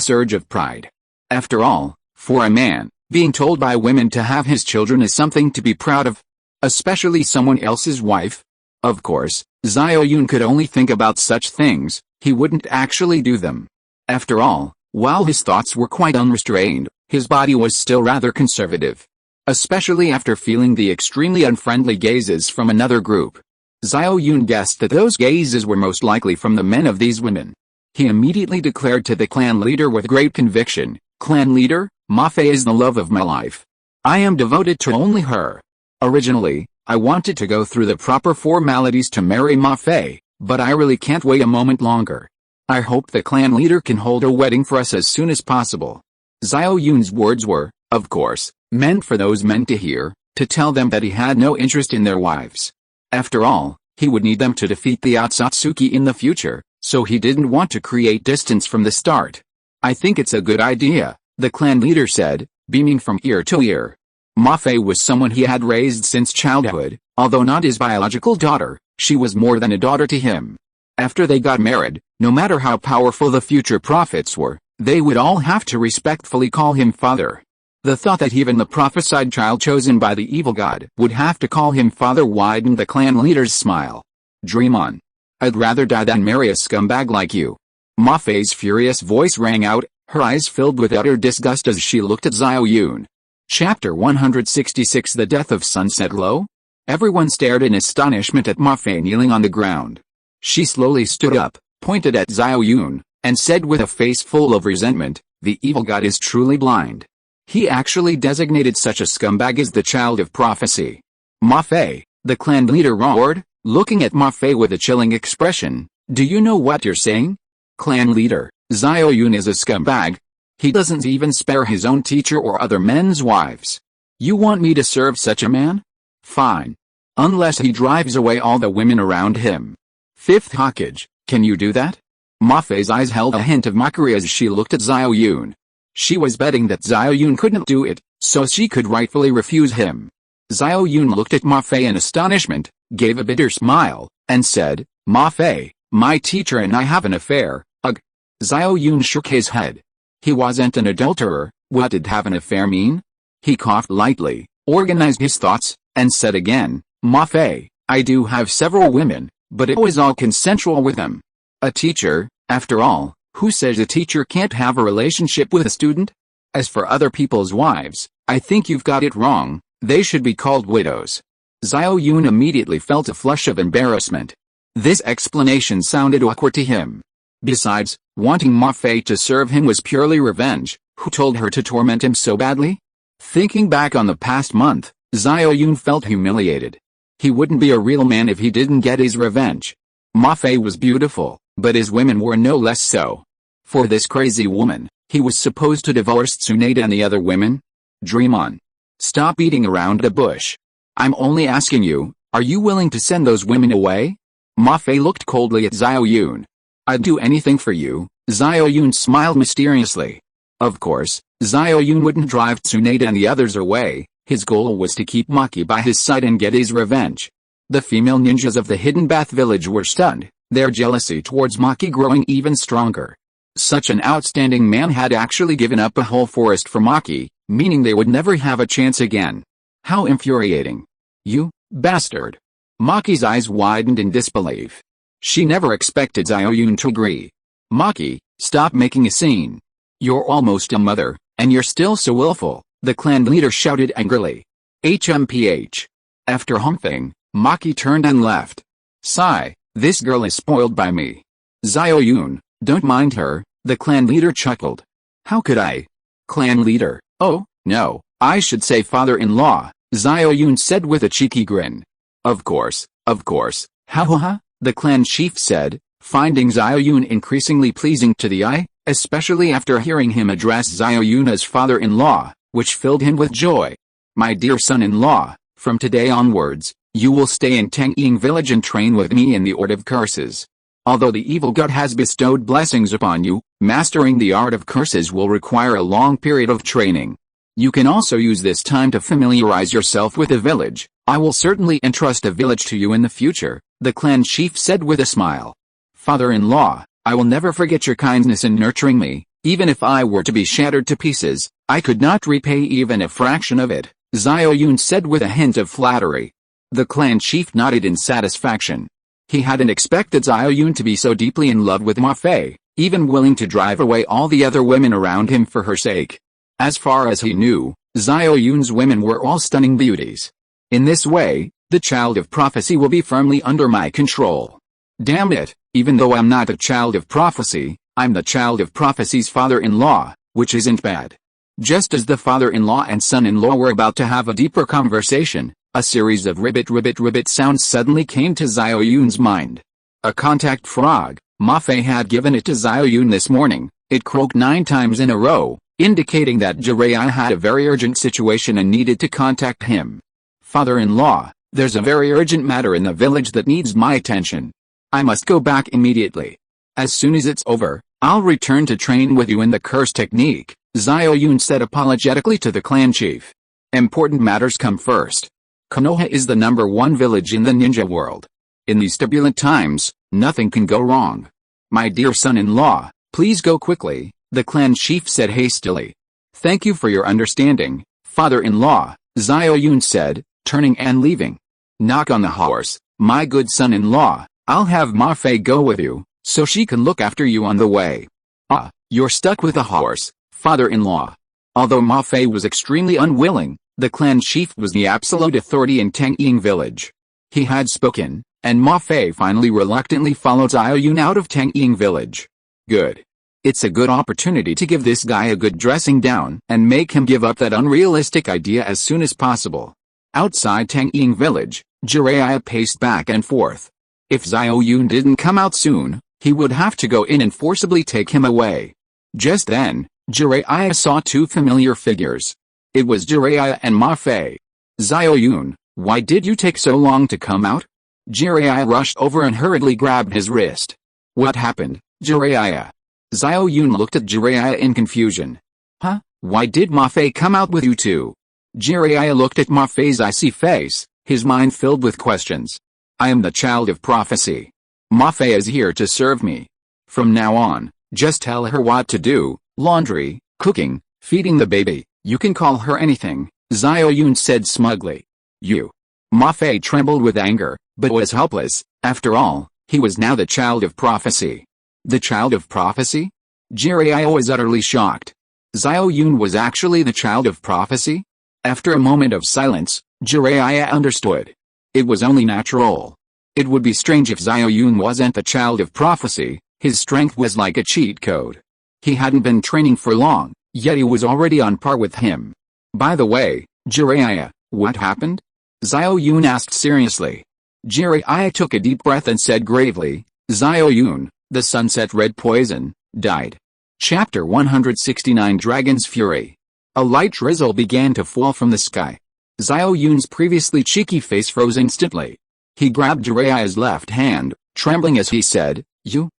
surge of pride. After all, for a man, being told by women to have his children is something to be proud of. Especially someone else's wife. Of course, Xiao Yun could only think about such things, he wouldn't actually do them. After all, while his thoughts were quite unrestrained, his body was still rather conservative. Especially after feeling the extremely unfriendly gazes from another group. Xiao Yun guessed that those gazes were most likely from the men of these women. He immediately declared to the clan leader with great conviction, "Clan leader, Ma Fei is the love of my life. I am devoted to only her. Originally, I wanted to go through the proper formalities to marry Ma Fei, but I really can't wait a moment longer. I hope the clan leader can hold a wedding for us as soon as possible." Xiao Yun's words were, of course, meant for those men to hear, to tell them that he had no interest in their wives. After all, he would need them to defeat the Otsutsuki in the future, so he didn't want to create distance from the start. "I think it's a good idea," the clan leader said, beaming from ear to ear. Ma Fei was someone he had raised since childhood, although not his biological daughter, she was more than a daughter to him. After they got married, no matter how powerful the future prophets were, they would all have to respectfully call him father. The thought that even the prophesied child chosen by the evil god would have to call him father widened the clan leader's smile. "Dream on. I'd rather die than marry a scumbag like you." Ma Fei's furious voice rang out, her eyes filled with utter disgust as she looked at Xiao Yun. Chapter 166 The Death of Sunset Glow? Everyone stared in astonishment at Ma Fei kneeling on the ground. She slowly stood up, pointed at Xiao Yun, and said with a face full of resentment, "The evil god is truly blind. He actually designated such a scumbag as the child of prophecy." "Ma Fei," the clan leader roared, looking at Ma Fei with a chilling expression, "do you know what you're saying? Clan leader, Xiao Yun is a scumbag. He doesn't even spare his own teacher or other men's wives. You want me to serve such a man? Fine. Unless he drives away all the women around him. 5th Hokage, can you do that?" Ma Fei's eyes held a hint of mockery as she looked at Xiao Yun. She was betting that Xiao Yun couldn't do it, so she could rightfully refuse him. Xiao Yun looked at Ma Fei in astonishment, gave a bitter smile, and said, "Ma Fei, my teacher and I have an affair." Ugh. Xiao Yun shook his head. He wasn't an adulterer. What did have an affair mean? He coughed lightly, organized his thoughts, and said again, "Ma Fei, I do have several women, but it was all consensual with them. A teacher, after all, who says a teacher can't have a relationship with a student? As for other people's wives, I think you've got it wrong, they should be called widows." Xiao Yun immediately felt a flush of embarrassment. This explanation sounded awkward to him. Besides, wanting Ma Fei to serve him was purely revenge. Who told her to torment him so badly? Thinking back on the past month, Xiao Yun felt humiliated. He wouldn't be a real man if he didn't get his revenge. Ma Fei was beautiful, but his women were no less so. For this crazy woman, he was supposed to divorce Tsunade and the other women? Dream on. Stop beating around the bush. I'm only asking you, are you willing to send those women away? Ma Fei looked coldly at Xiao Yun. "I'd do anything for you," Xiao Yun smiled mysteriously. Of course, Xiao Yun wouldn't drive Tsunade and the others away. His goal was to keep Maki by his side and get his revenge. The female ninjas of the Hidden Bath village were stunned, their jealousy towards Maki growing even stronger. Such an outstanding man had actually given up a whole forest for Maki, meaning they would never have a chance again. How infuriating. You bastard. Maki's eyes widened in disbelief. She never expected Xiao Yun to agree. Maki, stop making a scene. You're almost a mother, and you're still so willful, the clan leader shouted angrily. HMPH. After humping, Maki turned and left. Sigh, this girl is spoiled by me. Xiao Yun, don't mind her, the clan leader chuckled. How could I? Clan leader, oh, no, I should say father-in-law, Xiao Yun said with a cheeky grin. Of course, ha ha ha, the clan chief said, finding Xiao Yun increasingly pleasing to the eye, especially after hearing him address Xiao Yun as father-in-law, which filled him with joy. My dear son-in-law, from today onwards, you will stay in Tangying village and train with me in the Art of Curses. Although the evil god has bestowed blessings upon you, mastering the Art of Curses will require a long period of training. You can also use this time to familiarize yourself with the village. I will certainly entrust a village to you in the future, the clan chief said with a smile. Father-in-law, I will never forget your kindness in nurturing me. Even if I were to be shattered to pieces, I could not repay even a fraction of it, Xiao Yun said with a hint of flattery. The clan chief nodded in satisfaction. He hadn't expected Xiao Yun to be so deeply in love with Ma Fei, even willing to drive away all the other women around him for her sake. As far as he knew, Xiao Yun's women were all stunning beauties. In this way, the child of prophecy will be firmly under my control. Damn it, even though I'm not a child of prophecy, I'm the child of prophecy's father-in-law, which isn't bad. Just as the father-in-law and son-in-law were about to have a deeper conversation, a series of ribbit sounds suddenly came to Xiao Yun's mind. A contact frog, Ma Fei had given it to Xiao Yun this morning. It croaked 9 times in a row, indicating that Jiraiya had a very urgent situation and needed to contact him. Father-in-law, there's a very urgent matter in the village that needs my attention. I must go back immediately. As soon as it's over, I'll return to train with you in the curse technique, Xiao Yun said apologetically to the clan chief. Important matters come first. Konoha is the #1 village in the ninja world. In these turbulent times, nothing can go wrong. My dear son-in-law, please go quickly, the clan chief said hastily. Thank you for your understanding, father-in-law, Xiao Yun said, turning and leaving. Knock on the horse, my good son-in-law, I'll have Ma Fei go with you, so she can look after you on the way. Ah, you're stuck with a horse, father-in-law. Although Ma Fei was extremely unwilling, the clan chief was the absolute authority in Tangying village. He had spoken, and Ma Fei finally reluctantly followed Xiao Yun out of Tangying village. Good. It's a good opportunity to give this guy a good dressing down and make him give up that unrealistic idea as soon as possible. Outside Tangying village, Jiraiya paced back and forth. If Xiao Yun didn't come out soon, he would have to go in and forcibly take him away. Just then, Jiraiya saw 2 familiar figures. It was Jiraiya and Ma Fei. Xiao Yun, why did you take so long to come out? Jiraiya rushed over and hurriedly grabbed his wrist. What happened, Jiraiya? Xiao Yun looked at Jiraiya in confusion. Huh? Why did Ma Fei come out with you two? Jiraiya looked at Ma Fei's icy face, his mind filled with questions. I am the child of prophecy. Ma Fei is here to serve me. From now on, just tell her what to do, laundry, cooking, feeding the baby, you can call her anything, Xiao Yun said smugly. You. Ma Fei trembled with anger, but was helpless. After all, he was now the child of prophecy. The child of prophecy? Jiraiya was utterly shocked. Xiao Yun was actually the child of prophecy? After a moment of silence, Jiraiya understood. It was only natural. It would be strange if Xiao Yun wasn't the child of prophecy. His strength was like a cheat code. He hadn't been training for long, yet he was already on par with him. By the way, Jiraiya, what happened? Xiao Yun asked seriously. Jiraiya took a deep breath and said gravely, Xiao Yun, the sunset red poison, died. Chapter 169 Dragon's Fury. A light drizzle began to fall from the sky. Xiao Yun's previously cheeky face froze instantly. He grabbed Jiraiya's left hand, trembling as he said,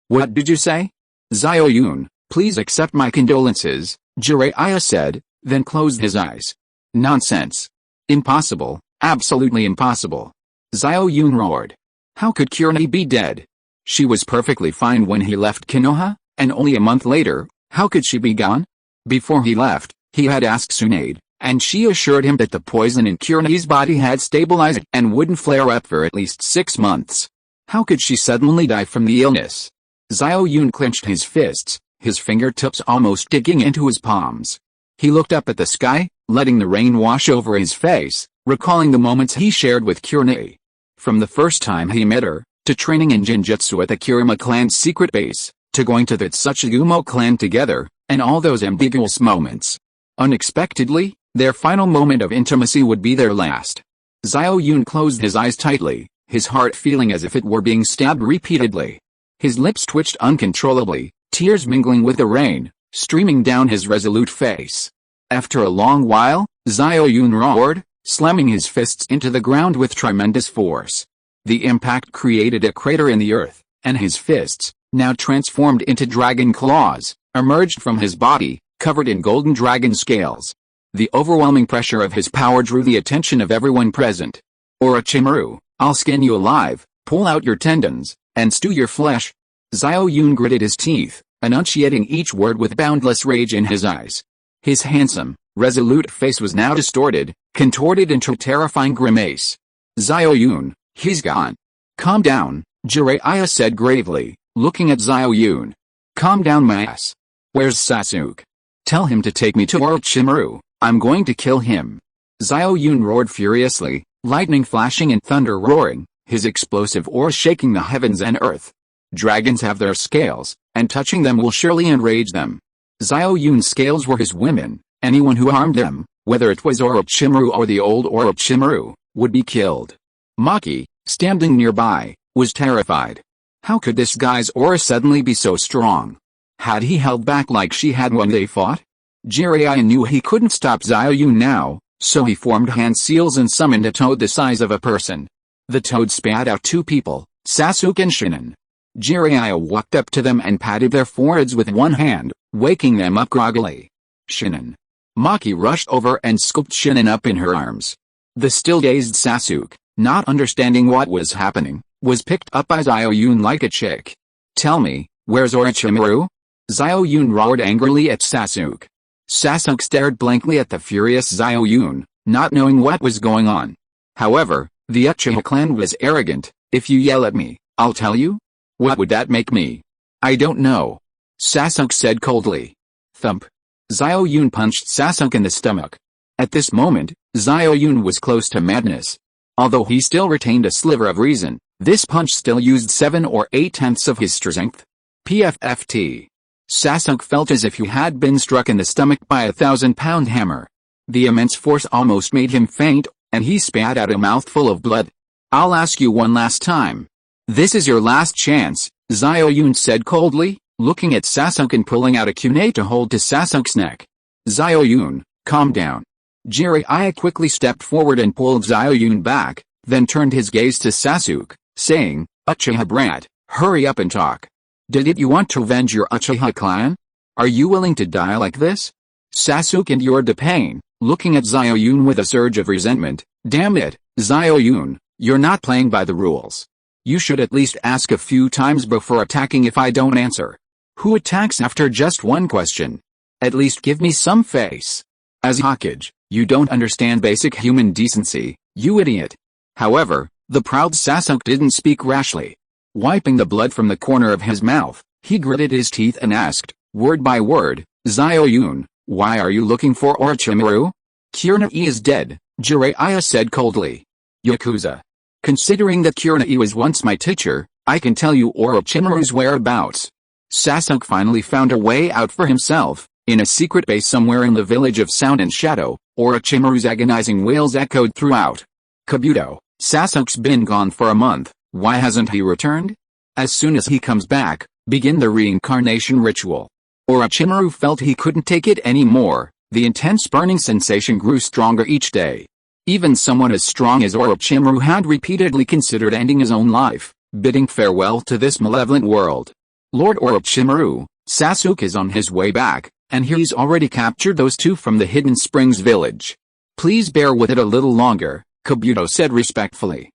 What did you say? Xiao Yun, please accept my condolences, Jiraiya said, then closed his eyes. Nonsense. Impossible, absolutely impossible. Xiao Yun roared. How could Kurani be dead? She was perfectly fine when he left Konoha, And only a month later, how could she be gone? Before he left, he had asked Tsunade, and she assured him that the poison in Kurene's body had stabilized and wouldn't flare up for at least 6 months. How could she suddenly die from the illness? Xiao Yun clenched his fists, his fingertips almost digging into his palms. He looked up at the sky, letting the rain wash over his face, recalling the moments he shared with Kurene. From the first time he met her, to training in Jinjutsu at the Kurama clan's secret base, to going to the Tsuchigumo clan together, and all those ambiguous moments. Unexpectedly, their final moment of intimacy would be their last. Xiao Yun closed his eyes tightly, his heart feeling as if it were being stabbed repeatedly. His lips twitched uncontrollably, tears mingling with the rain, streaming down his resolute face. After a long while, Xiao Yun roared, slamming his fists into the ground with tremendous force. The impact created a crater in the earth, and his fists, now transformed into dragon claws, emerged from his body, covered in golden dragon scales. The overwhelming pressure of his power drew the attention of everyone present. Orochimaru, I'll skin you alive, pull out your tendons, and stew your flesh. Xiao Yun gritted his teeth, enunciating each word with boundless rage in his eyes. His handsome, resolute face was now distorted, contorted into a terrifying grimace. Xiao Yun, he's gone. Calm down, Jiraiya said gravely, looking at Xiao Yun. Calm down my ass. Where's Sasuke? Tell him to take me to Orochimaru, I'm going to kill him. Xiao Yun roared furiously, lightning flashing and thunder roaring, his explosive aura shaking the heavens and earth. Dragons have their scales, and touching them will surely enrage them. Xiao Yun's scales were his women, anyone who harmed them, whether it was Orochimaru or the old Orochimaru, would be killed. Maki, standing nearby, was terrified. How could this guy's aura suddenly be so strong? Had he held back like she had when they fought? Jiraiya knew he couldn't stop Xiao Yun now, so he formed hand seals and summoned a toad the size of a person. The toad spat out 2 people, Sasuke and Shinin. Jiraiya walked up to them and patted their foreheads with one hand, waking them up groggily. Shinin. Maki rushed over and scooped Shinin up in her arms. The still-dazed Sasuke, not understanding what was happening, was picked up by Xiao Yun like a chick. Tell me, where's Orochimaru? Xiao Yun roared angrily at Sasuke. Sasuke stared blankly at the furious Xiao Yun, not knowing what was going on. However, the Uchiha clan was arrogant. If you yell at me, I'll tell you? What would that make me? I don't know. Sasuke said coldly. Thump. Xiao Yun punched Sasuke in the stomach. At this moment, Xiao Yun was close to madness. Although he still retained a sliver of reason, this punch still used 7 or 8/10 of his strength. PFFT. Sasuke felt as if he had been struck in the stomach by a 1,000-pound hammer. The immense force almost made him faint, and he spat out a mouthful of blood. I'll ask you one last time. This is your last chance, Xiao Yun said coldly, looking at Sasuke and pulling out a kunai to hold to Sasuke's neck. Xiao Yun, calm down. Jiraiya quickly stepped forward and pulled Xiao Yun back, then turned his gaze to Sasuke, saying, Uchiha brat, hurry up and talk. Did you want to avenge your Uchiha clan? Are you willing to die like this? Sasuke endured the pain, looking at Xiao Yun with a surge of resentment. Damn it, Xiao Yun, you're not playing by the rules. You should at least ask a few times before attacking if I don't answer. Who attacks after just one question? At least give me some face. As Hokage, you don't understand basic human decency, you idiot. However, the proud Sasuke didn't speak rashly. Wiping the blood from the corner of his mouth, he gritted his teeth and asked, word by word, Xiao Yun, why are you looking for Orochimaru? Kurenai is dead, Jiraiya said coldly. Yakuza. Considering that Kurenai was once my teacher, I can tell you Orochimaru's whereabouts. Sasuke finally found a way out for himself. In a secret base somewhere in the village of Sound and Shadow, Orochimaru's agonizing wails echoed throughout. Kabuto, Sasuke's been gone for a month. Why hasn't he returned? As soon as he comes back, begin the reincarnation ritual. Orochimaru felt he couldn't take it anymore. The intense burning sensation grew stronger each day. Even someone as strong as Orochimaru had repeatedly considered ending his own life, bidding farewell to this malevolent world. Lord Orochimaru, Sasuke is on his way back, and he's already captured those 2 from the Hidden Springs village. Please bear with it a little longer, Kabuto said respectfully.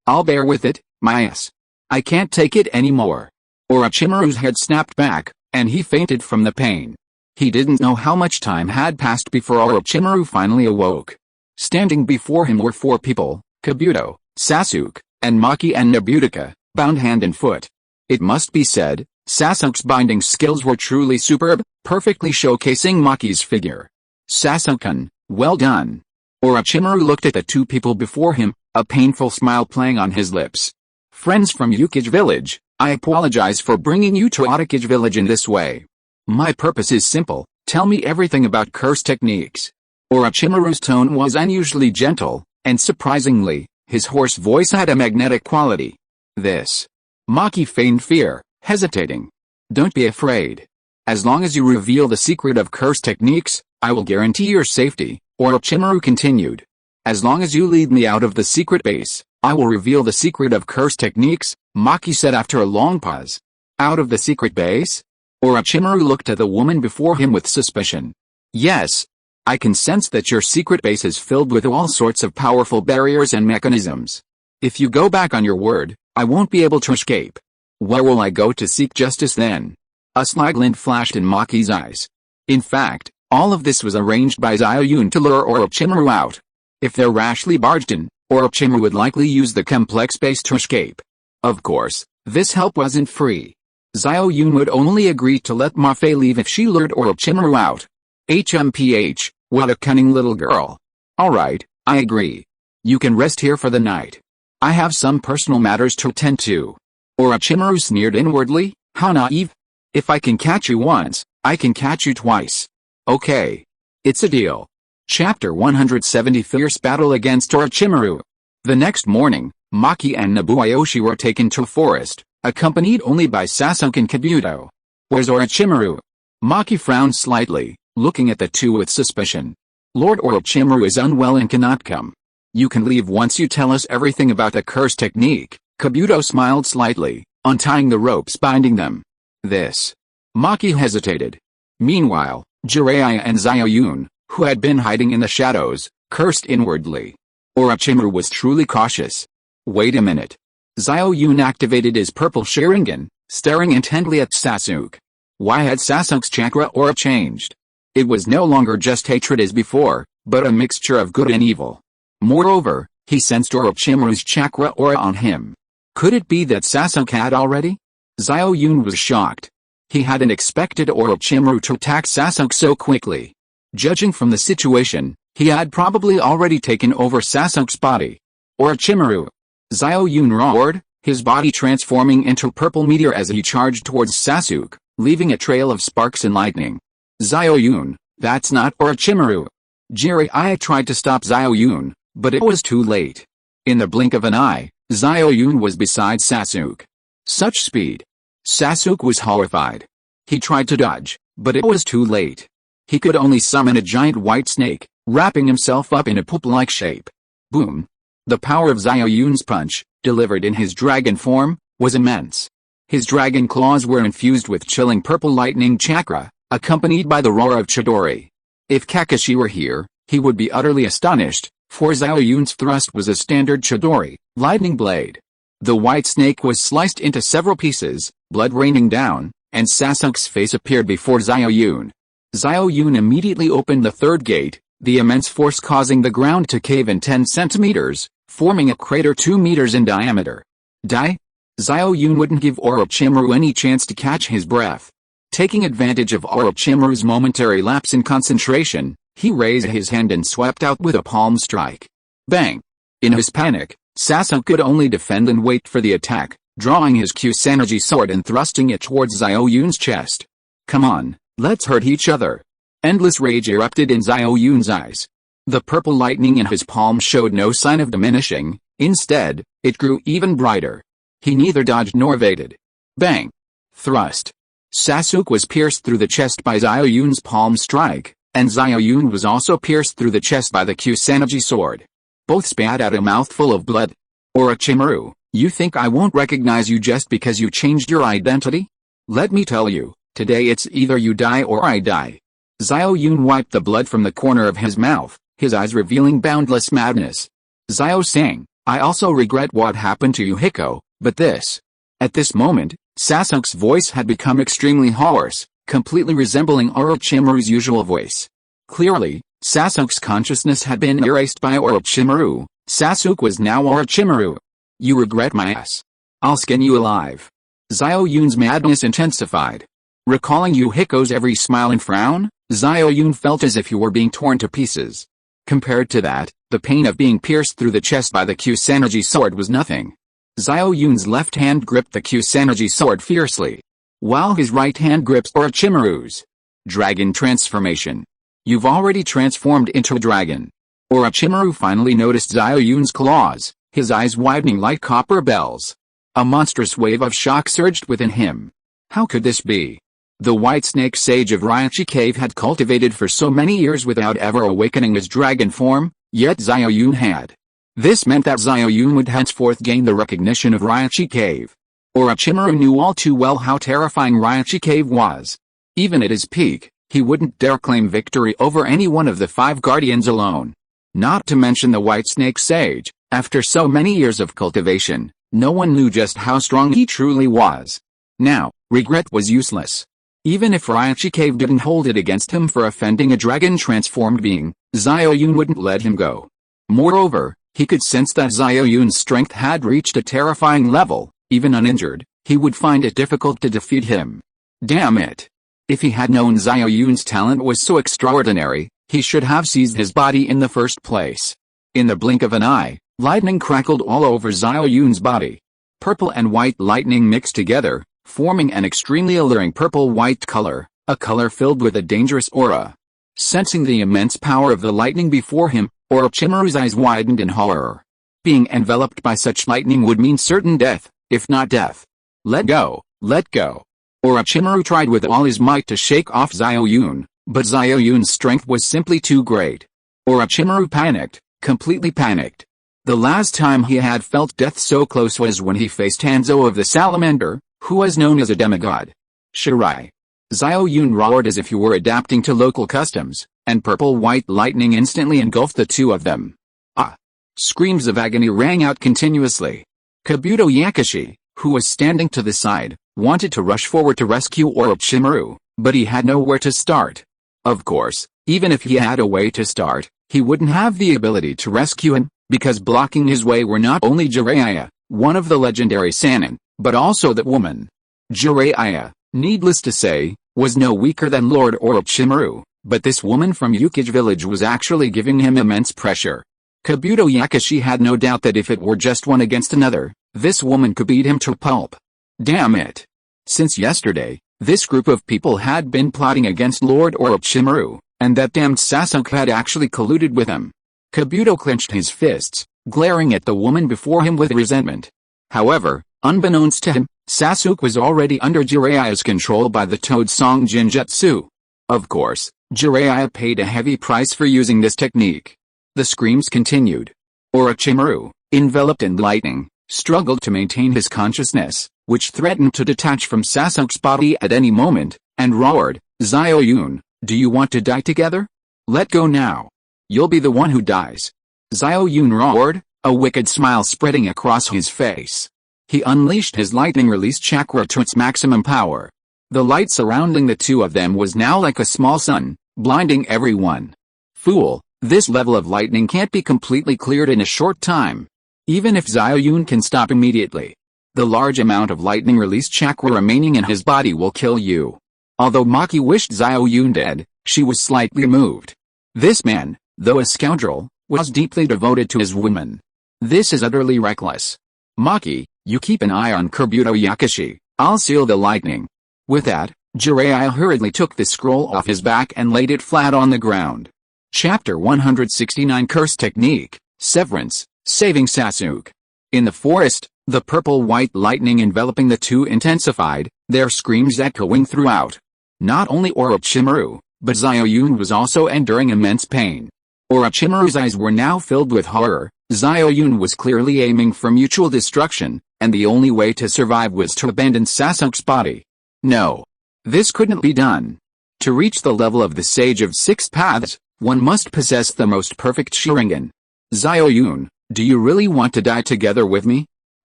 I'll bear with it, my ass. I can't take it anymore. Orochimaru's head snapped back, and he fainted from the pain. He didn't know how much time had passed before Orochimaru finally awoke. Standing before him were 4 people, Kabuto, Sasuke, and Maki and Nobunaga, bound hand and foot. It must be said, Sasuke's binding skills were truly superb, perfectly showcasing Maki's figure. Sasuke-kun, well done. Orochimaru looked at the 2 people before him, a painful smile playing on his lips. Friends from Yukage Village, I apologize for bringing you to Otakage Village in this way. My purpose is simple, tell me everything about curse techniques. Orochimaru's tone was unusually gentle, and surprisingly, his hoarse voice had a magnetic quality. This. Maki feigned fear, hesitating. Don't be afraid. As long as you reveal the secret of curse techniques, I will guarantee your safety, Orochimaru continued. As long as you lead me out of the secret base, I will reveal the secret of curse techniques, Maki said after a long pause. Out of the secret base? Orochimaru looked at the woman before him with suspicion. Yes. I can sense that your secret base is filled with all sorts of powerful barriers and mechanisms. If you go back on your word, I won't be able to escape. Where will I go to seek justice then? A sly glint flashed in Maki's eyes. In fact, all of this was arranged by Xiao Yun to lure Orochimaru out. If they're rashly barged in, Orochimaru would likely use the complex base to escape. Of course, this help wasn't free. Xiao Yun would only agree to let Mafe leave if she lured Orochimaru out. HMPH, what a cunning little girl. Alright, I agree. You can rest here for the night. I have some personal matters to attend to. Orochimaru sneered inwardly, how naive. If I can catch you once, I can catch you twice. Okay. It's a deal. Chapter 170 Fierce Battle Against Orochimaru. The next morning, Maki and Nobuyoshi were taken to a forest, accompanied only by Sasuke and Kabuto. Where's Orochimaru? Maki frowned slightly, looking at the 2 with suspicion. Lord Orochimaru is unwell and cannot come. You can leave once you tell us everything about the curse technique. Kabuto smiled slightly, untying the ropes binding them. This. Maki hesitated. Meanwhile, Jiraiya and Xiao Yun, who had been hiding in the shadows, cursed inwardly. Orochimaru was truly cautious. Wait a minute. Xiao Yun activated his purple Sharingan, staring intently at Sasuke. Why had Sasuke's chakra aura changed? It was no longer just hatred as before, but a mixture of good and evil. Moreover, he sensed Orochimaru's chakra aura on him. Could it be that Sasuke had already? Xiao Yun was shocked. He hadn't expected Orochimaru to attack Sasuke so quickly. Judging from the situation, he had probably already taken over Sasuke's body. Orochimaru! Xiao Yun roared, his body transforming into purple meteor as he charged towards Sasuke, leaving a trail of sparks and lightning. Xiao Yun, that's not Orochimaru. Jiraiya tried to stop Xiao Yun, but it was too late. In the blink of an eye, Xiao Yun was beside Sasuke. Such speed. Sasuke was horrified. He tried to dodge, but it was too late. He could only summon a giant white snake, wrapping himself up in a poop-like shape. Boom. The power of Xiao Yun's punch, delivered in his dragon form, was immense. His dragon claws were infused with chilling purple lightning chakra, accompanied by the roar of Chidori. If Kakashi were here, he would be utterly astonished, for Xiao Yun's thrust was a standard Chidori, lightning blade. The white snake was sliced into several pieces, blood raining down, and Sasuke's face appeared before Xiao Yun. Xiao Yun immediately opened the third gate, the immense force causing the ground to cave in 10 centimeters, forming a crater 2 meters in diameter. Die? Xiao Yun wouldn't give Orochimaru any chance to catch his breath. Taking advantage of Orochimaru's momentary lapse in concentration, he raised his hand and swept out with a palm strike. Bang! In his panic, Sasuke could only defend and wait for the attack, drawing his Kusanagi sword and thrusting it towards Xiao Yun's chest. Come on, let's hurt each other. Endless rage erupted in Xiao Yun's eyes. The purple lightning in his palm showed no sign of diminishing, instead, it grew even brighter. He neither dodged nor evaded. Bang! Thrust. Sasuke was pierced through the chest by Xiao Yun's palm strike, and Xiao Yun was also pierced through the chest by the Kusanagi sword. Both spat out a mouthful of blood. Orochimaru, you think I won't recognize you just because you changed your identity? Let me tell you, today it's either you die or I die. Xiao Yun wiped the blood from the corner of his mouth, his eyes revealing boundless madness. Xiao sang, I also regret what happened to you Hiko, but this. At this moment, Sasuke's voice had become extremely hoarse, completely resembling Orochimaru's usual voice. Clearly, Sasuke's consciousness had been erased by Orochimaru. Sasuke was now Orochimaru. You regret my ass. I'll skin you alive. Xiao Yun's madness intensified. Recalling Yuhiko's every smile and frown, Xiao Yun felt as if he were being torn to pieces. Compared to that, the pain of being pierced through the chest by the Kusanagi sword was nothing. Xiao Yun's left hand gripped the Kusanagi sword fiercely, while his right hand grips Orochimaru's. Dragon transformation. You've already transformed into a dragon. Orochimaru finally noticed Xiao Yun's claws, his eyes widening like copper bells. A monstrous wave of shock surged within him. How could this be? The white snake sage of Raichi Cave had cultivated for so many years without ever awakening his dragon form, yet Xiao Yun had. This meant that Xiao Yun would henceforth gain the recognition of Raichi Cave. Orochimaru knew all too well how terrifying Raichi Cave was. Even at his peak, he wouldn't dare claim victory over any one of the 5 guardians alone. Not to mention the white snake sage. After so many years of cultivation, no one knew just how strong he truly was. Now, regret was useless. Even if Raichi Cave didn't hold it against him for offending a dragon-transformed being, Xiao Yun wouldn't let him go. Moreover, he could sense that Xiao Yun's strength had reached a terrifying level. Even uninjured, he would find it difficult to defeat him. Damn it! If he had known Xiao Yun's talent was so extraordinary, he should have seized his body in the first place. In the blink of an eye, lightning crackled all over Xiao Yun's body. Purple and white lightning mixed together, forming an extremely alluring purple-white color, a color filled with a dangerous aura. Sensing the immense power of the lightning before him, Orochimaru's eyes widened in horror. Being enveloped by such lightning would mean certain death, if not death. Let go, let go. Orochimaru tried with all his might to shake off Xiao Yun, but Xiao Yun's strength was simply too great. Orochimaru panicked, completely panicked. The last time he had felt death so close was when he faced Hanzo of the Salamander, who was known as a demigod. Shirai. Xiao Yun roared as if he were adapting to local customs, and purple-white lightning instantly engulfed the two of them. Ah! Screams of agony rang out continuously. Kabuto Yakashi, who was standing to the side, wanted to rush forward to rescue Orochimaru, but he had nowhere to start. Of course, even if he had a way to start, he wouldn't have the ability to rescue him, because blocking his way were not only Jiraiya, one of the legendary Sannin, but also that woman. Jiraiya, needless to say, was no weaker than Lord Orochimaru, but this woman from Yukage village was actually giving him immense pressure. Kabuto Yakashi had no doubt that if it were just one against another, this woman could beat him to pulp. Damn it! Since yesterday, this group of people had been plotting against Lord Orochimaru, and that damned Sasuke had actually colluded with him. Kabuto clenched his fists, glaring at the woman before him with resentment. However, unbeknownst to him, Sasuke was already under Jiraiya's control by the Toad Song Jinjutsu. Of course, Jiraiya paid a heavy price for using this technique. The screams continued. Orochimaru, enveloped in lightning, struggled to maintain his consciousness, which threatened to detach from Sasuke's body at any moment, and roared, "Xiao Yun, do you want to die together? Let go now. You'll be the one who dies." Xiao Yun roared, a wicked smile spreading across his face. He unleashed his lightning release chakra to its maximum power. The light surrounding the two of them was now like a small sun, blinding everyone. Fool, this level of lightning can't be completely cleared in a short time. Even if Xiao Yun can stop immediately, the large amount of lightning release chakra remaining in his body will kill you. Although Maki wished Xiao Yun dead, she was slightly moved. This man, though a scoundrel, was deeply devoted to his woman. This is utterly reckless. Maki, you keep an eye on Kabuto Yakashi, I'll seal the lightning. With that, Jiraiya hurriedly took the scroll off his back and laid it flat on the ground. Chapter 169 Curse Technique, Severance, Saving Sasuke. In the forest, the purple-white lightning enveloping the two intensified, their screams echoing throughout. Not only Orochimaru, but Xiao Yun was also enduring immense pain. Orochimaru's eyes were now filled with horror. Xiao Yun was clearly aiming for mutual destruction, and the only way to survive was to abandon Sasuke's body. No. This couldn't be done. To reach the level of the Sage of Six Paths, one must possess the most perfect Sharingan. Xiao Yun, do you really want to die together with me?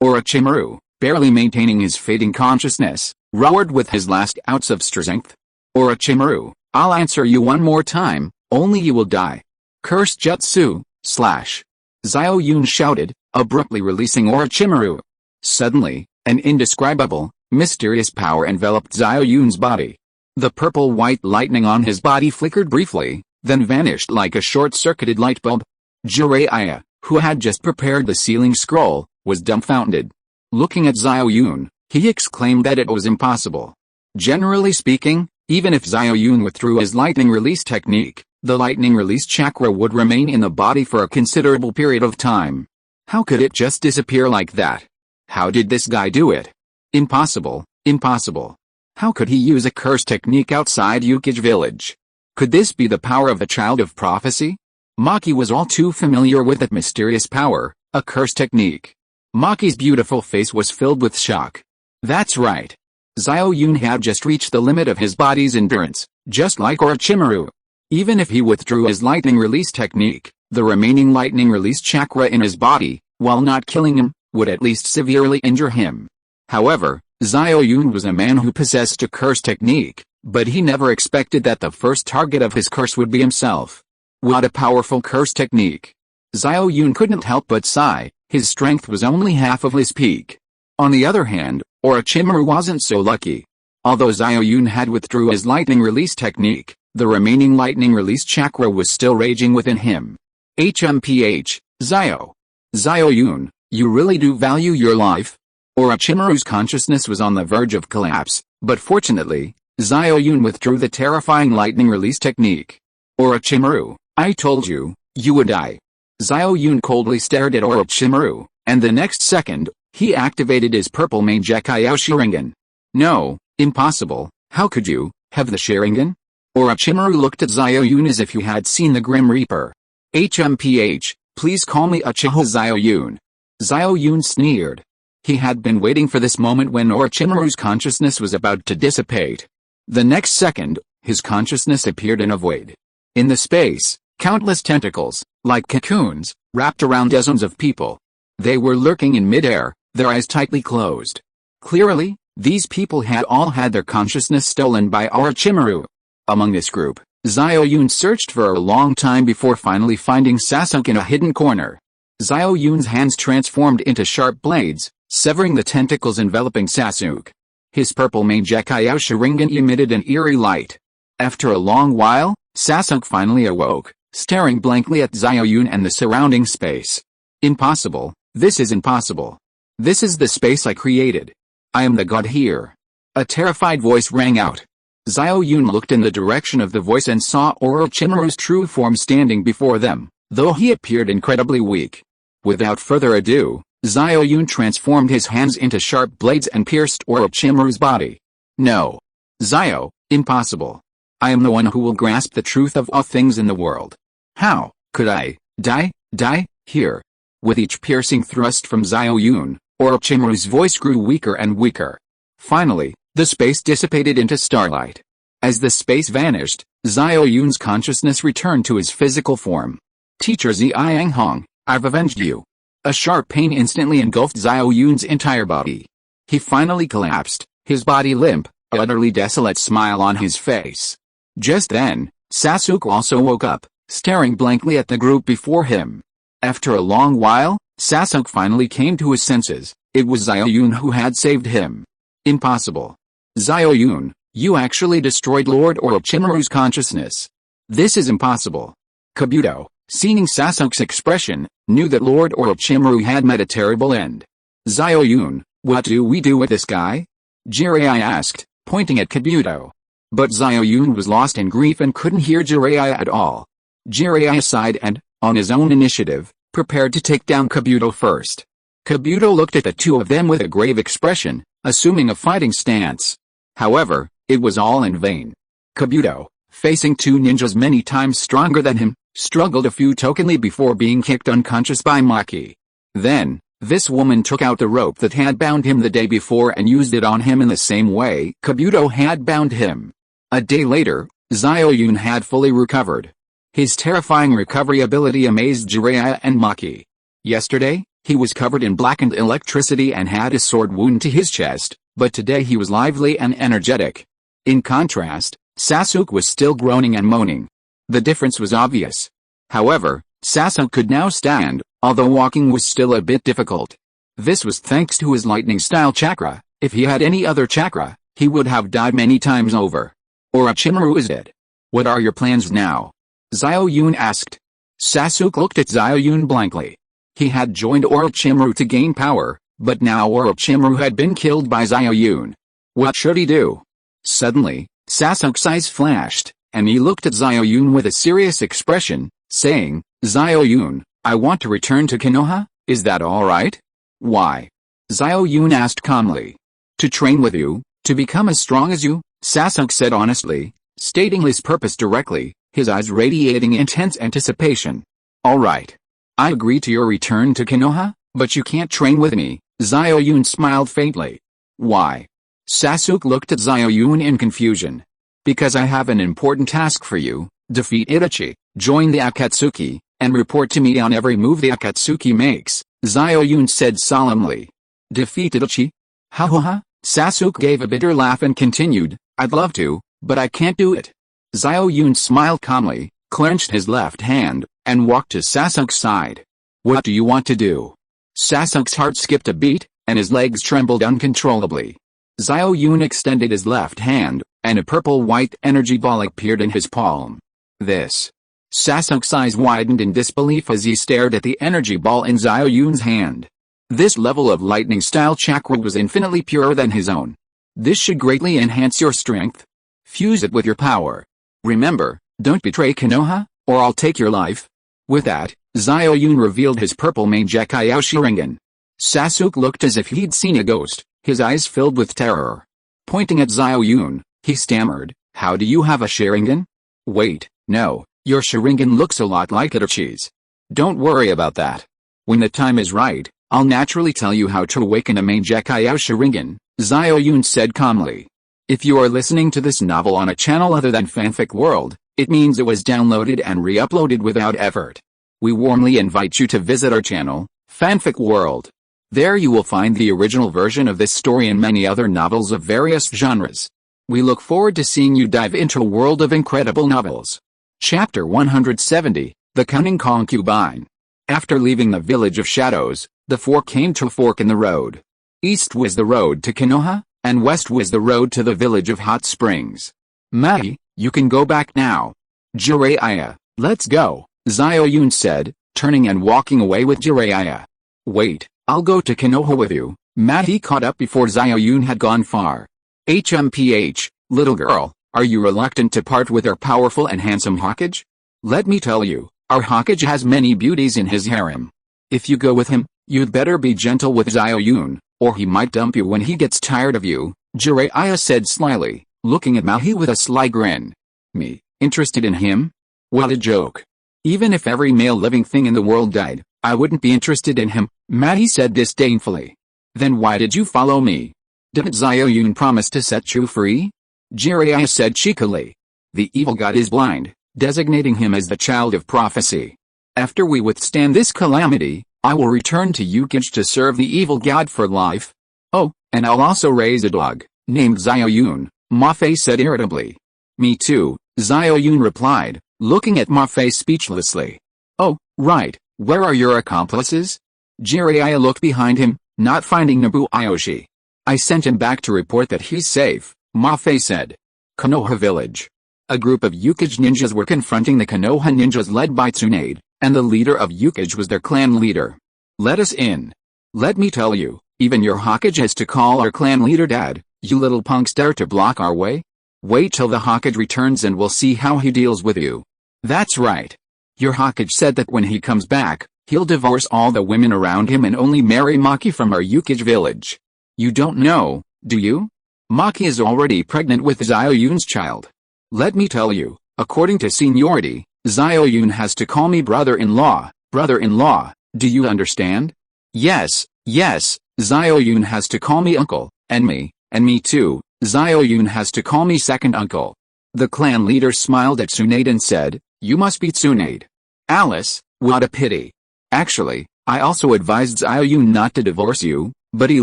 Orochimaru, barely maintaining his fading consciousness, roared with his last ounce of strength. Orochimaru, I'll answer you one more time, only you will die. Curse jutsu, slash. Xiao Yun shouted, abruptly releasing Orochimaru. Suddenly, an indescribable, mysterious power enveloped Xiao Yun's body. The purple-white lightning on his body flickered briefly, then vanished like a short-circuited light bulb. Jiraiya, who had just prepared the sealing scroll, was dumbfounded. Looking at Xiao Yun, he exclaimed that it was impossible. Generally speaking, even if Xiao Yun withdrew his lightning release technique, the lightning release chakra would remain in the body for a considerable period of time. How could it just disappear like that? How did this guy do it? Impossible, impossible. How could he use a curse technique outside Yukage village? Could this be the power of a child of prophecy? Maki was all too familiar with that mysterious power, a curse technique. Maki's beautiful face was filled with shock. That's right. Xiao Yun had just reached the limit of his body's endurance, just like Orochimaru. Even if he withdrew his lightning release technique, the remaining lightning release chakra in his body, while not killing him, would at least severely injure him. However, Xiao Yun was a man who possessed a curse technique, but he never expected that the first target of his curse would be himself. What a powerful curse technique! Xiao Yun couldn't help but sigh, his strength was only half of his peak. On the other hand, Orochimaru wasn't so lucky. Although Xiao Yun had withdrew his lightning release technique, the remaining lightning release chakra was still raging within him. HMPH, Xiao. Xiao Yun, you really do value your life? Orochimaru's consciousness was on the verge of collapse, but fortunately, Xiao Yun withdrew the terrifying lightning release technique. Orochimaru, I told you, you would die. Xiao Yun coldly stared at Orochimaru, and the next second, he activated his purple Mangekyo Sharingan. No, impossible, how could you have the Sharingan? Orochimaru looked at Xiao Yun as if he had seen the Grim Reaper. HMPH, please call me Uchiha Xiao Yun. Xiao Yun sneered. He had been waiting for this moment when Orochimaru's consciousness was about to dissipate. The next second, his consciousness appeared in a void. In the space, countless tentacles, like cocoons, wrapped around dozens of people. They were lurking in midair, their eyes tightly closed. Clearly, these people had all had their consciousness stolen by Orochimaru. Among this group, Xiao Yun searched for a long time before finally finding Sasuke in a hidden corner. Xiao Yun's hands transformed into sharp blades, severing the tentacles enveloping Sasuke. His purple Mangekyo Sharingan emitted an eerie light. After a long while, Sasuke finally awoke, staring blankly at Xiao Yun and the surrounding space. Impossible, this is impossible. This is the space I created. I am the god here. A terrified voice rang out. Xiao Yun looked in the direction of the voice and saw Orochimaru's true form standing before them, though he appeared incredibly weak. Without further ado, Xiao Yun transformed his hands into sharp blades and pierced Orochimaru's body. No. Xiao, impossible. I am the one who will grasp the truth of all things in the world. How could I die here? With each piercing thrust from Xiao Yun, Orochimaru's voice grew weaker and weaker. Finally, the space dissipated into starlight. As the space vanished, Xiao Yun's consciousness returned to his physical form. Teacher Xiang Hong, I've avenged you. A sharp pain instantly engulfed Xiao Yun's entire body. He finally collapsed, his body limp, an utterly desolate smile on his face. Just then, Sasuke also woke up, staring blankly at the group before him. After a long while, Sasuke finally came to his senses. It was Xiao Yun who had saved him. Impossible. Xiao Yun, you actually destroyed Lord Orochimaru's consciousness. This is impossible. Kabuto, seeing Sasuke's expression, knew that Lord Orochimaru had met a terrible end. Xiao Yun, what do we do with this guy? Jiraiya asked, pointing at Kabuto. But Xiao Yun was lost in grief and couldn't hear Jiraiya at all. Jiraiya sighed and, on his own initiative, prepared to take down Kabuto first. Kabuto looked at the two of them with a grave expression, assuming a fighting stance. However, it was all in vain. Kabuto, facing two ninjas many times stronger than him, struggled a few tokenly before being kicked unconscious by Maki. Then, this woman took out the rope that had bound him the day before and used it on him in the same way Kabuto had bound him. A day later, Xiao Yun had fully recovered. His terrifying recovery ability amazed Jiraiya and Maki. Yesterday, He was covered in blackened electricity and had a sword wound to his chest, but today he was lively and energetic. In contrast, Sasuke was still groaning and moaning. The difference was obvious. However, Sasuke could now stand, although walking was still a bit difficult. This was thanks to his lightning-style chakra. If he had any other chakra, he would have died many times over. Orochimaru is it? What are your plans now? Xiao Yun asked. Sasuke looked at Xiao Yun blankly. He had joined Orochimaru to gain power, but now Orochimaru had been killed by Xiao Yun. What should he do? Suddenly, Sasuke's eyes flashed, and he looked at Xiao Yun with a serious expression, saying, Xiao Yun, I want to return to Konoha, is that alright? Why? Xiao Yun asked calmly. To train with you, to become as strong as you, Sasuke said honestly, stating his purpose directly, his eyes radiating intense anticipation. Alright. I agree to your return to Konoha, but you can't train with me, Xiao Yun smiled faintly. Why? Sasuke looked at Xiao Yun in confusion. Because I have an important task for you, defeat Itachi, join the Akatsuki, and report to me on every move the Akatsuki makes, Xiao Yun said solemnly. Defeat Itachi? Ha ha ha, Sasuke gave a bitter laugh and continued, I'd love to, but I can't do it. Xiao Yun smiled calmly, clenched his left hand, and walked to Sasuke's side. What do you want to do? Sasuke's heart skipped a beat, and his legs trembled uncontrollably. Xiao Yun extended his left hand, and a purple-white energy ball appeared in his palm. This. Sasuke's eyes widened in disbelief as he stared at the energy ball in Xiao Yun's hand. This level of lightning-style chakra was infinitely purer than his own. This should greatly enhance your strength. Fuse it with your power. Remember, don't betray Konoha, or I'll take your life. With that, Xiao Yun revealed his purple Mangekyou Sharingan. Sasuke looked as if he'd seen a ghost, his eyes filled with terror. Pointing at Xiao Yun, he stammered, How do you have a Sharingan? Wait, no, your Sharingan looks a lot like Itachi's. Don't worry about that. When the time is right, I'll naturally tell you how to awaken a Mangekyou Sharingan, Xiao Yun said calmly. If you are listening to this novel on a channel other than Fanfic World, it means it was downloaded and re-uploaded without effort. We warmly invite you to visit our channel, Fanfic World. There you will find the original version of this story and many other novels of various genres. We look forward to seeing you dive into a world of incredible novels. Chapter 170, The Cunning Concubine. After leaving the Village of Shadows, the four came to a fork in the road. East was the road to Konoha, and west was the road to the Village of Hot Springs. Mahi, you can go back now. Jiraiya, let's go, Xiao Yun said, turning and walking away with Jiraiya. Wait, I'll go to Konoha with you. Mahi caught up before Xiao Yun had gone far. HMPH, little girl, are you reluctant to part with our powerful and handsome Hokage? Let me tell you, our Hokage has many beauties in his harem. If you go with him, you'd better be gentle with Xiao Yun, or he might dump you when he gets tired of you, Jiraiya said slyly, looking at Mahi with a sly grin. Me, interested in him? What a joke. Even if every male living thing in the world died, I wouldn't be interested in him, Mahi said disdainfully. Then why did you follow me? Didn't Xiao Yun promise to set you free? Jiraiya said cheekily. The evil god is blind, designating him as the child of prophecy. After we withstand this calamity, I will return to Ukage to serve the evil god for life. Oh, and I'll also raise a dog, named Xiao Yun, Mafe said irritably. Me too, Xiao Yun replied, looking at Mafe speechlessly. Oh, right, where are your accomplices? Jiraiya looked behind him, not finding Nobu Aoshi. I sent him back to report that he's safe, Mafe said. Konoha Village. A group of Ukage ninjas were confronting the Konoha ninjas led by Tsunade, and the leader of Ukage was their clan leader. Let us in. Let me tell you, even your Hokage has to call our clan leader dad. You little punks dare to block our way? Wait till the Hokage returns and we'll see how he deals with you. That's right. Your Hokage said that when he comes back, he'll divorce all the women around him and only marry Maki from our Ukage village. You don't know, do you? Maki is already pregnant with Xiao Yun's child. Let me tell you, according to seniority, Xiao Yun has to call me brother-in-law, brother-in-law, do you understand? Yes, Xiao Yun has to call me uncle, and me too, Xiao Yun has to call me second uncle. The clan leader smiled at Tsunade and said, You must be Tsunade. Alice, what a pity. Actually, I also advised Xiao Yun not to divorce you, but he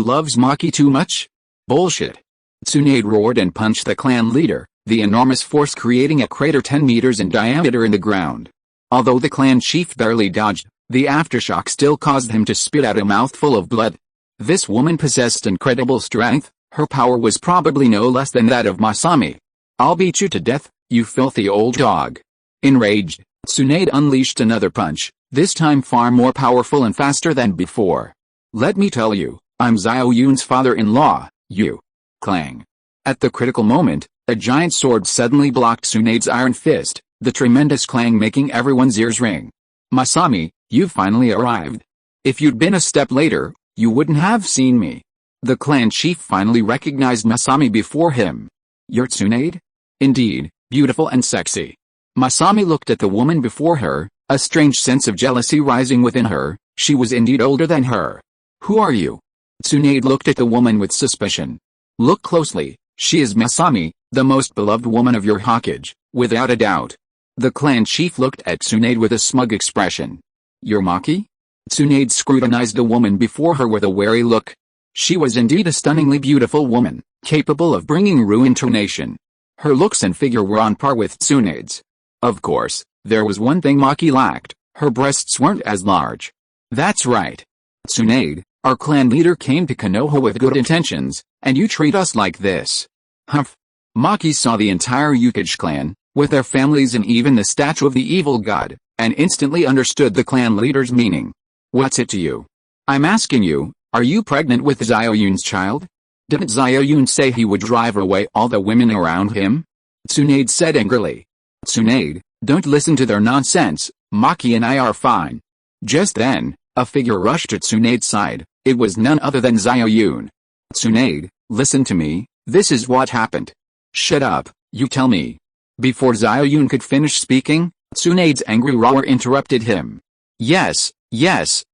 loves Maki too much? Bullshit. Tsunade roared and punched the clan leader, the enormous force creating a crater 10 meters in diameter in the ground. Although the clan chief barely dodged, the aftershock still caused him to spit out a mouthful of blood. This woman possessed incredible strength, her power was probably no less than that of Masami. I'll beat you to death, you filthy old dog. Enraged, Tsunade unleashed another punch, this time far more powerful and faster than before. Let me tell you, I'm Xiao Yun's father-in-law, you. Clang. At the critical moment, a giant sword suddenly blocked Tsunade's iron fist, the tremendous clang making everyone's ears ring. Masami, you've finally arrived. If you'd been a step later, you wouldn't have seen me. The clan chief finally recognized Masami before him. You're Tsunade? Indeed, beautiful and sexy. Masami looked at the woman before her, a strange sense of jealousy rising within her. She was indeed older than her. Who are you? Tsunade looked at the woman with suspicion. Look closely, she is Masami, the most beloved woman of your Hokage, without a doubt. The clan chief looked at Tsunade with a smug expression. You're Maki? Tsunade scrutinized the woman before her with a wary look. She was indeed a stunningly beautiful woman, capable of bringing ruin to a nation. Her looks and figure were on par with Tsunade's. Of course, there was one thing Maki lacked, her breasts weren't as large. That's right. Tsunade, our clan leader came to Konoha with good intentions, and you treat us like this. Humph. Maki saw the entire Yukage clan, with their families and even the statue of the evil god, and instantly understood the clan leader's meaning. What's it to you? I'm asking you, are you pregnant with Xiao Yun's child? Didn't Xiao Yun say he would drive away all the women around him? Tsunade said angrily. Tsunade, don't listen to their nonsense, Maki and I are fine. Just then, a figure rushed to Tsunade's side, it was none other than Xiao Yun. Tsunade, listen to me, this is what happened. Shut up, you tell me. Before Xiao Yun could finish speaking, Tsunade's angry roar interrupted him. Yes,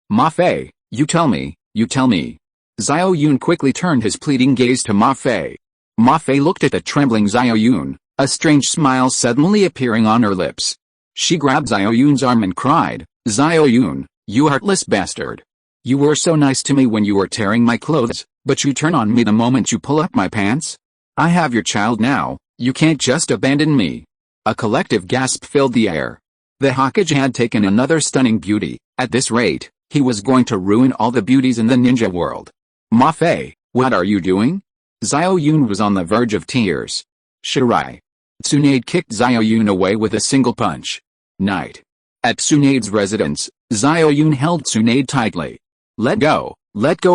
Ma-Fei, you tell me, you tell me. Xiao Yun quickly turned his pleading gaze to Ma-Fei. Ma-Fei looked at the trembling Xiao Yun, a strange smile suddenly appearing on her lips. She grabbed Xiao Yun's arm and cried, Xiao Yun, you heartless bastard. You were so nice to me when you were tearing my clothes, but you turn on me the moment you pull up my pants? I have your child now, you can't just abandon me. A collective gasp filled the air. The Hokage had taken another stunning beauty, at this rate, he was going to ruin all the beauties in the ninja world. Ma-Fei, what are you doing? Xiao Yun was on the verge of tears. Shirai. Tsunade kicked Xiao Yun away with a single punch. Night. At Tsunade's residence, Xiao Yun held Tsunade tightly. Let go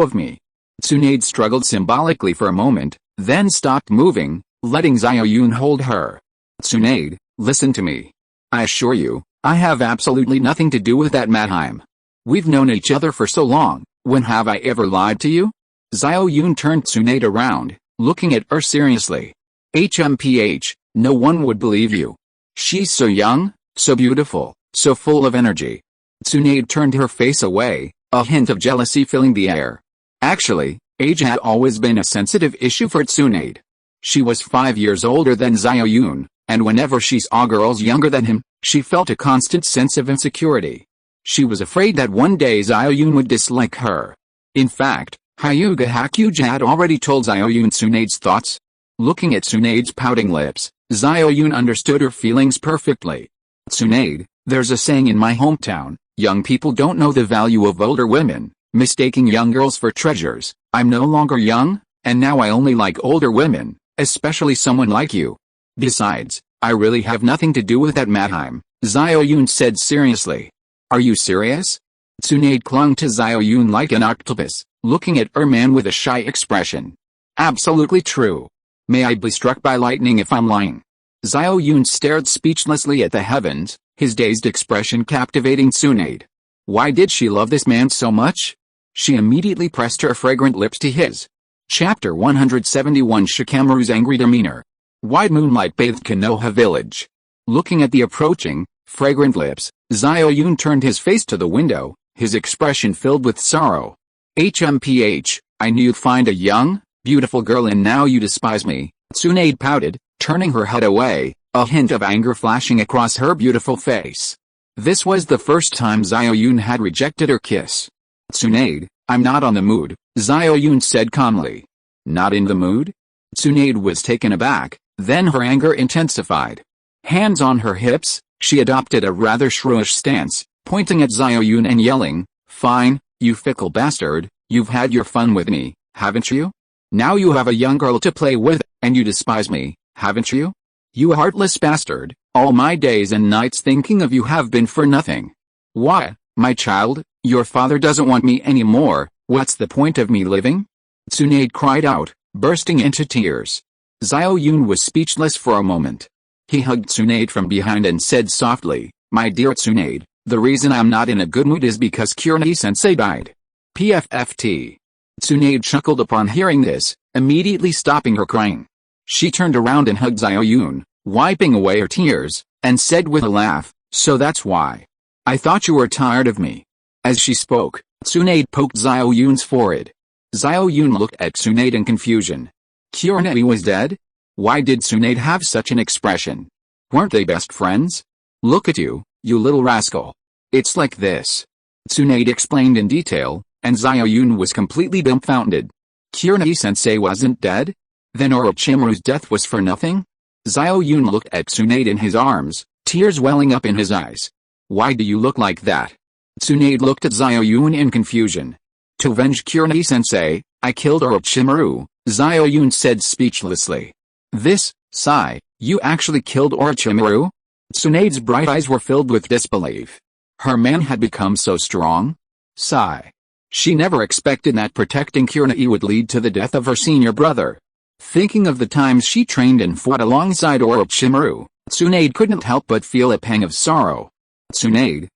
of me. Tsunade struggled symbolically for a moment, then stopped moving, letting Xiao Yun hold her. Tsunade, listen to me. I assure you, I have absolutely nothing to do with that Madheim. We've known each other for so long, when have I ever lied to you? Xiao Yun turned Tsunade around, looking at her seriously. HMPH, no one would believe you. She's so young, so beautiful, so full of energy. Tsunade turned her face away, a hint of jealousy filling the air. Actually, age had always been a sensitive issue for Tsunade. She was 5 years older than Xiao Yun, and whenever she saw girls younger than him, she felt a constant sense of insecurity. She was afraid that one day Xiao Yun would dislike her. In fact, Hyuga Hakuja had already told Xiao Yun Tsunade's thoughts. Looking at Tsunade's pouting lips, Xiao Yun understood her feelings perfectly. Tsunade, there's a saying in my hometown, young people don't know the value of older women, mistaking young girls for treasures. I'm no longer young, and now I only like older women, especially someone like you. Besides, I really have nothing to do with that Madheim, Xiao Yun said seriously. Are you serious? Tsunade clung to Xiao Yun like an octopus, looking at her man with a shy expression. Absolutely true. May I be struck by lightning if I'm lying? Xiao Yun stared speechlessly at the heavens, his dazed expression captivating Tsunade. Why did she love this man so much? She immediately pressed her fragrant lips to his. Chapter 171 Shikamaru's angry demeanor. Wide moonlight bathed Konoha village. Looking at the approaching, fragrant lips, Xiao Yun turned his face to the window, his expression filled with sorrow. HMPH, I knew you'd find a young, beautiful girl and now you despise me, Tsunade pouted, turning her head away, a hint of anger flashing across her beautiful face. This was the first time Xiao Yun had rejected her kiss. Tsunade, I'm not on the mood, Xiao Yun said calmly. Not in the mood? Tsunade was taken aback, then her anger intensified. Hands on her hips, she adopted a rather shrewish stance, pointing at Xiao Yun and yelling, "Fine, you fickle bastard, you've had your fun with me, haven't you? Now you have a young girl to play with, and you despise me, haven't you? You heartless bastard, all my days and nights thinking of you have been for nothing. Why, my child, your father doesn't want me anymore, what's the point of me living?" Tsunade cried out, bursting into tears. Xiao Yun was speechless for a moment. He hugged Tsunade from behind and said softly, "My dear Tsunade, the reason I'm not in a good mood is because Kurenai-sensei died. PFFT. Tsunade chuckled upon hearing this, immediately stopping her crying. She turned around and hugged Xiao Yun, wiping away her tears, and said with a laugh, "So that's why. I thought you were tired of me." As she spoke, Tsunade poked Xiao Yun's forehead. Xiao Yun looked at Tsunade in confusion. Kurenai was dead? Why did Tsunade have such an expression? Weren't they best friends? Look at you, you little rascal. It's like this. Tsunade explained in detail, and Xiao Yun was completely dumbfounded. Kurenai-sensei wasn't dead? Then Orochimaru's death was for nothing? Xiao Yun looked at Tsunade in his arms, tears welling up in his eyes. Why do you look like that? Tsunade looked at Xiao Yun in confusion. To avenge Kurenai-sensei, I killed Orochimaru, Xiao Yun said speechlessly. This, Sai, you actually killed Orochimaru? Tsunade's bright eyes were filled with disbelief. Her man had become so strong? Sai. She never expected that protecting Kurenai would lead to the death of her senior brother. Thinking of the times she trained and fought alongside Orochimaru, Tsunade couldn't help but feel a pang of sorrow. Tsunade,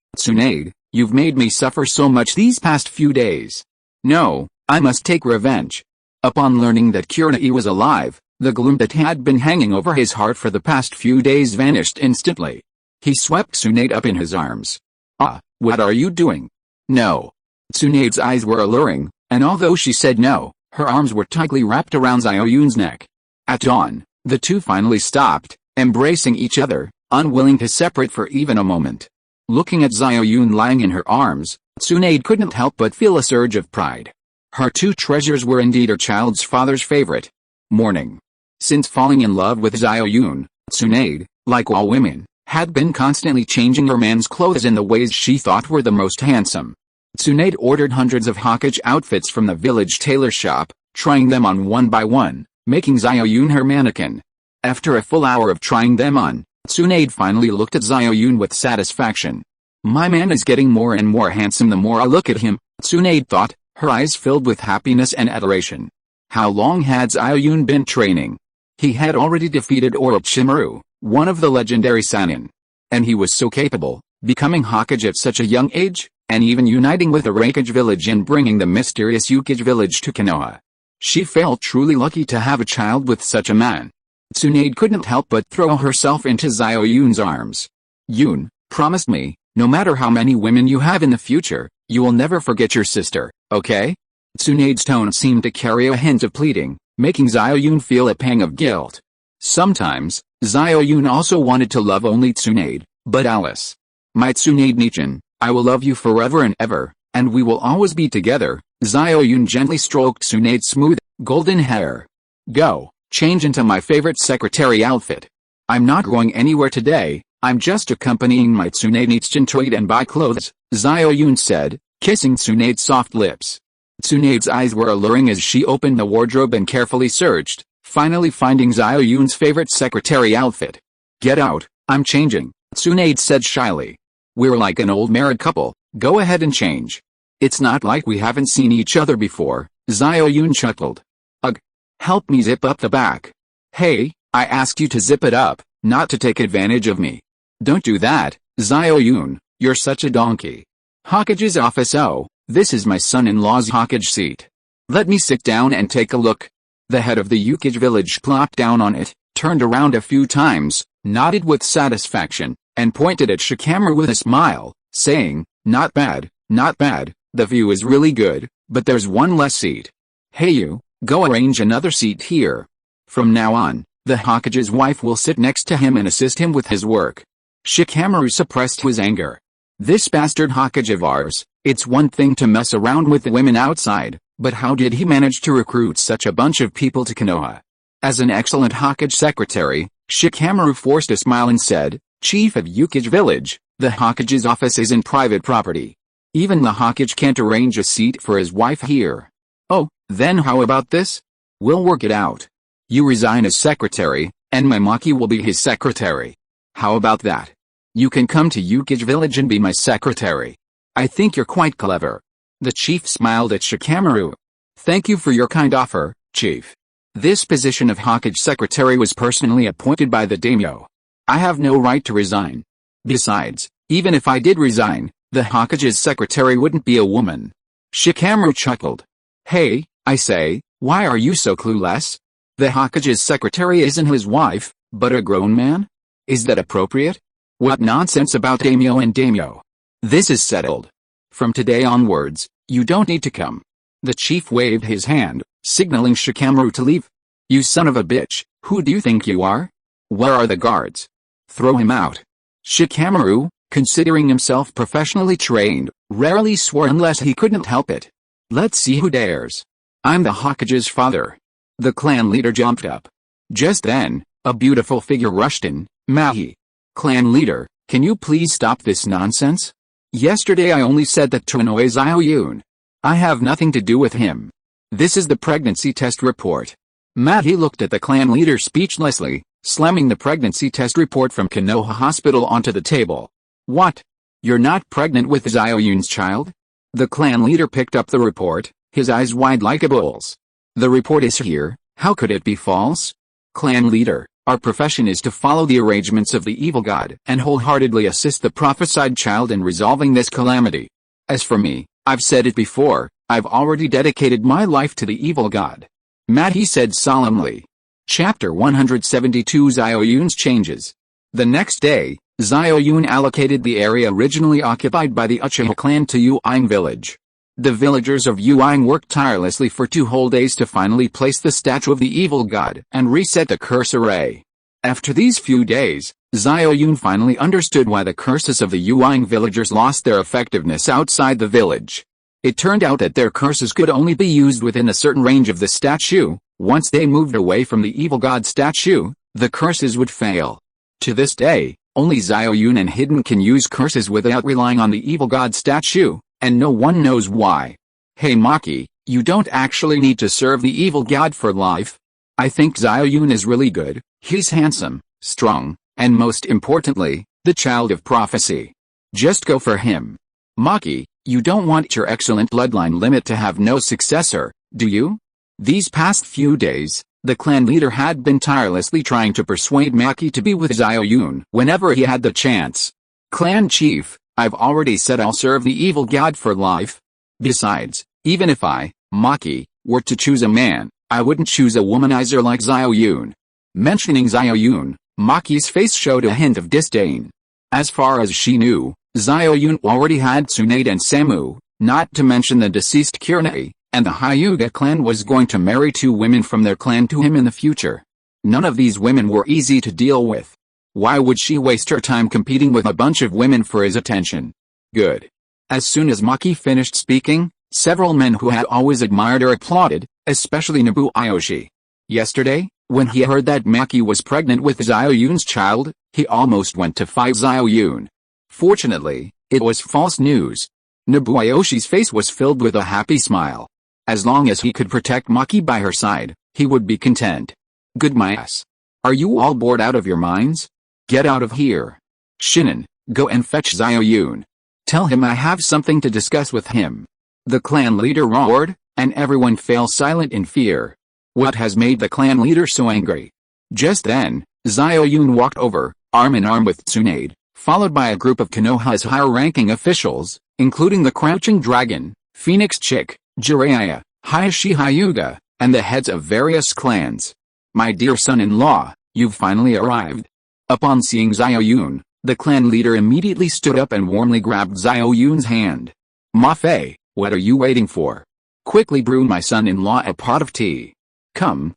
you've made me suffer so much these past few days. No, I must take revenge. Upon learning that Kurenai was alive, the gloom that had been hanging over his heart for the past few days vanished instantly. He swept Tsunade up in his arms. Ah, what are you doing? No. Tsunade's eyes were alluring, and although she said no, her arms were tightly wrapped around Xiao Yun's neck. At dawn, the two finally stopped, embracing each other, unwilling to separate for even a moment. Looking at Xiao Yun lying in her arms, Tsunade couldn't help but feel a surge of pride. Her two treasures were indeed her child's father's favorite. Mourning. Since falling in love with Xiao Yun, Tsunade, like all women, had been constantly changing her man's clothes in the ways she thought were the most handsome. Tsunade ordered hundreds of Hokage outfits from the village tailor shop, trying them on one by one, making Xiao Yun her mannequin. After a full hour of trying them on, Tsunade finally looked at Xiao Yun with satisfaction. My man is getting more and more handsome the more I look at him, Tsunade thought, her eyes filled with happiness and adoration. How long had Xiao Yun been training? He had already defeated Orochimaru, one of the legendary Sannin. And he was so capable, becoming Hokage at such a young age, and even uniting with the Raikage village and bringing the mysterious Ukage village to Konoha. She felt truly lucky to have a child with such a man. Tsunade couldn't help but throw herself into Xiao Yun's arms. Yun, promise me, no matter how many women you have in the future, you will never forget your sister, okay? Tsunade's tone seemed to carry a hint of pleading, making Xiao Yun feel a pang of guilt. Sometimes, Xiao Yun also wanted to love only Tsunade, but Alice. My Tsunade-nichan, I will love you forever and ever, and we will always be together. Xiao Yun gently stroked Tsunade's smooth, golden hair. Go, change into my favorite secretary outfit. I'm not going anywhere today, I'm just accompanying my Tsunade-nichan to eat and buy clothes, Xiao Yun said, kissing Tsunade's soft lips. Tsunade's eyes were alluring as she opened the wardrobe and carefully searched, finally finding Xiao Yun's favorite secretary outfit. Get out, I'm changing, Tsunade said shyly. We're like an old married couple, go ahead and change. It's not like we haven't seen each other before, Xiao Yun chuckled. Ugh. Help me zip up the back. Hey, I asked you to zip it up, not to take advantage of me. Don't do that, Xiao Yun, you're such a donkey. Hokage's office. Oh, this is my son-in-law's Hokage seat. Let me sit down and take a look. The head of the Ukage village plopped down on it, turned around a few times, nodded with satisfaction, and pointed at Shikamaru with a smile, saying, not bad, the view is really good, but there's one less seat. Hey you, go arrange another seat here. From now on, the Hokage's wife will sit next to him and assist him with his work. Shikamaru suppressed his anger. This bastard Hokage of ours, It's one thing to mess around with the women outside, but how did he manage to recruit such a bunch of people to Konoha? As an excellent Hokage secretary, Shikamaru forced a smile and said, "Chief of Yukage Village, the Hokage's office is in private property. Even the Hokage can't arrange a seat for his wife here." "Oh, then how about this? We'll work it out. You resign as secretary, and my Maki will be his secretary. How about that? You can come to Yukage Village and be my secretary. I think you're quite clever." The chief smiled at Shikamaru. "Thank you for your kind offer, Chief. This position of Hokage secretary was personally appointed by the daimyo. I have no right to resign. Besides, even if I did resign, the Hokage's secretary wouldn't be a woman." Shikamaru chuckled. "Hey, I say, why are you so clueless? The Hokage's secretary isn't his wife, but a grown man? Is that appropriate? What nonsense about daimyo and daimyo? This is settled. From today onwards, you don't need to come." The chief waved his hand, signaling Shikamaru to leave. "You son of a bitch, who do you think you are? Where are the guards? Throw him out." Shikamaru, considering himself professionally trained, rarely swore unless he couldn't help it. "Let's see who dares. I'm the Hokage's father." The clan leader jumped up. Just then, a beautiful figure rushed in. "Mahi. Clan leader, can you please stop this nonsense? Yesterday I only said that to annoy Xiao Yun. I have nothing to do with him. This is the pregnancy test report." Mahi looked at the clan leader speechlessly, slamming the pregnancy test report from Konoha Hospital onto the table. "What? You're not pregnant with Xiao Yun's child?" The clan leader picked up the report, his eyes wide like a bull's. "The report is here, how could it be false? Clan leader, our profession is to follow the arrangements of the evil god and wholeheartedly assist the prophesied child in resolving this calamity. As for me, I've said it before, I've already dedicated my life to the evil god." Mahi said solemnly. Chapter 172 Xiao Yun's changes. The next day, Xiao Yun allocated the area originally occupied by the Uchiha clan to Yuang village. The villagers of Yuang worked tirelessly for 2 whole days to finally place the statue of the evil god and reset the curse array. After these few days, Xiao Yun finally understood why the curses of the Yuang villagers lost their effectiveness outside the village. It turned out that their curses could only be used within a certain range of the statue. Once they moved away from the evil god statue, the curses would fail. To this day, only Xiao Yun and Hidden can use curses without relying on the evil god statue, and no one knows why. "Hey Maki, you don't actually need to serve the evil god for life. I think Xiao Yun is really good, he's handsome, strong, and most importantly, the child of prophecy. Just go for him. Maki, you don't want your excellent bloodline limit to have no successor, do you?" These past few days, the clan leader had been tirelessly trying to persuade Maki to be with Xiao Yun whenever he had the chance. "Clan chief, I've already said I'll serve the evil god for life. Besides, even if I, Maki, were to choose a man, I wouldn't choose a womanizer like Xiao Yun." Mentioning Xiao Yun, Maki's face showed a hint of disdain. As far as she knew, Xiao Yun already had Tsunade and Samu, not to mention the deceased Kirine, and the Hyuga clan was going to marry 2 women from their clan to him in the future. None of these women were easy to deal with. Why would she waste her time competing with a bunch of women for his attention? Good. As soon as Maki finished speaking, several men who had always admired her applauded, especially Nobu Ayoshi. Yesterday, when he heard that Maki was pregnant with Xiao Yun's child, he almost went to fight Xiao Yun. Fortunately, it was false news. Nobuyoshi's face was filled with a happy smile. As long as he could protect Maki by her side, he would be content. "Good my ass. Are you all bored out of your minds? Get out of here. Shinin, go and fetch Xiao Yun. Tell him I have something to discuss with him." The clan leader roared, and everyone fell silent in fear. What has made the clan leader so angry? Just then, Xiao Yun walked over, arm in arm with Tsunade, followed by a group of Konoha's higher-ranking officials, including the Crouching Dragon, Phoenix Chick, Jiraiya, Hayashi Hyuga, and the heads of various clans. "My dear son-in-law, you've finally arrived." Upon seeing Xiao Yun, the clan leader immediately stood up and warmly grabbed Xiao Yun's hand. "Mafei, what are you waiting for? Quickly brew my son-in-law a pot of tea. Come,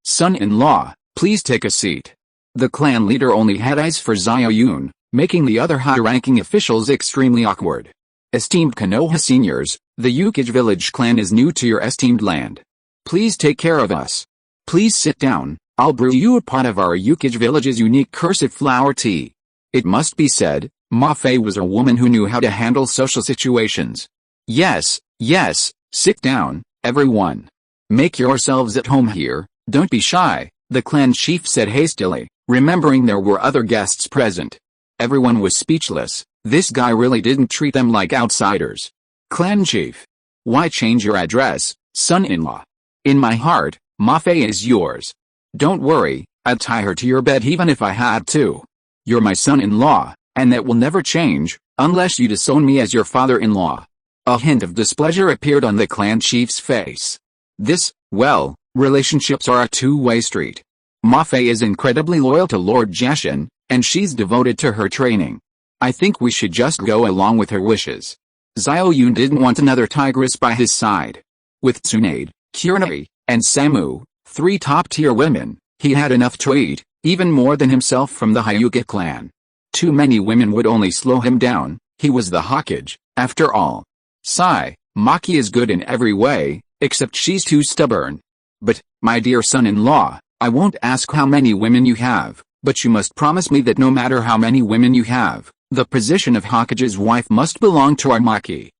son-in-law, please take a seat." The clan leader only had eyes for Xiao Yun, making the other high-ranking officials extremely awkward. Esteemed Konoha seniors, the Yukage village clan is new to your esteemed land. Please take care of us. Please sit down, I'll brew you a pot of our Yukage village's unique cursive flower tea. It must be said, Mafe was a woman who knew how to handle social situations. Yes, sit down, everyone. Make yourselves at home here, don't be shy, the clan chief said hastily, remembering there were other guests present. Everyone was speechless, this guy really didn't treat them like outsiders. Clan chief. Why change your address, son-in-law? In my heart, Mafe is yours. Don't worry, I'd tie her to your bed even if I had to. You're my son-in-law, and that will never change, unless you disown me as your father-in-law. A hint of displeasure appeared on the clan chief's face. Relationships are a two-way street. Mafe is incredibly loyal to Lord Jashin, and she's devoted to her training. I think we should just go along with her wishes. Xiao Yun didn't want another tigress by his side. With Tsunade, Kurenai, and Samu, 3 top-tier women, he had enough to eat, even more than himself from the Hyuga clan. Too many women would only slow him down, he was the Hokage, after all. Maki is good in every way, except she's too stubborn. But, my dear son-in-law, I won't ask how many women you have, but you must promise me that no matter how many women you have, the position of Hokage's wife must belong to our Maki.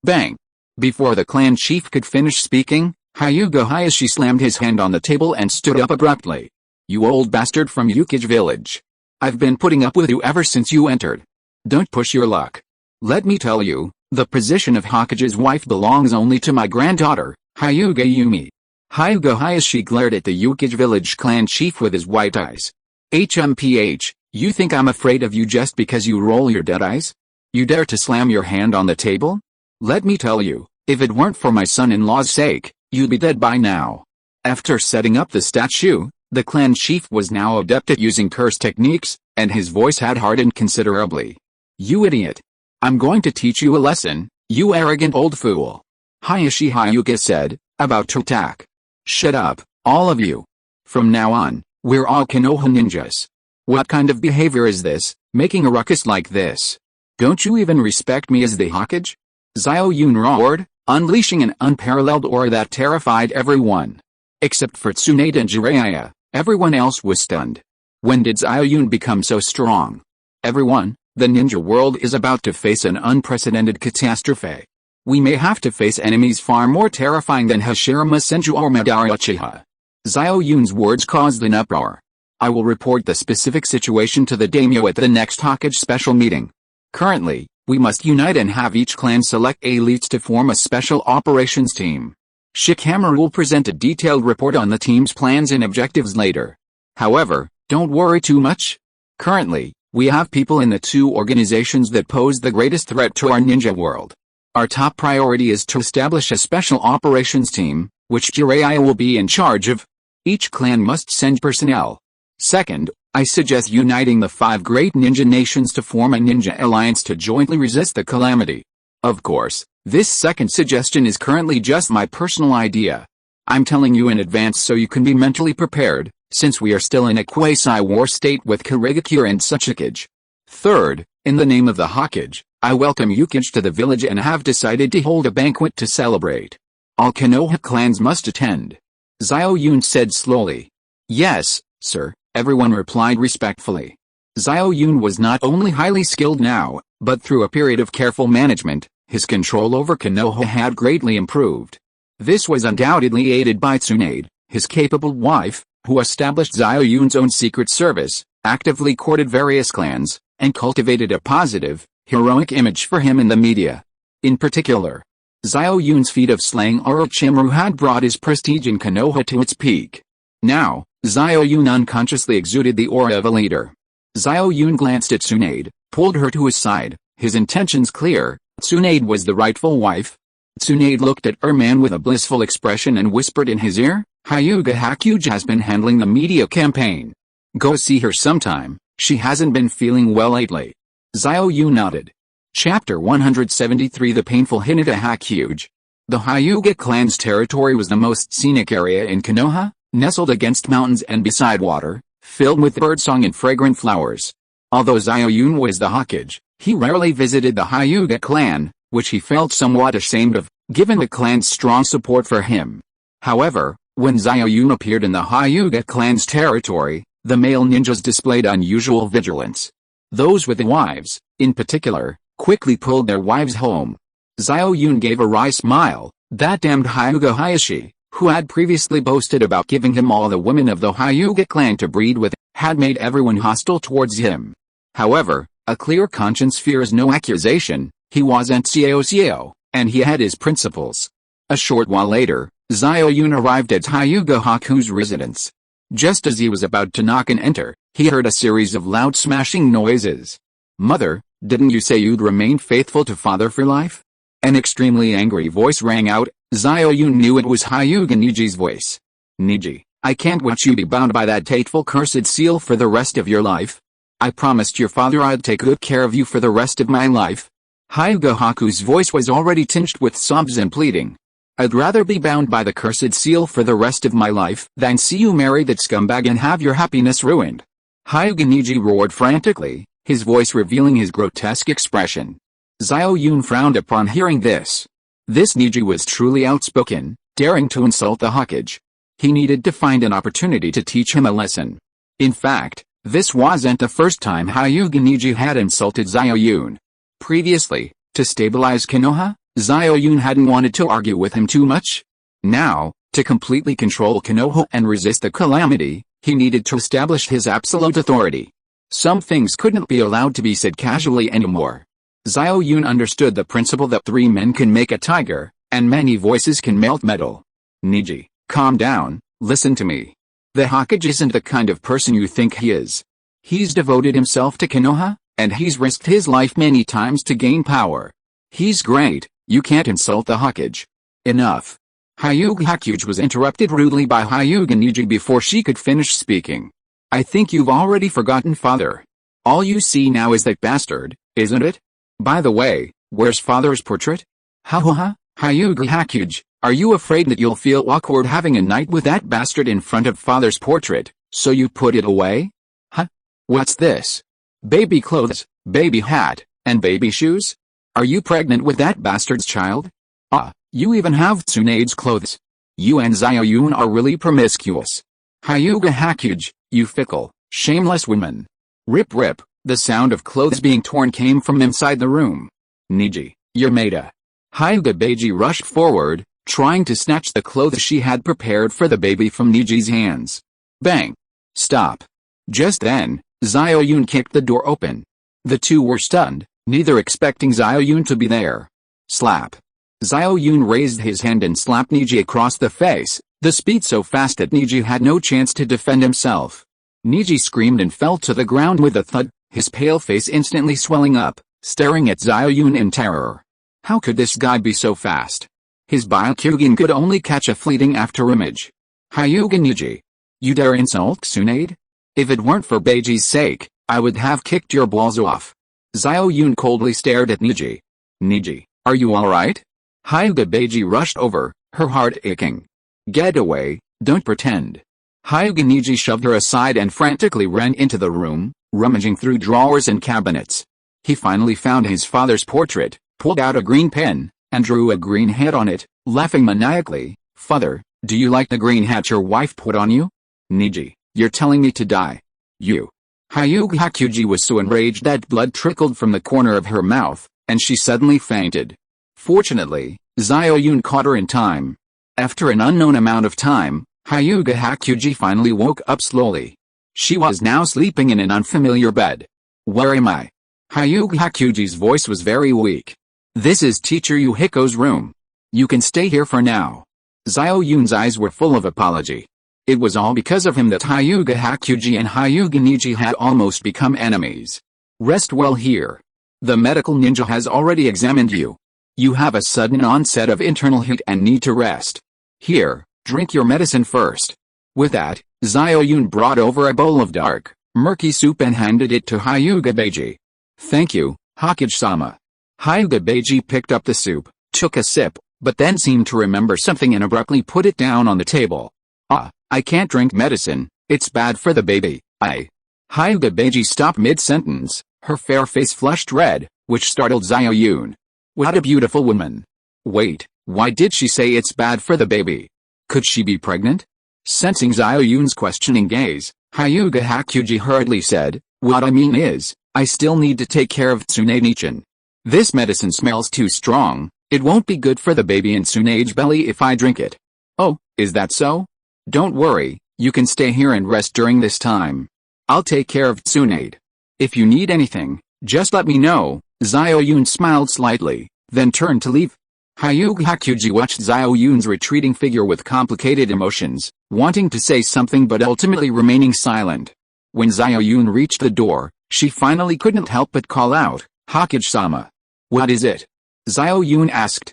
Bang! Before the clan chief could finish speaking, Hyuga Hayashi slammed his hand on the table and stood up abruptly. You old bastard from Yukage village. I've been putting up with you ever since you entered. Don't push your luck. Let me tell you, the position of Hokage's wife belongs only to my granddaughter, Hyuga Yumi. Hyuga Hayashi glared at the Yukage village clan chief with his white eyes. HMPH, you think I'm afraid of you just because you roll your dead eyes? You dare to slam your hand on the table? Let me tell you, if it weren't for my son-in-law's sake, you'd be dead by now. After setting up the statue, the clan chief was now adept at using curse techniques, and his voice had hardened considerably. You idiot. I'm going to teach you a lesson, you arrogant old fool. Hayashi Hyuga said, about to attack. Shut up, all of you. From now on, we're all Konoha ninjas. What kind of behavior is this, making a ruckus like this? Don't you even respect me as the Hokage? Xiao Yun roared, unleashing an unparalleled aura that terrified everyone. Except for Tsunade and Jiraiya, everyone else was stunned. When did Xiao Yun become so strong? Everyone, the ninja world is about to face an unprecedented catastrophe. We may have to face enemies far more terrifying than Hashirama Senju or Madara Uchiha. Xiao Yun's words caused an uproar. I will report the specific situation to the daimyo at the next Hokage special meeting. Currently, we must unite and have each clan select elites to form a special operations team. Shikamaru will present a detailed report on the team's plans and objectives later. However, don't worry too much. Currently, we have people in the 2 organizations that pose the greatest threat to our ninja world. Our top priority is to establish a special operations team, which Jiraiya will be in charge of. Each clan must send personnel. Second, I suggest uniting the 5 great ninja nations to form a ninja alliance to jointly resist the calamity. Of course, this second suggestion is currently just my personal idea. I'm telling you in advance so you can be mentally prepared, since we are still in a quasi-war state with Kurigakure and Tsuchikage. Third, in the name of the Hokage, I welcome Yukage to the village and have decided to hold a banquet to celebrate. All Konoha clans must attend. Xiao Yun said slowly. Yes, sir, everyone replied respectfully. Xiao Yun was not only highly skilled now, but through a period of careful management, his control over Konoha had greatly improved. This was undoubtedly aided by Tsunade, his capable wife, who established Xiao Yun's own secret service, actively courted various clans, and cultivated a positive, heroic image for him in the media. In particular, Xiao Yun's feat of slaying Orochimaru had brought his prestige in Konoha to its peak. Now, Xiao Yun unconsciously exuded the aura of a leader. Xiao Yun glanced at Tsunade, pulled her to his side, his intentions clear. Tsunade was the rightful wife. Tsunade looked at her man with a blissful expression and whispered in his ear, Hyuga Hakuge has been handling the media campaign. Go see her sometime, she hasn't been feeling well lately. Xiao Yun nodded. Chapter 173 The Painful Hinata Hakuge. The Hyuga clan's territory was the most scenic area in Konoha, nestled against mountains and beside water, filled with birdsong and fragrant flowers. Although Xiao Yun was the Hokage, He rarely visited the Hyuga clan, which he felt somewhat ashamed of, given the clan's strong support for him. However, when Xiao Yun appeared in the Hyuga clan's territory, the male ninjas displayed unusual vigilance. Those with wives, in particular, quickly pulled their wives home. Xiao Yun gave a wry smile. That damned Hyuga Hayashi, who had previously boasted about giving him all the women of the Hyuga clan to breed with, had made everyone hostile towards him. However, a clear conscience fears no accusation. He wasn't Xiao, and he had his principles. A short while later, Xiao Yun arrived at Hyuga Haku's residence. Just as he was about to knock and enter, he heard a series of loud smashing noises. "Mother, didn't you say you'd remain faithful to father for life?" An extremely angry voice rang out. Xiao Yun knew it was Hyuga Niji's voice. "Niji, I can't watch you be bound by that hateful cursed seal for the rest of your life. I promised your father I'd take good care of you for the rest of my life." Hyuga Haku's voice was already tinged with sobs and pleading. "I'd rather be bound by the cursed seal for the rest of my life than see you marry that scumbag and have your happiness ruined." Hyuga Niji roared frantically, his voice revealing his grotesque expression. Xiao Yun frowned upon hearing this. This Niji was truly outspoken, daring to insult the Hokage. He needed to find an opportunity to teach him a lesson. In fact, this wasn't the first time Hyuga Niji had insulted Xiao Yun. Previously, to stabilize Konoha, Xiao Yun hadn't wanted to argue with him too much. Now, to completely control Konoha and resist the calamity, he needed to establish his absolute authority. Some things couldn't be allowed to be said casually anymore. Xiao Yun understood the principle that 3 men can make a tiger, and many voices can melt metal. "Niji, calm down, listen to me. The Hokage isn't the kind of person you think he is. He's devoted himself to Konoha, and he's risked his life many times to gain power. He's great, you can't insult the Hokage." "Enough." Hyuga Hakuge was interrupted rudely by Hyuga Niji before she could finish speaking. "I think you've already forgotten father. All you see now is that bastard, isn't it? By the way, where's father's portrait?" "Ha, Hyuga Hakuge, are you afraid that you'll feel awkward having a night with that bastard in front of father's portrait, so you put it away? Huh? What's this? Baby clothes, baby hat, and baby shoes? Are you pregnant with that bastard's child? Ah, you even have Tsunade's clothes. You and Xiao Yun are really promiscuous. Hyuga Hakuge, you fickle, shameless woman." Rip rip, the sound of clothes being torn came from inside the room. "Niji, you're Maida." Hyuga Beiji rushed forward, trying to snatch the clothes she had prepared for the baby from Niji's hands. Bang! Stop! Just then, Xiao Yun kicked the door open. The two were stunned, neither expecting Xiao Yun to be there. Slap! Xiao Yun raised his hand and slapped Niji across the face, the speed so fast that Niji had no chance to defend himself. Niji screamed and fell to the ground with a thud, his pale face instantly swelling up, staring at Xiao Yun in terror. How could this guy be so fast? His Byakugan could only catch a fleeting afterimage. "Hyuga Niji, you dare insult Tsunade? If it weren't for Beiji's sake, I would have kicked your balls off." Xiao Yun coldly stared at Niji. "Niji, are you alright?" Hyuga Beiji rushed over, her heart aching. "Get away, don't pretend." Hyuga Niji shoved her aside and frantically ran into the room, rummaging through drawers and cabinets. He finally found his father's portrait, pulled out a green pen, and drew a green hat on it, laughing maniacally. "Father, do you like the green hat your wife put on you? Niji, you're telling me to die. You." Hyuga Hakuji was so enraged that blood trickled from the corner of her mouth, and she suddenly fainted. Fortunately, Xiao Yun caught her in time. After an unknown amount of time, Hyuga Hakuji finally woke up slowly. She was now sleeping in an unfamiliar bed. "Where am I?" Hyuga Hakuji's voice was very weak. "This is Teacher Yuhiko's room. You can stay here for now." Xiao Yun's eyes were full of apology. It was all because of him that Hyuga Hakuji and Hyuga Niji had almost become enemies. "Rest well here. The medical ninja has already examined you. You have a sudden onset of internal heat and need to rest. Here, drink your medicine first." With that, Xiao Yun brought over a bowl of dark, murky soup and handed it to Hyuga Beiji. "Thank you, Hokage-sama." Hyuga Beiji picked up the soup, took a sip, but then seemed to remember something and abruptly put it down on the table. "Ah, I can't drink medicine, it's bad for the baby, Hyuga Beiji stopped mid-sentence, Her fair face flushed red, which startled Xiao Yun. What a beautiful woman. Wait, why did she say it's bad for the baby? Could she be pregnant? Sensing Xiao Yun's questioning gaze, Hyuga Hakuji hurriedly said, what I mean is, I still need to take care of Tsunade-chan. This medicine smells too strong, it won't be good for the baby in Tsunade's belly if I drink it. Oh, is that so? Don't worry, you can stay here and rest during this time. I'll take care of Tsunade. If you need anything, just let me know. Xiao Yun smiled slightly, then turned to leave. Hyuga Hakuji watched Xiao Yun's retreating figure with complicated emotions, wanting to say something but ultimately remaining silent. When Xiao Yun reached the door, she finally couldn't help but call out, Hokage-sama. What is it? Xiao Yun asked.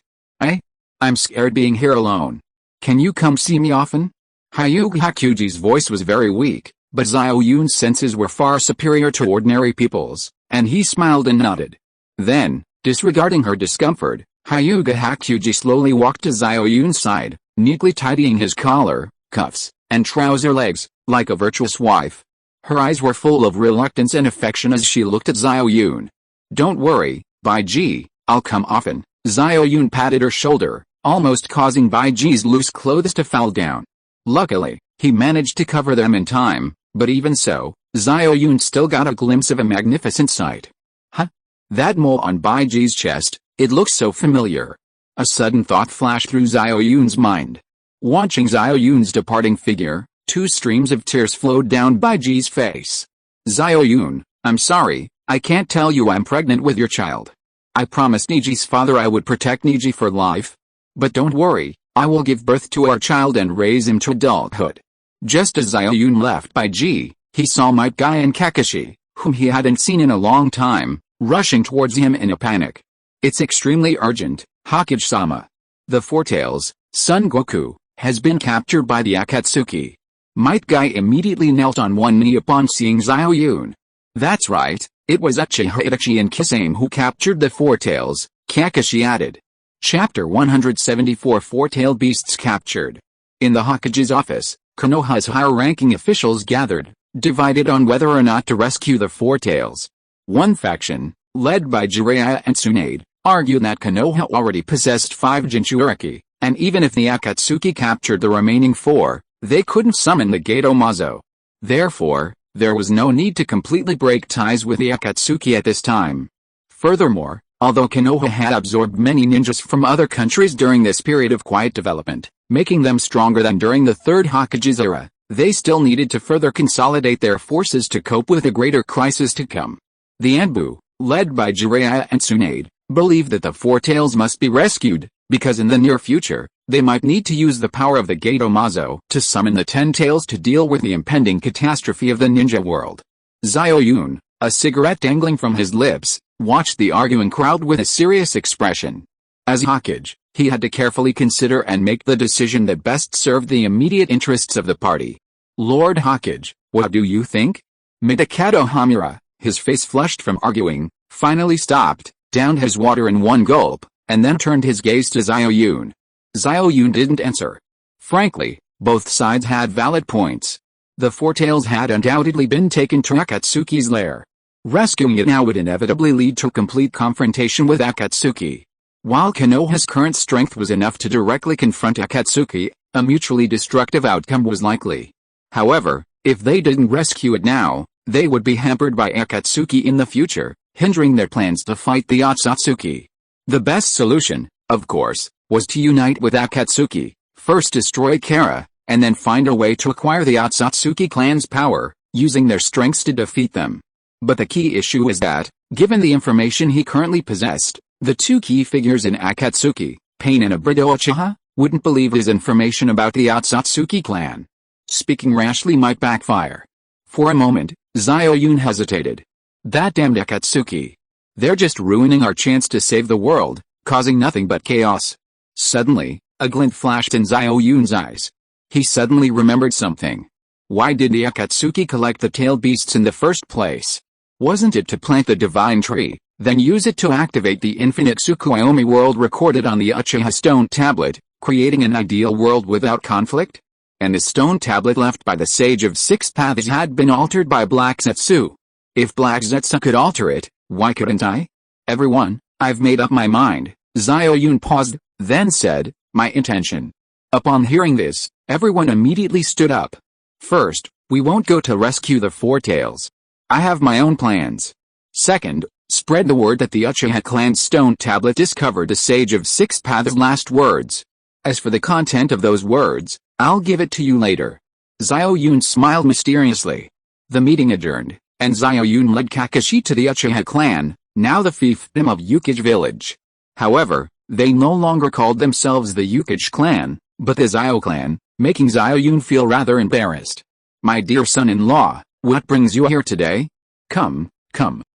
I'm scared being here alone. Can you come see me often? Hyuga Hakuji's voice was very weak, but Xiao Yun's senses were far superior to ordinary people's, and he smiled and nodded. Then, disregarding her discomfort, Hyuga Hakuji slowly walked to Xiao Yun's side, neatly tidying his collar, cuffs, and trouser legs, like a virtuous wife. Her eyes were full of reluctance and affection as she looked at Xiao Yun. Don't worry, Baiji, I'll come often. Xiao Yun patted her shoulder, almost causing Baiji's loose clothes to fall down. Luckily, he managed to cover them in time, but even so, Xiao Yun still got a glimpse of a magnificent sight. Huh? That mole on Baiji's chest, it looks so familiar. A sudden thought flashed through Xiao Yun's mind. Watching Xiao Yun's departing figure, two streams of tears flowed down Baiji's face. Xiao Yun, I'm sorry, I can't tell you I'm pregnant with your child. I promised Niji's father I would protect Niji for life. But don't worry, I will give birth to our child and raise him to adulthood. Just as Xiao Yun left Baiji, he saw Might Guy and Kakashi, whom he hadn't seen in a long time, rushing towards him in a panic. It's extremely urgent, Hokage-sama. The Four Tails, Son Goku, has been captured by the Akatsuki. Might Guy immediately knelt on one knee upon seeing Xiao Yun. That's right, it was Uchiha Itachi and Kisame who captured the Four Tails, Kakashi added. Chapter 174 Four-tailed Beasts Captured. In the Hokage's office, Konoha's higher-ranking officials gathered, divided on whether or not to rescue the Four Tails. One faction, led by Jiraiya and Tsunade, argued that Konoha already possessed 5 Jinchuriki, and even if the Akatsuki captured the remaining 4, they couldn't summon the Gato Mazo. Therefore, there was no need to completely break ties with the Akatsuki at this time. Furthermore, although Konoha had absorbed many ninjas from other countries during this period of quiet development, making them stronger than during the Third Hokage's era, they still needed to further consolidate their forces to cope with a greater crisis to come. The Anbu, led by Jiraiya and Tsunade, believed that the Four Tails must be rescued, because in the near future, they might need to use the power of the Gato Mazo to summon the 10 Tails to deal with the impending catastrophe of the ninja world. Xiao Yun, a cigarette dangling from his lips, watched the arguing crowd with a serious expression. As Hokage, he had to carefully consider and make the decision that best served the immediate interests of the party. Lord Hokage, what do you think? Midakato Hamura, his face flushed from arguing, finally stopped, downed his water in one gulp, and then turned his gaze to Xiao Yun. Xiao Yun didn't answer. Frankly, both sides had valid points. The Four Tails had undoubtedly been taken to Akatsuki's lair. Rescuing it now would inevitably lead to complete confrontation with Akatsuki. While Konoha's current strength was enough to directly confront Akatsuki, a mutually destructive outcome was likely. However, if they didn't rescue it now, they would be hampered by Akatsuki in the future, hindering their plans to fight the Otsutsuki. The best solution, of course, was to unite with Akatsuki, first destroy Kara, and then find a way to acquire the Otsutsuki clan's power, using their strengths to defeat them. But the key issue is that, given the information he currently possessed, the two key figures in Akatsuki, Pain and Obito Uchiha, wouldn't believe his information about the Otsutsuki clan. Speaking rashly might backfire. For a moment, Xiao Yun hesitated. That damned Akatsuki. They're just ruining our chance to save the world, causing nothing but chaos. Suddenly, a glint flashed in Xiao Yun's eyes. He suddenly remembered something. Why did the Akatsuki collect the tailed beasts in the first place? Wasn't it to plant the divine tree, then use it to activate the infinite Tsukuyomi world recorded on the Uchiha stone tablet, creating an ideal world without conflict? And the stone tablet left by the Sage of Six Paths had been altered by Black Zetsu. If Black Zetsu could alter it, why couldn't I? Everyone, I've made up my mind. Xiao Yun paused, then said, my intention. Upon hearing this, everyone immediately stood up. First, we won't go to rescue the Four Tails. I have my own plans. Second, spread the word that the Uchiha clan's stone tablet discovered a sage of 6 paths. Last words. As for the content of those words, I'll give it to you later. Xiao Yun smiled mysteriously. The meeting adjourned, and Xiao Yun led Kakashi to the Uchiha clan, now the fiefdom of Yukage village. However, they no longer called themselves the Yukage clan, but the Xiao clan, making Xiao Yun feel rather embarrassed. My dear son-in-law, what brings you here today? Come,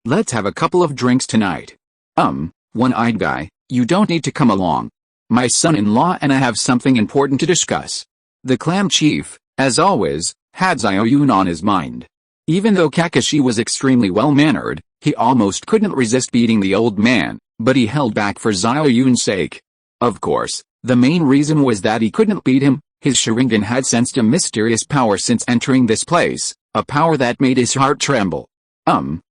let's have a couple of drinks tonight. One-eyed guy, you don't need to come along. My son-in-law and I have something important to discuss. The clan chief, as always, had Xiao Yun on his mind. Even though Kakashi was extremely well-mannered, he almost couldn't resist beating the old man, but he held back for Xiao Yun's sake. Of course, the main reason was that he couldn't beat him. His Sharingan had sensed a mysterious power since entering this place, a power that made his heart tremble.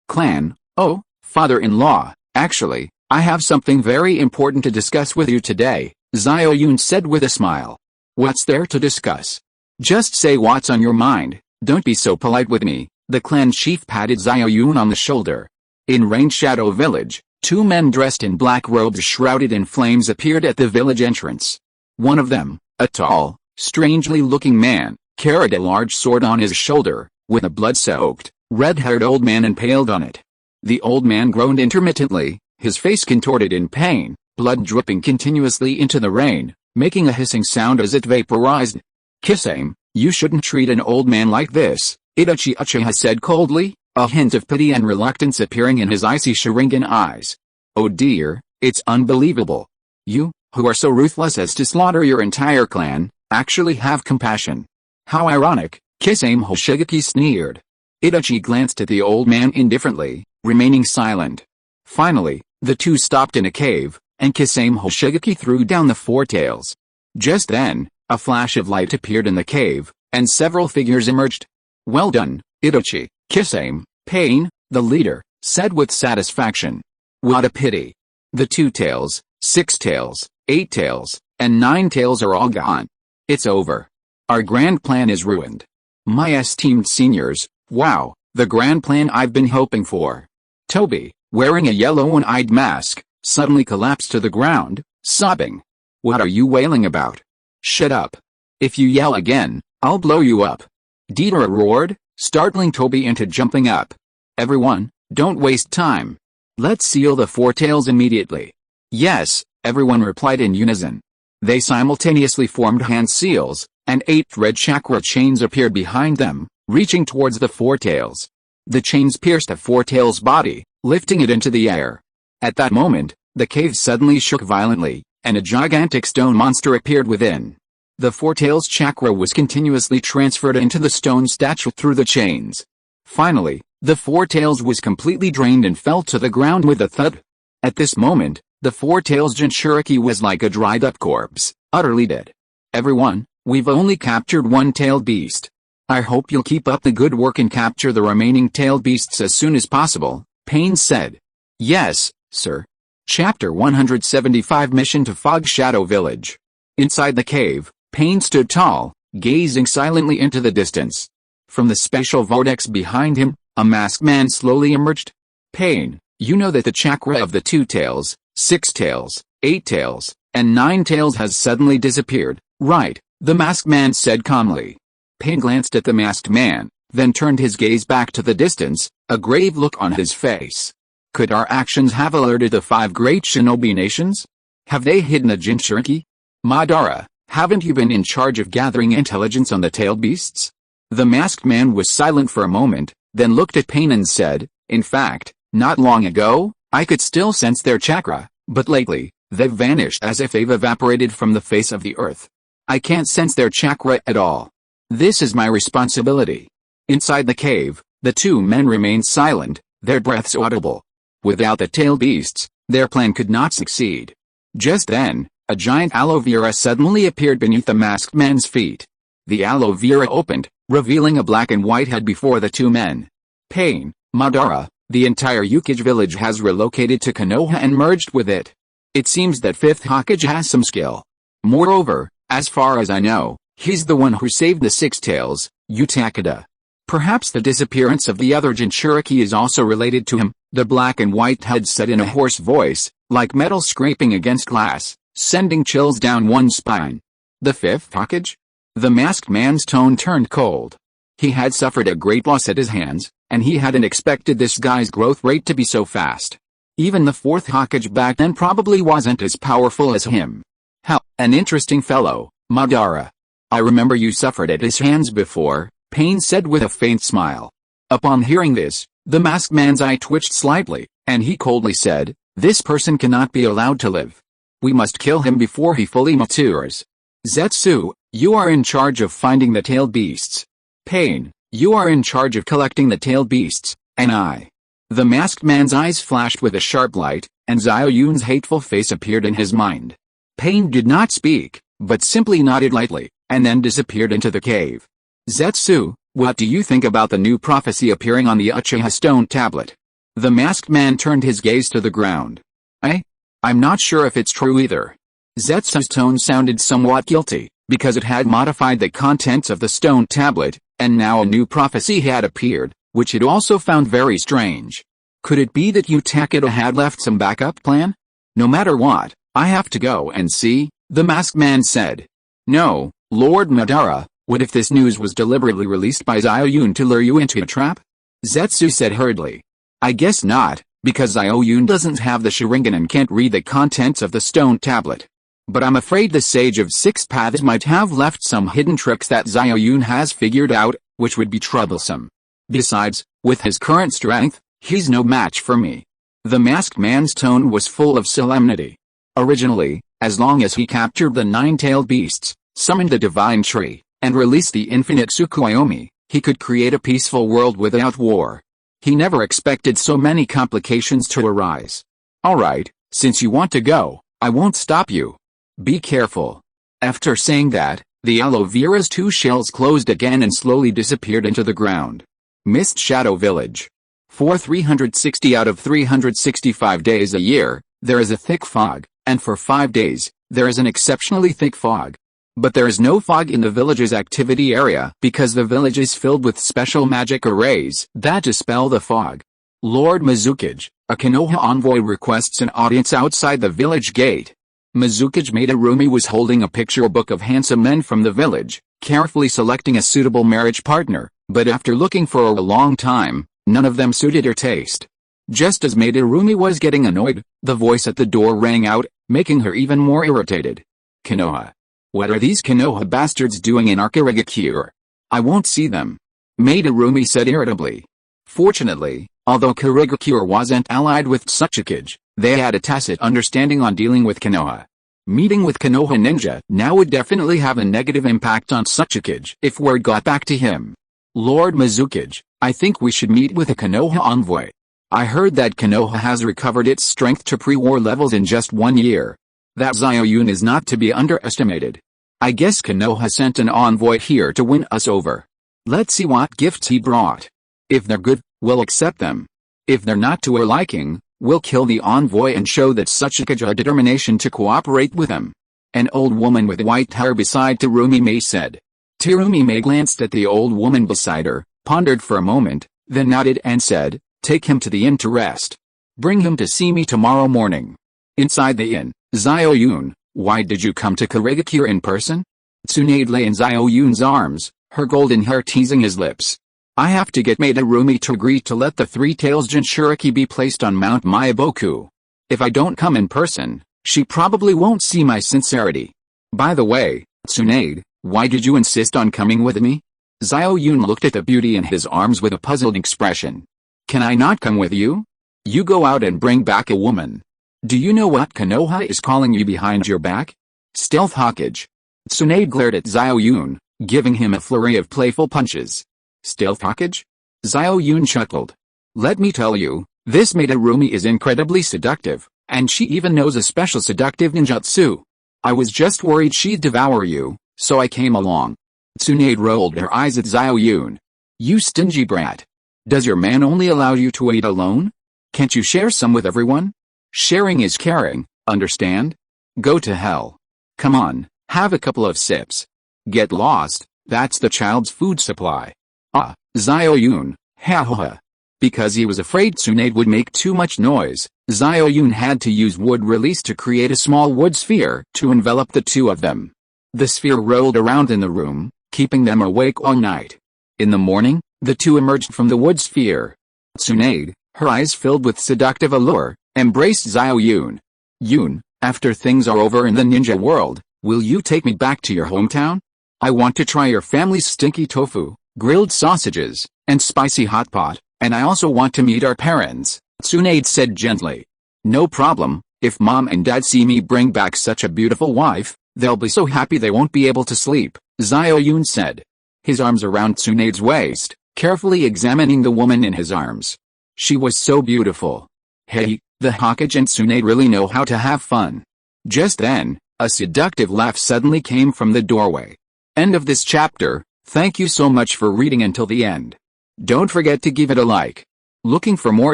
Clan, oh, father-in-law, actually, I have something very important to discuss with you today, Xiao Yun said with a smile. What's there to discuss? Just say what's on your mind, don't be so polite with me. The clan chief patted Xiao Yun on the shoulder. In Rain Shadow Village, 2 men dressed in black robes shrouded in flames appeared at the village entrance. One of them, a tall, strangely looking man, carried a large sword on his shoulder, with a blood-soaked, red-haired old man impaled on it. The old man groaned intermittently, his face contorted in pain, blood dripping continuously into the rain, making a hissing sound as it vaporized. Kisame, you shouldn't treat an old man like this, Itachi Uchiha said coldly, a hint of pity and reluctance appearing in his icy Sharingan eyes. Oh dear, it's unbelievable. You, who are so ruthless as to slaughter your entire clan, actually have compassion. How ironic, Kisame Hoshigaki sneered. Itachi glanced at the old man indifferently, remaining silent. Finally, the two stopped in a cave, and Kisame Hoshigaki threw down the Four Tails. Just then, a flash of light appeared in the cave, and several figures emerged. Well done, Itachi, Kisame, Pain, the leader, said with satisfaction. What a pity. The 2 tails, 6 tails, 8 tails, and 9 tails are all gone. It's over. Our grand plan is ruined. My esteemed seniors, wow, the grand plan I've been hoping for. Toby, wearing a yellow one-eyed mask, suddenly collapsed to the ground, sobbing. What are you wailing about? Shut up. If you yell again, I'll blow you up. Deidara roared, startling Toby into jumping up. Everyone, don't waste time. Let's seal the Four Tails immediately. Yes, everyone replied in unison. They simultaneously formed hand seals, and 8 red chakra chains appeared behind them, reaching towards the Four Tails. The chains pierced the Four Tails' body, lifting it into the air. At that moment, the cave suddenly shook violently, and a gigantic stone monster appeared within. The Four Tails chakra was continuously transferred into the stone statue through the chains. Finally, the Four Tails was completely drained and fell to the ground with a thud. At this moment, the Four Tails Jinchuriki was like a dried-up corpse, utterly dead. Everyone, we've only captured one tailed beast. I hope you'll keep up the good work and capture the remaining tailed beasts as soon as possible, Pain said. Yes, sir. Chapter 175 Mission to Fog Shadow Village. Inside the cave, Pain stood tall, gazing silently into the distance. From the special vortex behind him, a masked man slowly emerged. Pain, you know that the chakra of the 2 tails, 6 tails, 8 tails, and 9 tails has suddenly disappeared, right? The masked man said calmly. Pain glanced at the masked man, then turned his gaze back to the distance, a grave look on his face. Could our actions have alerted the 5 great shinobi nations? Have they hidden a Jinchuriki? Madara, haven't you been in charge of gathering intelligence on the tailed beasts? The masked man was silent for a moment, then looked at Pain and said, in fact, not long ago, I could still sense their chakra, but lately, they've vanished as if they've evaporated from the face of the earth. I can't sense their chakra at all. This is my responsibility. Inside the cave, the 2 men remained silent, their breaths audible. Without the tailed beasts, their plan could not succeed. Just then, a giant aloe vera suddenly appeared beneath the masked man's feet. The aloe vera opened, revealing a black and white head before the 2 men. Pain, Madara, the entire Yukage village has relocated to Konoha and merged with it. It seems that 5th Hokage has some skill. Moreover, as far as I know, he's the one who saved the Six Tails, Utakeda. Perhaps the disappearance of the other Jinchuriki is also related to him, the black and white head said in a hoarse voice, like metal scraping against glass, sending chills down one's spine. The 5th Hokage? The masked man's tone turned cold. He had suffered a great loss at his hands, and he hadn't expected this guy's growth rate to be so fast. Even the 4th Hokage back then probably wasn't as powerful as him. How, an interesting fellow, Madara. I remember you suffered at his hands before, Pain said with a faint smile. Upon hearing this, the masked man's eye twitched slightly, and he coldly said, "This person cannot be allowed to live. We must kill him before he fully matures. Zetsu, you are in charge of finding the tailed beasts. Pain, you are in charge of collecting the tailed beasts, and I." The masked man's eyes flashed with a sharp light, and Xiao Yun's hateful face appeared in his mind. Pain did not speak, but simply nodded lightly, and then disappeared into the cave. Zetsu, what do you think about the new prophecy appearing on the Uchiha stone tablet? The masked man turned his gaze to the ground. I'm not sure if it's true either. Zetsu's tone sounded somewhat guilty, because it had modified the contents of the stone tablet, and now a new prophecy had appeared, which it also found very strange. Could it be that Utakeda had left some backup plan? No matter what, I have to go and see, the masked man said. No, Lord Madara, what if this news was deliberately released by Xiao Yun to lure you into a trap? Zetsu said hurriedly. I guess not, because Xiao Yun doesn't have the Sharingan and can't read the contents of the stone tablet. But I'm afraid the Sage of Six Paths might have left some hidden tricks that Xiao Yun has figured out, which would be troublesome. Besides, with his current strength, he's no match for me. The masked man's tone was full of solemnity. Originally, as long as he captured the 9-tailed beasts, summoned the divine tree, and released the infinite Tsukuyomi, he could create a peaceful world without war. He never expected so many complications to arise. Alright, since you want to go, I won't stop you. Be careful. After saying that, the aloe vera's 2 shells closed again and slowly disappeared into the ground. Mist Shadow Village. For 360 out of 365 days a year, there is a thick fog, and for 5 days, there is an exceptionally thick fog. But there is no fog in the village's activity area because the village is filled with special magic arrays that dispel the fog. Lord Mizukage, a Konoha envoy requests an audience outside the village gate. Mizukage Madarumi was holding a picture book of handsome men from the village, carefully selecting a suitable marriage partner, but after looking for a long time, none of them suited her taste. Just as Madarumi was getting annoyed, the voice at the door rang out, making her even more irritated. Konoha. What are these Konoha bastards doing in Arkarigakure? I won't see them. Madarumi said irritably. Fortunately, although Karigakure wasn't allied with Tsuchikage, they had a tacit understanding on dealing with Konoha. Meeting with Konoha ninja now would definitely have a negative impact on Tsuchikage if word got back to him. Lord Mizukage, I think we should meet with a Konoha envoy. I heard that Konoha has recovered its strength to pre-war levels in just 1 year. That Xiao Yun is not to be underestimated. I guess Konoha sent an envoy here to win us over. Let's see what gifts he brought. If they're good, we'll accept them. If they're not to our liking, we'll kill the envoy and show that Tsuchikage a determination to cooperate with him. An old woman with white hair beside Terumi said. Terumi glanced at the old woman beside her, pondered for a moment, then nodded and said, take him to the inn to rest. Bring him to see me tomorrow morning. Inside the inn, Xiao Yun, why did you come to Karigakure in person? Tsunade lay in Xiao Yun's arms, her golden hair teasing his lips. I have to get Madarumi to agree to let the 3 tails Jinchuriki be placed on Mount Myaboku. If I don't come in person, she probably won't see my sincerity. By the way, Tsunade, why did you insist on coming with me? Xiao Yun looked at the beauty in his arms with a puzzled expression. Can I not come with you? You go out and bring back a woman. Do you know what Konoha is calling you behind your back? Stealth Hokage. Tsunade glared at Xiao Yun, giving him a flurry of playful punches. Stealth Hokage? Xiao Yun chuckled. Let me tell you, this Madarumi is incredibly seductive, and she even knows a special seductive ninjutsu. I was just worried she'd devour you, so I came along. Tsunade rolled her eyes at Xiao Yun. You stingy brat. Does your man only allow you to eat alone? Can't you share some with everyone? Sharing is caring, understand? Go to hell. Come on, have a couple of sips. Get lost, that's the child's food supply. Ah, Xiao Yun, ha ha ha. Because he was afraid Tsunade would make too much noise, Xiao Yun had to use wood release to create a small wood sphere to envelop the two of them. The sphere rolled around in the room, keeping them awake all night. In the morning, the two emerged from the wood sphere. Tsunade, her eyes filled with seductive allure, embraced Xiao Yun. Yun, after things are over in the ninja world, will you take me back to your hometown? I want to try your family's stinky tofu, grilled sausages, and spicy hot pot, and I also want to meet our parents, Tsunade said gently. No problem, if mom and dad see me bring back such a beautiful wife, they'll be so happy they won't be able to sleep, Xiao Yun said. His arms around Tsunade's waist, carefully examining the woman in his arms. She was so beautiful. Hey, the Hokage and Tsunade really know how to have fun. Just then, a seductive laugh suddenly came from the doorway. End of this chapter. Thank you so much for reading until the end. Don't forget to give it a like. Looking for more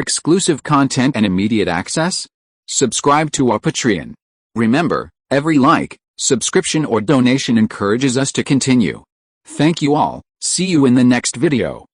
exclusive content and immediate access? Subscribe to our Patreon. Remember, every like, subscription or donation encourages us to continue. Thank you all, see you in the next video.